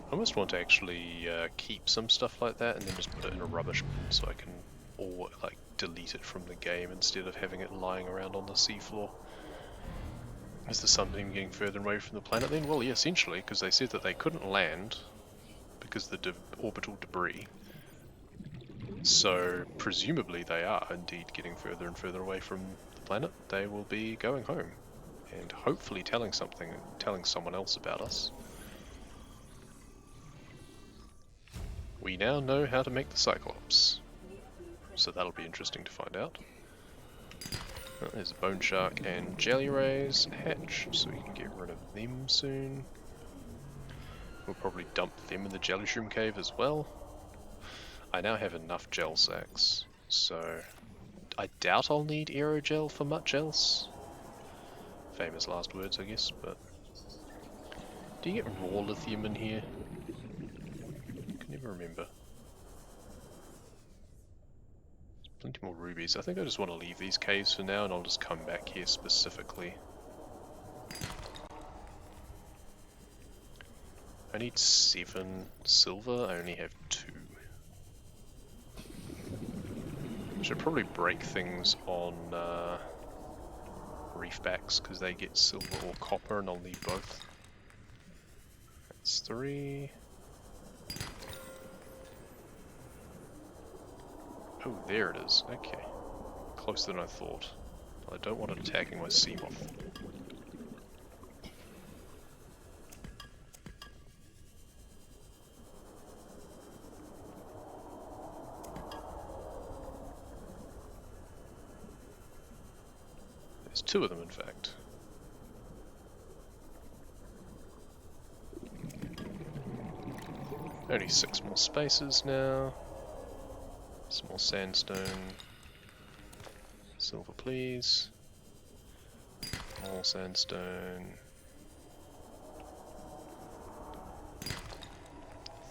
I almost want to actually keep some stuff like that and then just put it in a rubbish bin so I can like delete it from the game instead of having it lying around on the seafloor. Is the sunbeam getting further away from the planet then? Well, yeah, essentially, because they said that they couldn't land because of the orbital debris. So presumably they are indeed getting further and further away from the planet. They will be going home and hopefully telling someone else about us. We now know how to make the Cyclops, so that'll be interesting to find out. Oh, there's a bone shark and jelly rays hatch, so we can get rid of them soon. We'll probably dump them in the jelly shroom cave as well. I now have enough gel sacks, so I doubt I'll need aerogel for much else. Famous last words, I guess, but... Do you get raw lithium in here? I can never remember. There's plenty more rubies. I think I just want to leave these caves for now and I'll just come back here specifically. I need 7 silver, I only have 2. I should probably break things on reefbacks because they get silver or copper and I'll need both. That's 3. Oh, there it is. Okay. Closer than I thought. I don't want it attacking my Seamoth. There's 2 of them, in fact. Only 6 more spaces now. Some more sandstone. Silver, please. More sandstone.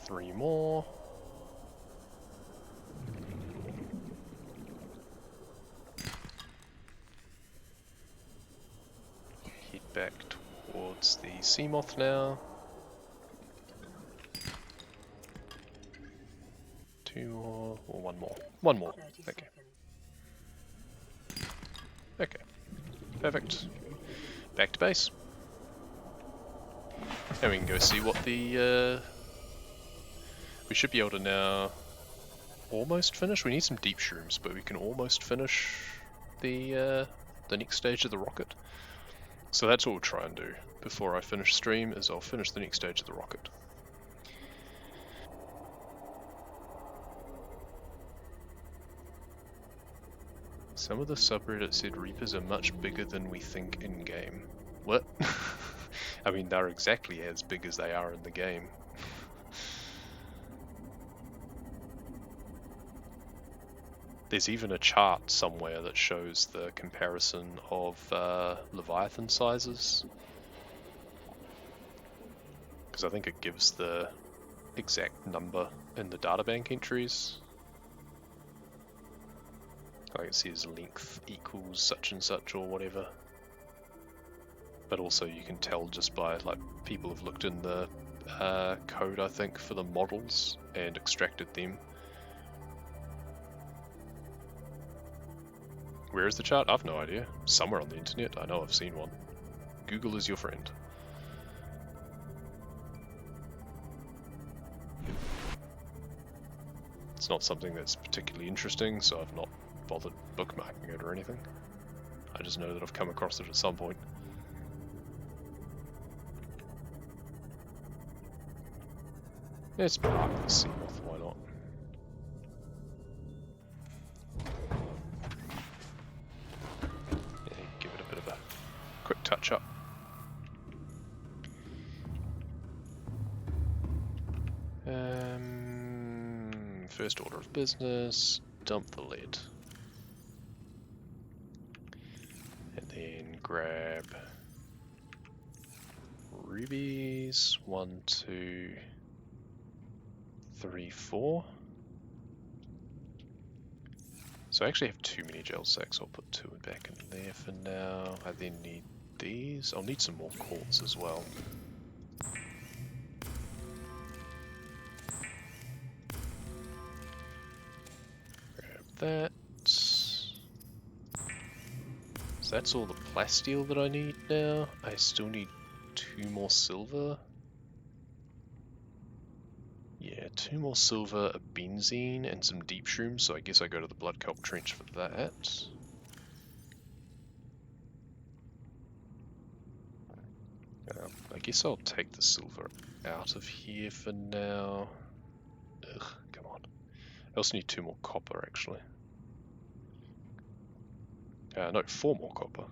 3 more. Head back towards the Seamoth now. 2 more, or 1 more. 1 more. 30 Okay. seconds. Okay. Perfect. Back to base. And we can go see what the we should be able to now almost finish. We need some deep shrooms, but we can almost finish the next stage of the rocket. So that's what we'll try and do before I finish stream, is I'll finish the next stage of the rocket. Some of the subreddit said Reapers are much bigger than we think in-game. What? I mean, they're exactly as big as they are in the game. There's even a chart somewhere that shows the comparison of Leviathan sizes. Because I think it gives the exact number in the databank entries. Like it says length equals such and such or whatever. But also you can tell just by, like, people have looked in the code, I think, for the models and extracted them. Where is the chart? I've no idea. Somewhere on the internet. I know I've seen one. Google is your friend. It's not something that's particularly interesting, so I've not bothered bookmarking it or anything. I just know that I've come across it at some point. Let's park the Seamoth, why not? Yeah, give it a bit of a quick touch up. First order of business, dump the lead. And then grab rubies, 1, 2, 3, 4. So I actually have too many gel sacks, I'll put 2 back in there for now. I then need these. I'll need some more quartz as well. Grab that. So that's all the plasteel that I need now. I still need 2 more silver. Yeah, 2 more silver, a benzene, and some deep shrooms, so I guess I go to the blood kelp trench for that. I guess I'll take the silver out of here for now. Ugh, come on. I also need 2 more copper, actually. No, 4 more copper.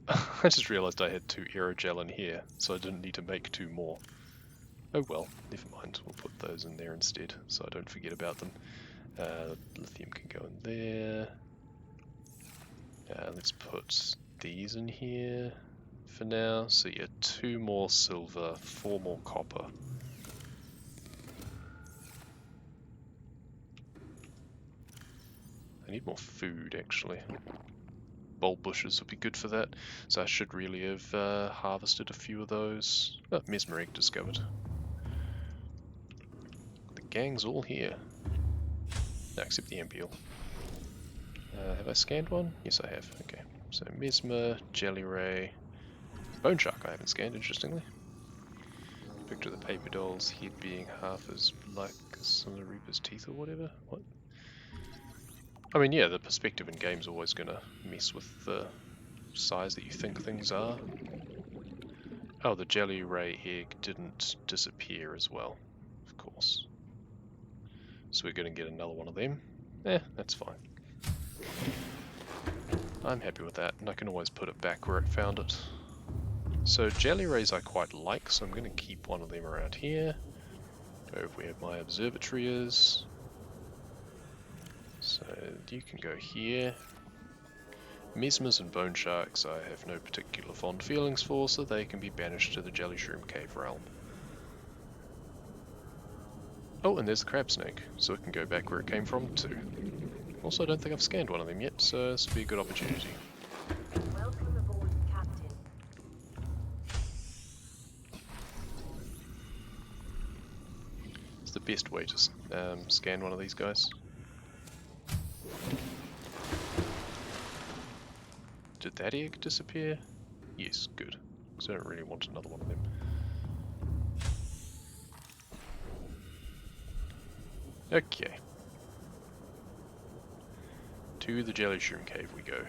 I just realized I had 2 aerogel in here, so I didn't need to make 2 more. Oh well, never mind, we'll put those in there instead, so I don't forget about them. Lithium can go in there. Let's put these in here for now. So yeah, 2 more silver, 4 more copper. I need more food, actually. Bulb bushes would be good for that, so I should really have harvested a few of those. Oh, mesmer egg discovered. The gang's all here. No, except the ampiel. Have I scanned one? Yes, I have. Okay. So mesmer, jelly ray, bone shark I haven't scanned, interestingly. Picture of the paper doll's head being half as like some of the Reaper's teeth or whatever. What? I mean, yeah, the perspective in game's always gonna mess with the size that you think things are. Oh, the jelly ray egg didn't disappear as well, of course. So we're gonna get another one of them. That's fine. I'm happy with that, and I can always put it back where it found it. So jelly rays I quite like, so I'm going to keep one of them around here. Go where my observatory is. So you can go here. Mesmers and bone sharks I have no particular fond feelings for, so they can be banished to the jelly shroom cave realm. Oh, and there's the crab snake, so it can go back where it came from too. Also, I don't think I've scanned one of them yet, so this will be a good opportunity. Welcome aboard, Captain. It's the best way to scan one of these guys. Did that egg disappear? Yes, good. So I don't really want another one of them. Okay. To the jelly shroom cave we go.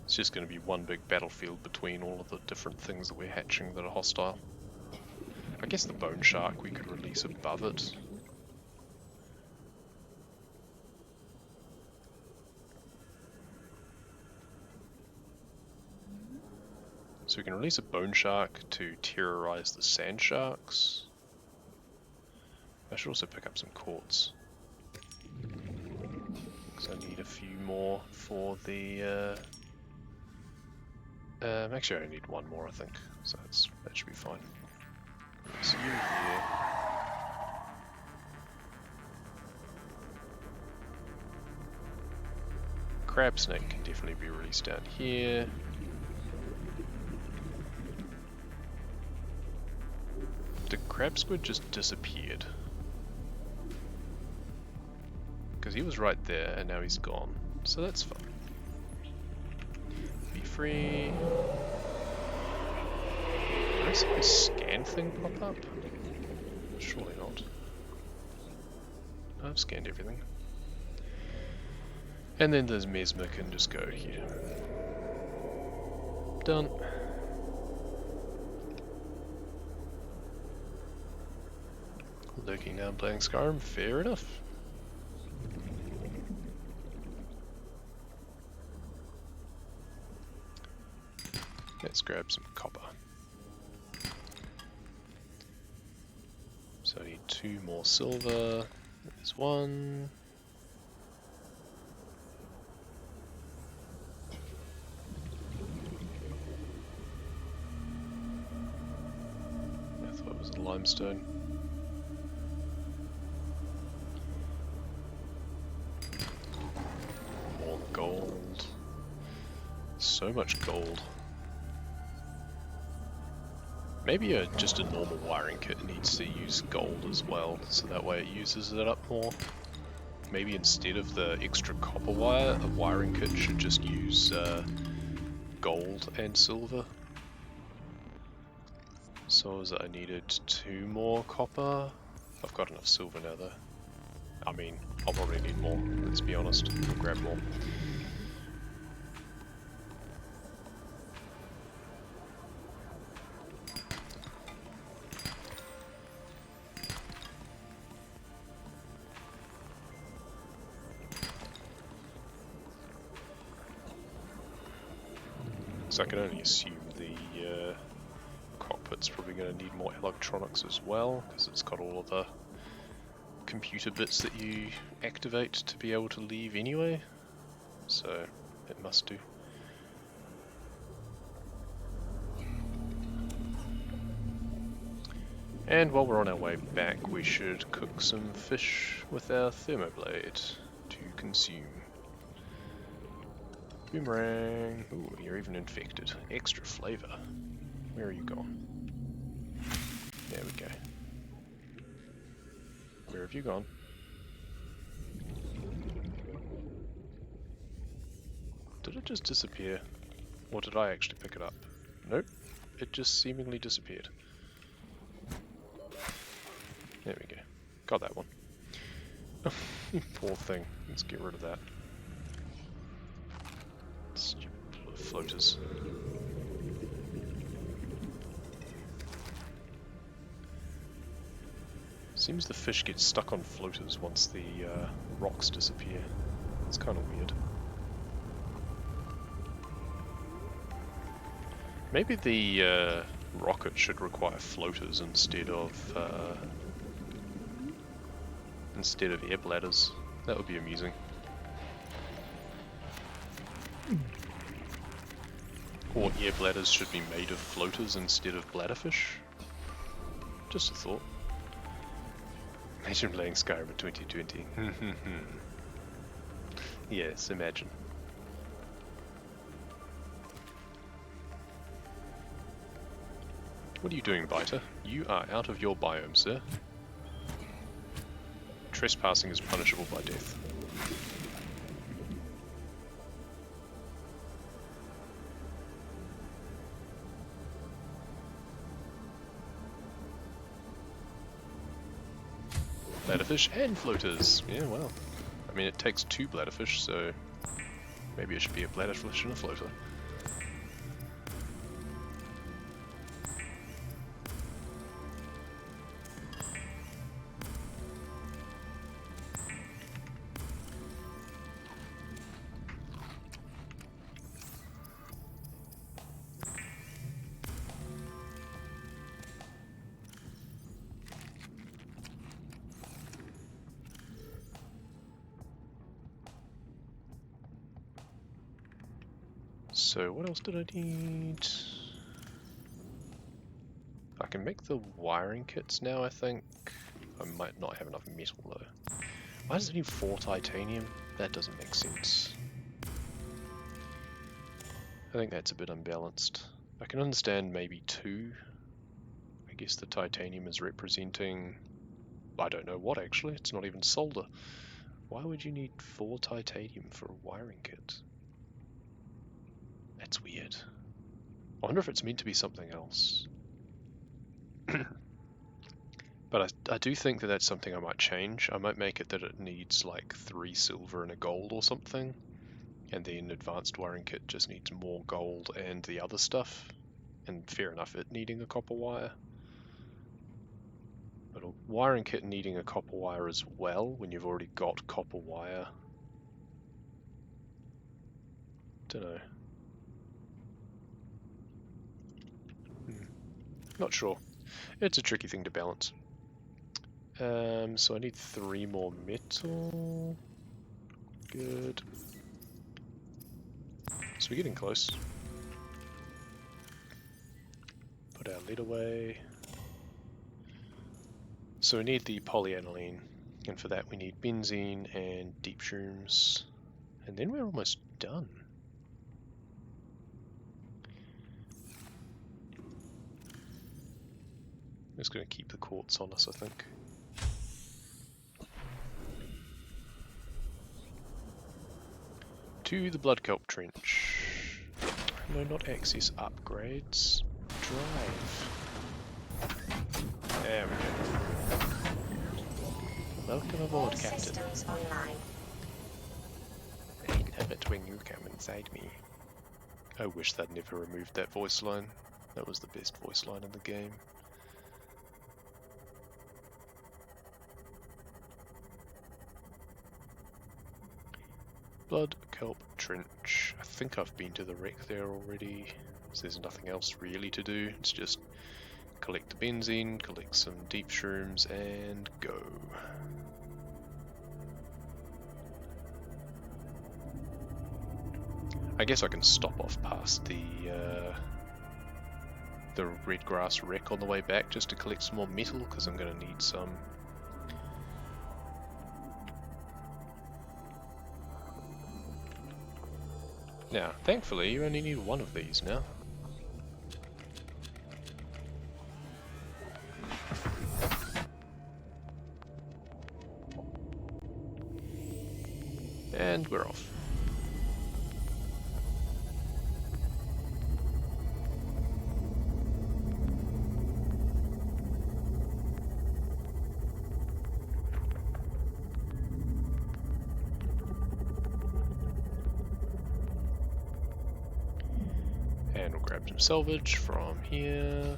It's just going to be one big battlefield between all of the different things that we're hatching that are hostile. I guess the bone shark we could release above it. So we can release a bone shark to terrorize the sand sharks. I should also pick up some quartz, because I need a few more for the... actually I need one more I think, so that should be fine. It's you here. Crab snake can definitely be released down here. The crab squid just disappeared. Because he was right there and now he's gone. So that's fun. Be free. Did I see a scan thing pop up? Surely not. I've scanned everything. And then there's Mesmer can just go here. Done. Lurking now and playing Skyrim, fair enough. Let's grab some copper. So I need 2 more silver. There's 1. I thought it was a limestone. More gold. So much gold. Maybe just a normal wiring kit needs to use gold as well, so that way it uses it up more. Maybe instead of the extra copper wire, a wiring kit should just use gold and silver. So is it I needed 2 more copper? I've got enough silver now though. I mean, I'll probably need more, let's be honest. I'll grab more. So I can only assume the cockpit's probably going to need more electronics as well, because it's got all of the computer bits that you activate to be able to leave anyway, so it must do. And while we're on our way back, we should cook some fish with our thermoblade to consume. Boomerang! Ooh, you're even infected. Extra flavor. Where are you gone? There we go. Where have you gone? Did it just disappear? Or did I actually pick it up? Nope. It just seemingly disappeared. There we go. Got that one. Poor thing. Let's get rid of that. Stupid floaters. Seems the fish get stuck on floaters once the rocks disappear. It's kind of weird. Maybe the rocket should require floaters instead of air bladders. That would be amusing. Or air bladders should be made of floaters instead of bladderfish. Just a thought. Imagine playing Skyrim in 2020. Yes, imagine. What are you doing, Biter? You are out of your biome, sir. Trespassing is punishable by death. Bladderfish and floaters. Yeah, well. I mean, it takes 2 bladderfish, so maybe it should be a bladderfish and a floater. So what else did I need? I can make the wiring kits now, I think. I might not have enough metal though. Why does it need 4 titanium? That doesn't make sense. I think that's a bit unbalanced. I can understand maybe 2. I guess the titanium is representing... I don't know what actually, it's not even solder. Why would you need 4 titanium for a wiring kit? That's weird. I wonder if it's meant to be something else. But I do think that that's something I might change. I might make it that it needs like 3 silver and a gold or something. And then advanced wiring kit just needs more gold and the other stuff. And fair enough, it needing a copper wire. But a wiring kit needing a copper wire as well, when you've already got copper wire. Dunno. Not sure. It's a tricky thing to balance. So I need 3 more metal. Good. So we're getting close. Put our lead away. So we need the polyaniline, and for that we need benzene and deep shrooms, and then we're almost done. I'm just going to keep the quartz on us, I think. To the blood kelp trench. No, not access upgrades. Drive. There we go. Welcome aboard, All Captain. systems online. I love it when you come inside me. I wish they'd never removed that voice line. That was the best voice line in the game. Blood Kelp Trench. I think I've been to the wreck there already, so there's nothing else really to do. It's just collect the benzene, collect some deep shrooms, and go. I guess I can stop off past the red grass wreck on the way back just to collect some more metal, because I'm going to need some. Now, thankfully, you only need 1 of these now. And we're off. And we'll grab some salvage from here.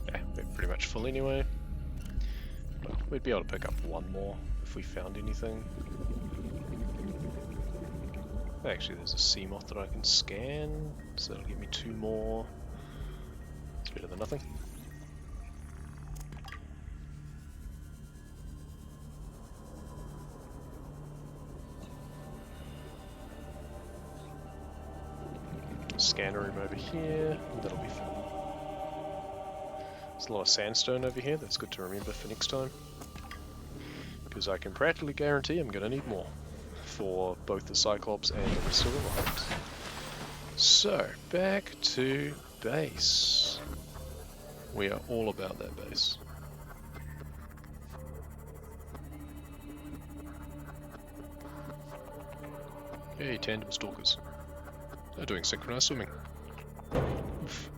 Yeah, we're pretty much full anyway. But we'd be able to pick up 1 more if we found anything. Actually, there's a sea moth that I can scan, so that'll give me 2 more. It's better than nothing. Scanner room over here, that'll be fun. There's a lot of sandstone over here, that's good to remember for next time. Because I can practically guarantee I'm going to need more for both the Cyclops and the rest of the rocket. So, back to base. We are all about that base. Hey, tandem stalkers. They're doing synchronized swimming. Oof.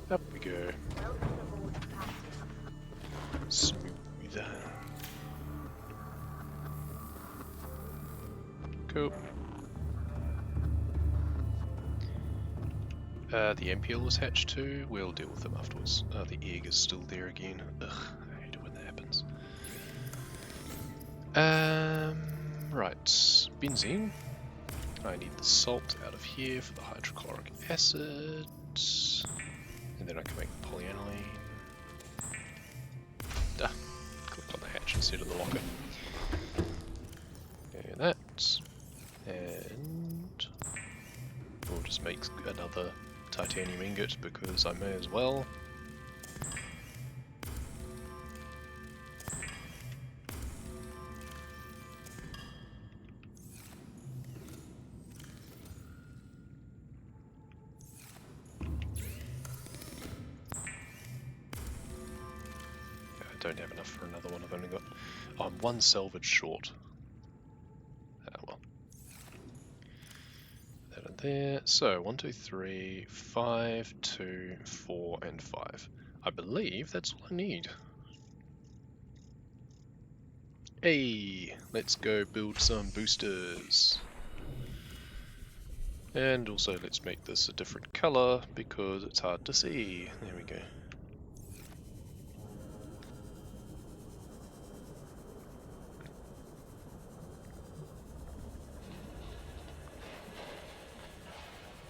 Up we go. Welcome aboard, Captain. Smooth. Cool. The MPL was hatched too. We'll deal with them afterwards. The egg is still there again. Ugh, I hate it when that happens. Right, benzene. I need the salt out of here for the hydrochloric acid, and then I can make polyaniline. Ah, clicked on the hatch instead of the locker. And that, and we'll just make another titanium ingot because I may as well. I don't have enough for another one. I've only got. Oh, I'm one salvage short. Ah well. That in there. So 1, 2, 3, 5, 2, 4, and 5. I believe that's all I need. Hey, let's go build some boosters. And also let's make this a different color because it's hard to see. There we go.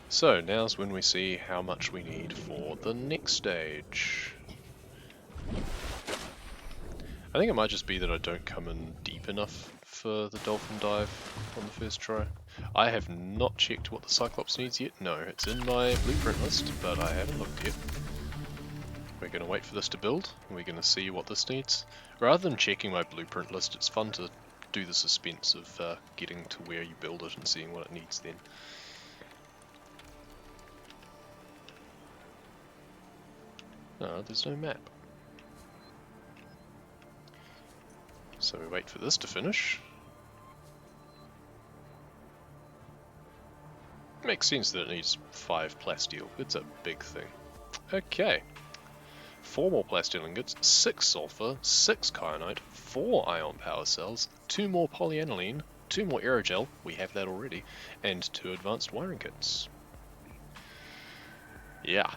So now's when we see how much we need for the next stage. I think it might just be that I don't come in deep enough for the dolphin dive on the first try. I have not checked what the Cyclops needs yet. No, it's in my blueprint list, but I haven't looked yet. We're going to wait for this to build, and we're going to see what this needs. Rather than checking my blueprint list, it's fun to do the suspense of getting to where you build it and seeing what it needs then. No, there's no map. So we wait for this to finish. Makes sense that it needs 5 plasteel. It's a big thing. Okay. 4 more plasteel ingots, 6 sulfur, 6 kyanite, 4 ion power cells, 2 more polyaniline, 2 more aerogel, we have that already, and 2 advanced wiring kits. Yeah.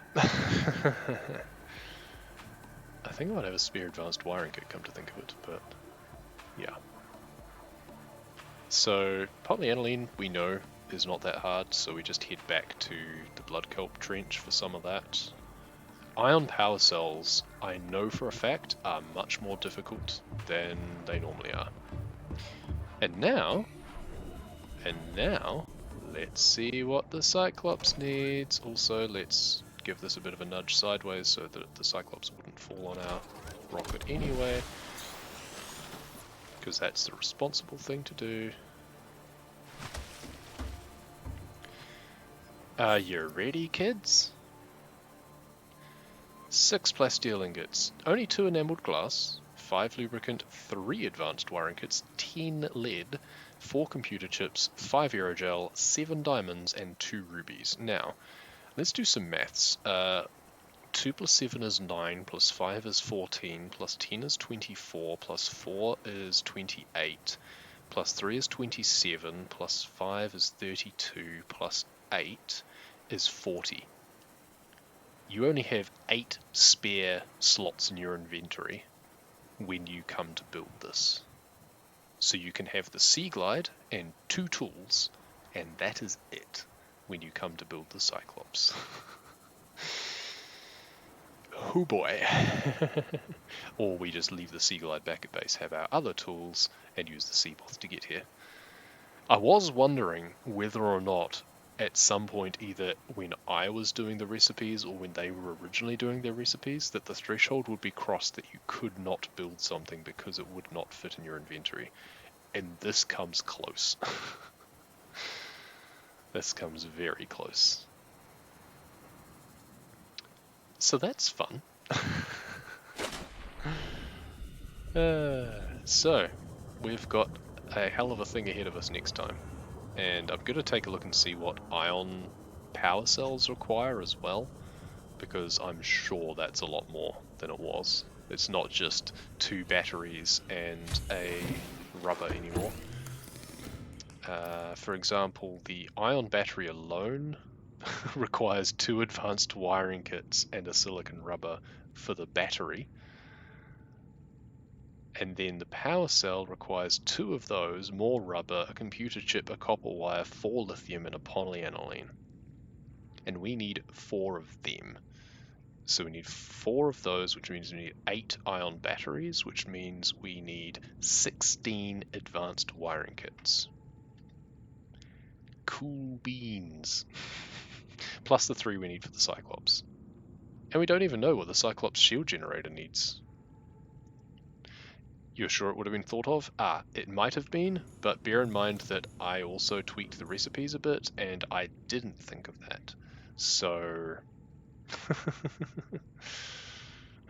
I think I might have a spare advanced wiring kit, come to think of it, but yeah. So polyaniline we know is not that hard, so we just head back to the blood kelp trench for some of that. Ion power cells, I know for a fact, are much more difficult than they normally are. And now, let's see what the Cyclops needs. Also, let's give this a bit of a nudge sideways so that the Cyclops wouldn't fall on our rocket anyway, because that's the responsible thing to do. Are you ready, kids? 6 plasteel ingots, only 2 enameled glass, 5 lubricant, 3 advanced wiring kits, 10 lead, 4 computer chips, 5 aerogel, 7 diamonds, and 2 rubies. Now, let's do some maths. 2 plus 7 is 9, plus 5 is 14, plus 10 is 24, plus 4 is 28, plus 3 is 27, plus 5 is 32, plus 8 is 40. You only have 8 spare slots in your inventory when you come to build this. So you can have the Sea Glide and 2 tools, and that is it when you come to build the Cyclops. Oh boy. Or we just leave the Sea Glide back at base, have our other tools, and use the Sea Moth to get here. I was wondering whether or not at some point, either when I was doing the recipes or when they were originally doing their recipes, that the threshold would be crossed that you could not build something because it would not fit in your inventory. And this comes close. This comes very close. So that's fun. So, we've got a hell of a thing ahead of us next time. And I'm going to take a look and see what ion power cells require as well, because I'm sure that's a lot more than it was. It's not just 2 batteries and a rubber anymore. For example, the ion battery alone requires 2 advanced wiring kits and a silicon rubber for the battery. And then the power cell requires 2 of those, more rubber, a computer chip, a copper wire, 4 lithium, and a polyaniline. And we need 4 of them. So we need 4 of those, which means we need 8 ion batteries, which means we need 16 advanced wiring kits. Cool beans. Plus the 3 we need for the Cyclops. And we don't even know what the Cyclops shield generator needs. You're sure it would have been thought of? It might have been, but bear in mind that I also tweaked the recipes a bit, and I didn't think of that. So...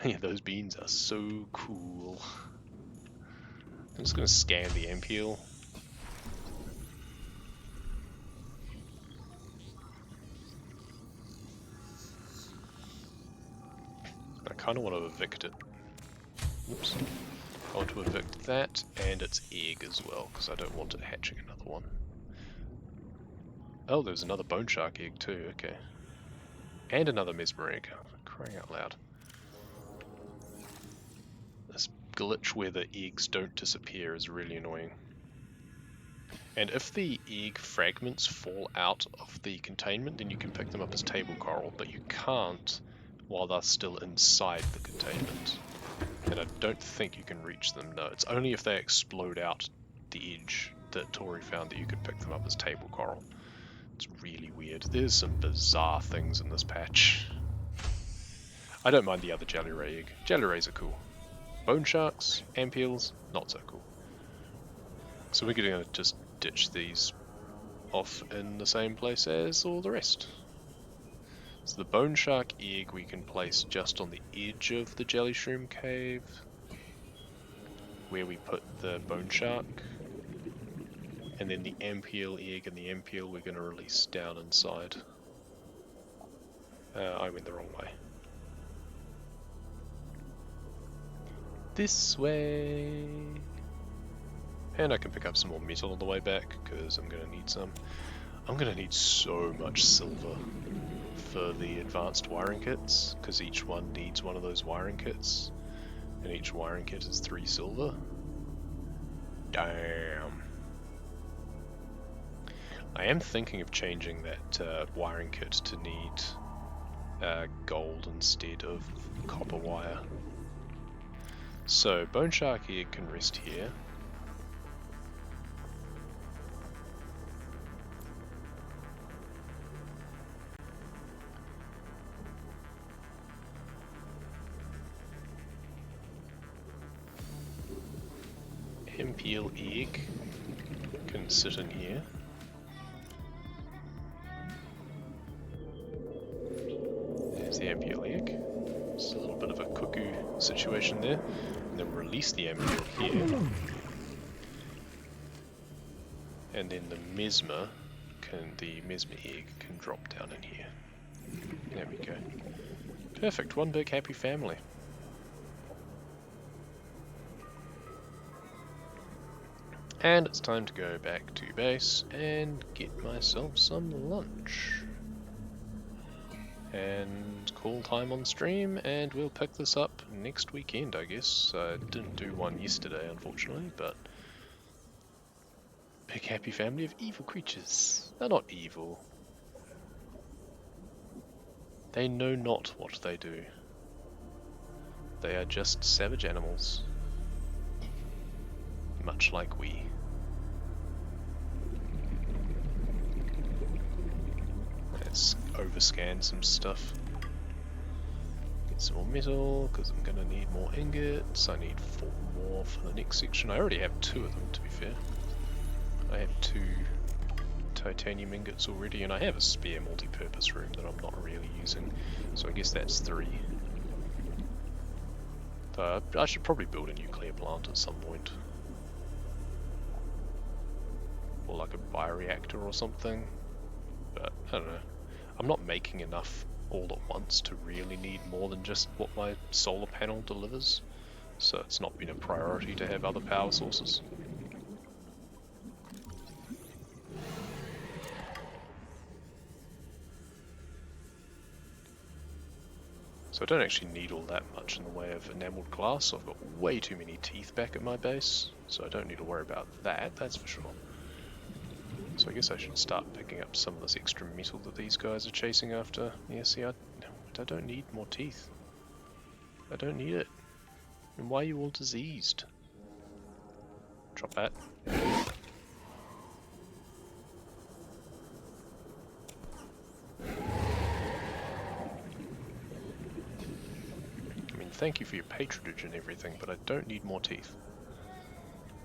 yeah, those beans are so cool. I'm just going to scan the ampule. I kind of want to evict it. Oops. I want to evict that and its egg as well, because I don't want it hatching another one. Oh, there's another bone shark egg too, okay. And another mesmer egg. Crying out loud. This glitch where the eggs don't disappear is really annoying. And if the egg fragments fall out of the containment, then you can pick them up as table coral, but you can't while they're still inside the containment. And I don't think you can reach them, no. It's only if they explode out the edge that Tori found that you could pick them up as table coral. It's really weird. There's some bizarre things in this patch. I don't mind the other jelly ray egg. Jelly rays are cool. Bone sharks, ampules, not so cool. So we're going to just ditch these off in the same place as all the rest. So the bone shark egg we can place just on the edge of the jelly shroom cave, where we put the bone shark, and then the ampule egg and the ampule we're going to release down inside. I went the wrong way. This way. And I can pick up some more metal on the way back, because I'm going to need some. I'm going to need so much silver for the advanced wiring kits, because each one needs one of those wiring kits, and each wiring kit is 3 silver. Damn. I am thinking of changing that wiring kit to need gold instead of copper wire. So, bone shark egg can rest here. Ampule egg can sit in here. There's the ampule egg. Just a little bit of a cuckoo situation there. And then release the ampule here. And then the mesmer egg can drop down in here. There we go. Perfect, one big happy family. And it's time to go back to base and get myself some lunch. And call time on stream, and we'll pick this up next weekend, I guess. I didn't do one yesterday, unfortunately, but... big happy family of evil creatures. They're not evil. They know not what they do. They are just savage animals. Much like we. Let's overscan some stuff. Get some more metal, because I'm going to need more ingots. I need 4 more for the next section. I already have 2 of them, to be fair. I have 2 titanium ingots already, and I have a spare multi-purpose room that I'm not really using. So I guess that's 3. I should probably build a nuclear plant at some point. Or like a bioreactor or something. But, I don't know. I'm not making enough all at once to really need more than just what my solar panel delivers. So it's not been a priority to have other power sources. So I don't actually need all that much in the way of enameled glass. So I've got way too many teeth back at my base, so I don't need to worry about that, that's for sure. So I guess I should start picking up some of this extra metal that these guys are chasing after. Yeah, see, I don't need more teeth. I don't need it. And why are you all diseased? Drop that. I mean, thank you for your patronage and everything, but I don't need more teeth.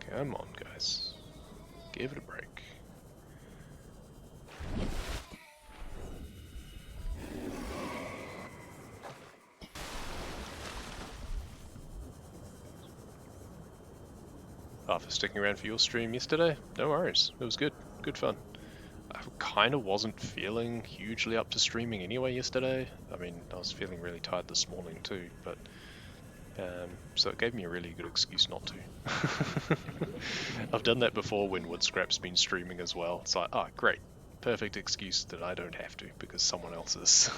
Come on, guys. Give it a break. For sticking around for your stream yesterday. No worries. It was good. Good fun. I kind of wasn't feeling hugely up to streaming anyway yesterday. I mean, I was feeling really tired this morning too, but so it gave me a really good excuse not to. I've done that before when Woodscrap's been streaming as well. It's like, oh, great. Perfect excuse that I don't have to because someone else is.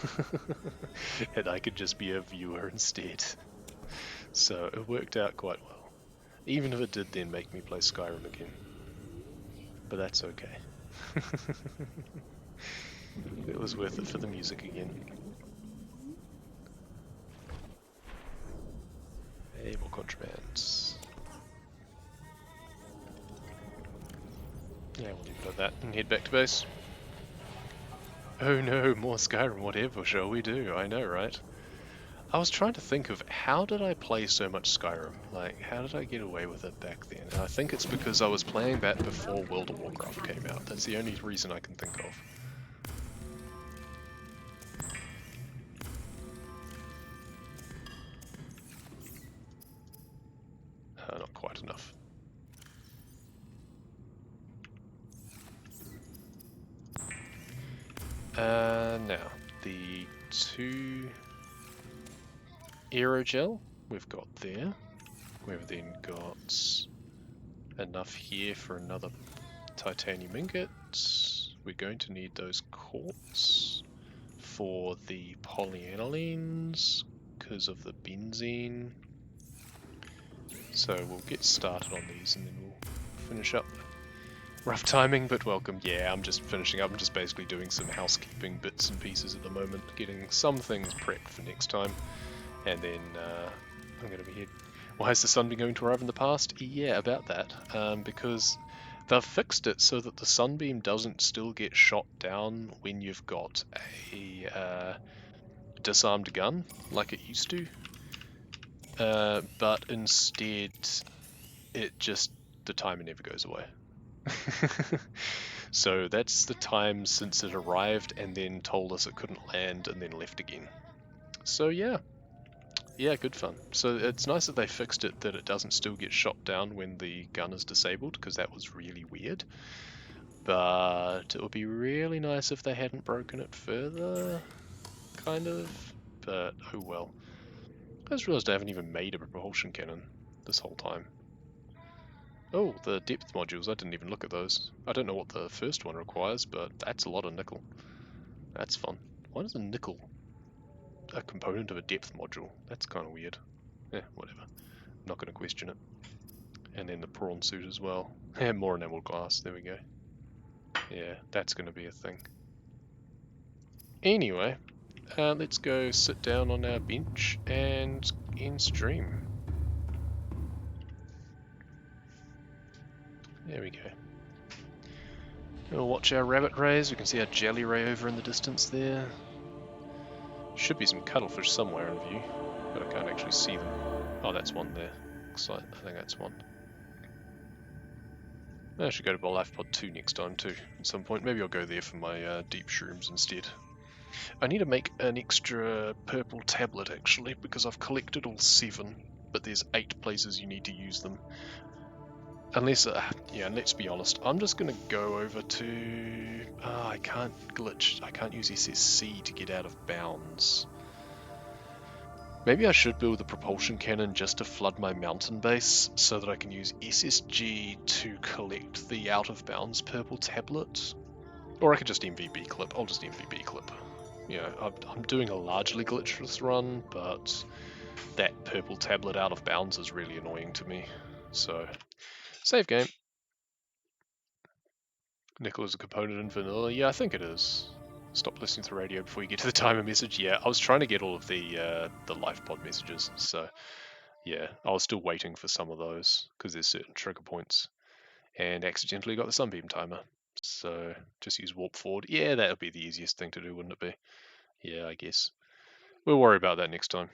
And I could just be a viewer instead. So it worked out quite well. Even if it did then make me play Skyrim again. But that's okay. It was worth it for the music again. Hey, more contrabands. Yeah, we'll leave it at that and head back to base. Oh no, more Skyrim, whatever shall we do? I know, right? I was trying to think of how did I play so much Skyrim? Like, how did I get away with it back then? And I think it's because I was playing that before World of Warcraft came out. That's the only reason I can think of. Not quite enough. Now, the 2 aerogel we've got there. We've then got enough here for another titanium ingot. We're going to need those quartz for the polyanilines because of the benzene. So we'll get started on these and then we'll finish up. Rough timing, but welcome. Yeah, I'm just finishing up. I'm just basically doing some housekeeping bits and pieces at the moment, getting some things prepped for next time. And then I'm going to be here. Why has the sun been going to arrive in the past? Yeah, about that. Because they've fixed it so that the sunbeam doesn't still get shot down when you've got a disarmed gun, like it used to. But instead, the timer never goes away. So that's the time since it arrived and then told us it couldn't land and then left again. So yeah. Yeah, good fun. So it's nice that they fixed it that it doesn't still get shot down when the gun is disabled, because that was really weird. But it would be really nice if they hadn't broken it further, kind of. But oh well. I just realized I haven't even made a propulsion cannon this whole time. Oh, the depth modules, I didn't even look at those. I don't know what the first one requires, but that's a lot of nickel. That's fun. Why does a nickel a component of a depth module? That's kind of weird. Eh, whatever. Not going to question it. And then the prawn suit as well. And more enameled glass, there we go. Yeah, that's going to be a thing. Anyway, let's go sit down on our bench and end stream. There we go. We'll watch our rabbit rays. We can see our jelly ray over in the distance there. Should be some cuttlefish somewhere in view, but I can't actually see them. Oh, that's one there. Looks like, I think that's one. I should go to Life Pod 2 next time too, at some point. Maybe I'll go there for my deep shrooms instead. I need to make an extra purple tablet actually, because I've collected all 7, but there's 8 places you need to use them. Unless, yeah, let's be honest, I'm just going to go over to... I can't glitch, I can't use SSC to get out of bounds. Maybe I should build a propulsion cannon just to flood my mountain base, so that I can use SSG to collect the out of bounds purple tablet. Or I could just MVP clip, I'll just MVP clip. you know, I'm doing a largely glitchless run, but that purple tablet out of bounds is really annoying to me. So, save game. Nickel is a component in vanilla. Yeah, I think it is. Stop listening to the radio before you get to the timer message. Yeah, I was trying to get all of the life pod messages, so yeah, I was still waiting for some of those because there's certain trigger points, and accidentally got the sunbeam timer. So just use warp forward. Yeah, that would be the easiest thing to do, wouldn't it be? Yeah, I guess. We'll worry about that next time.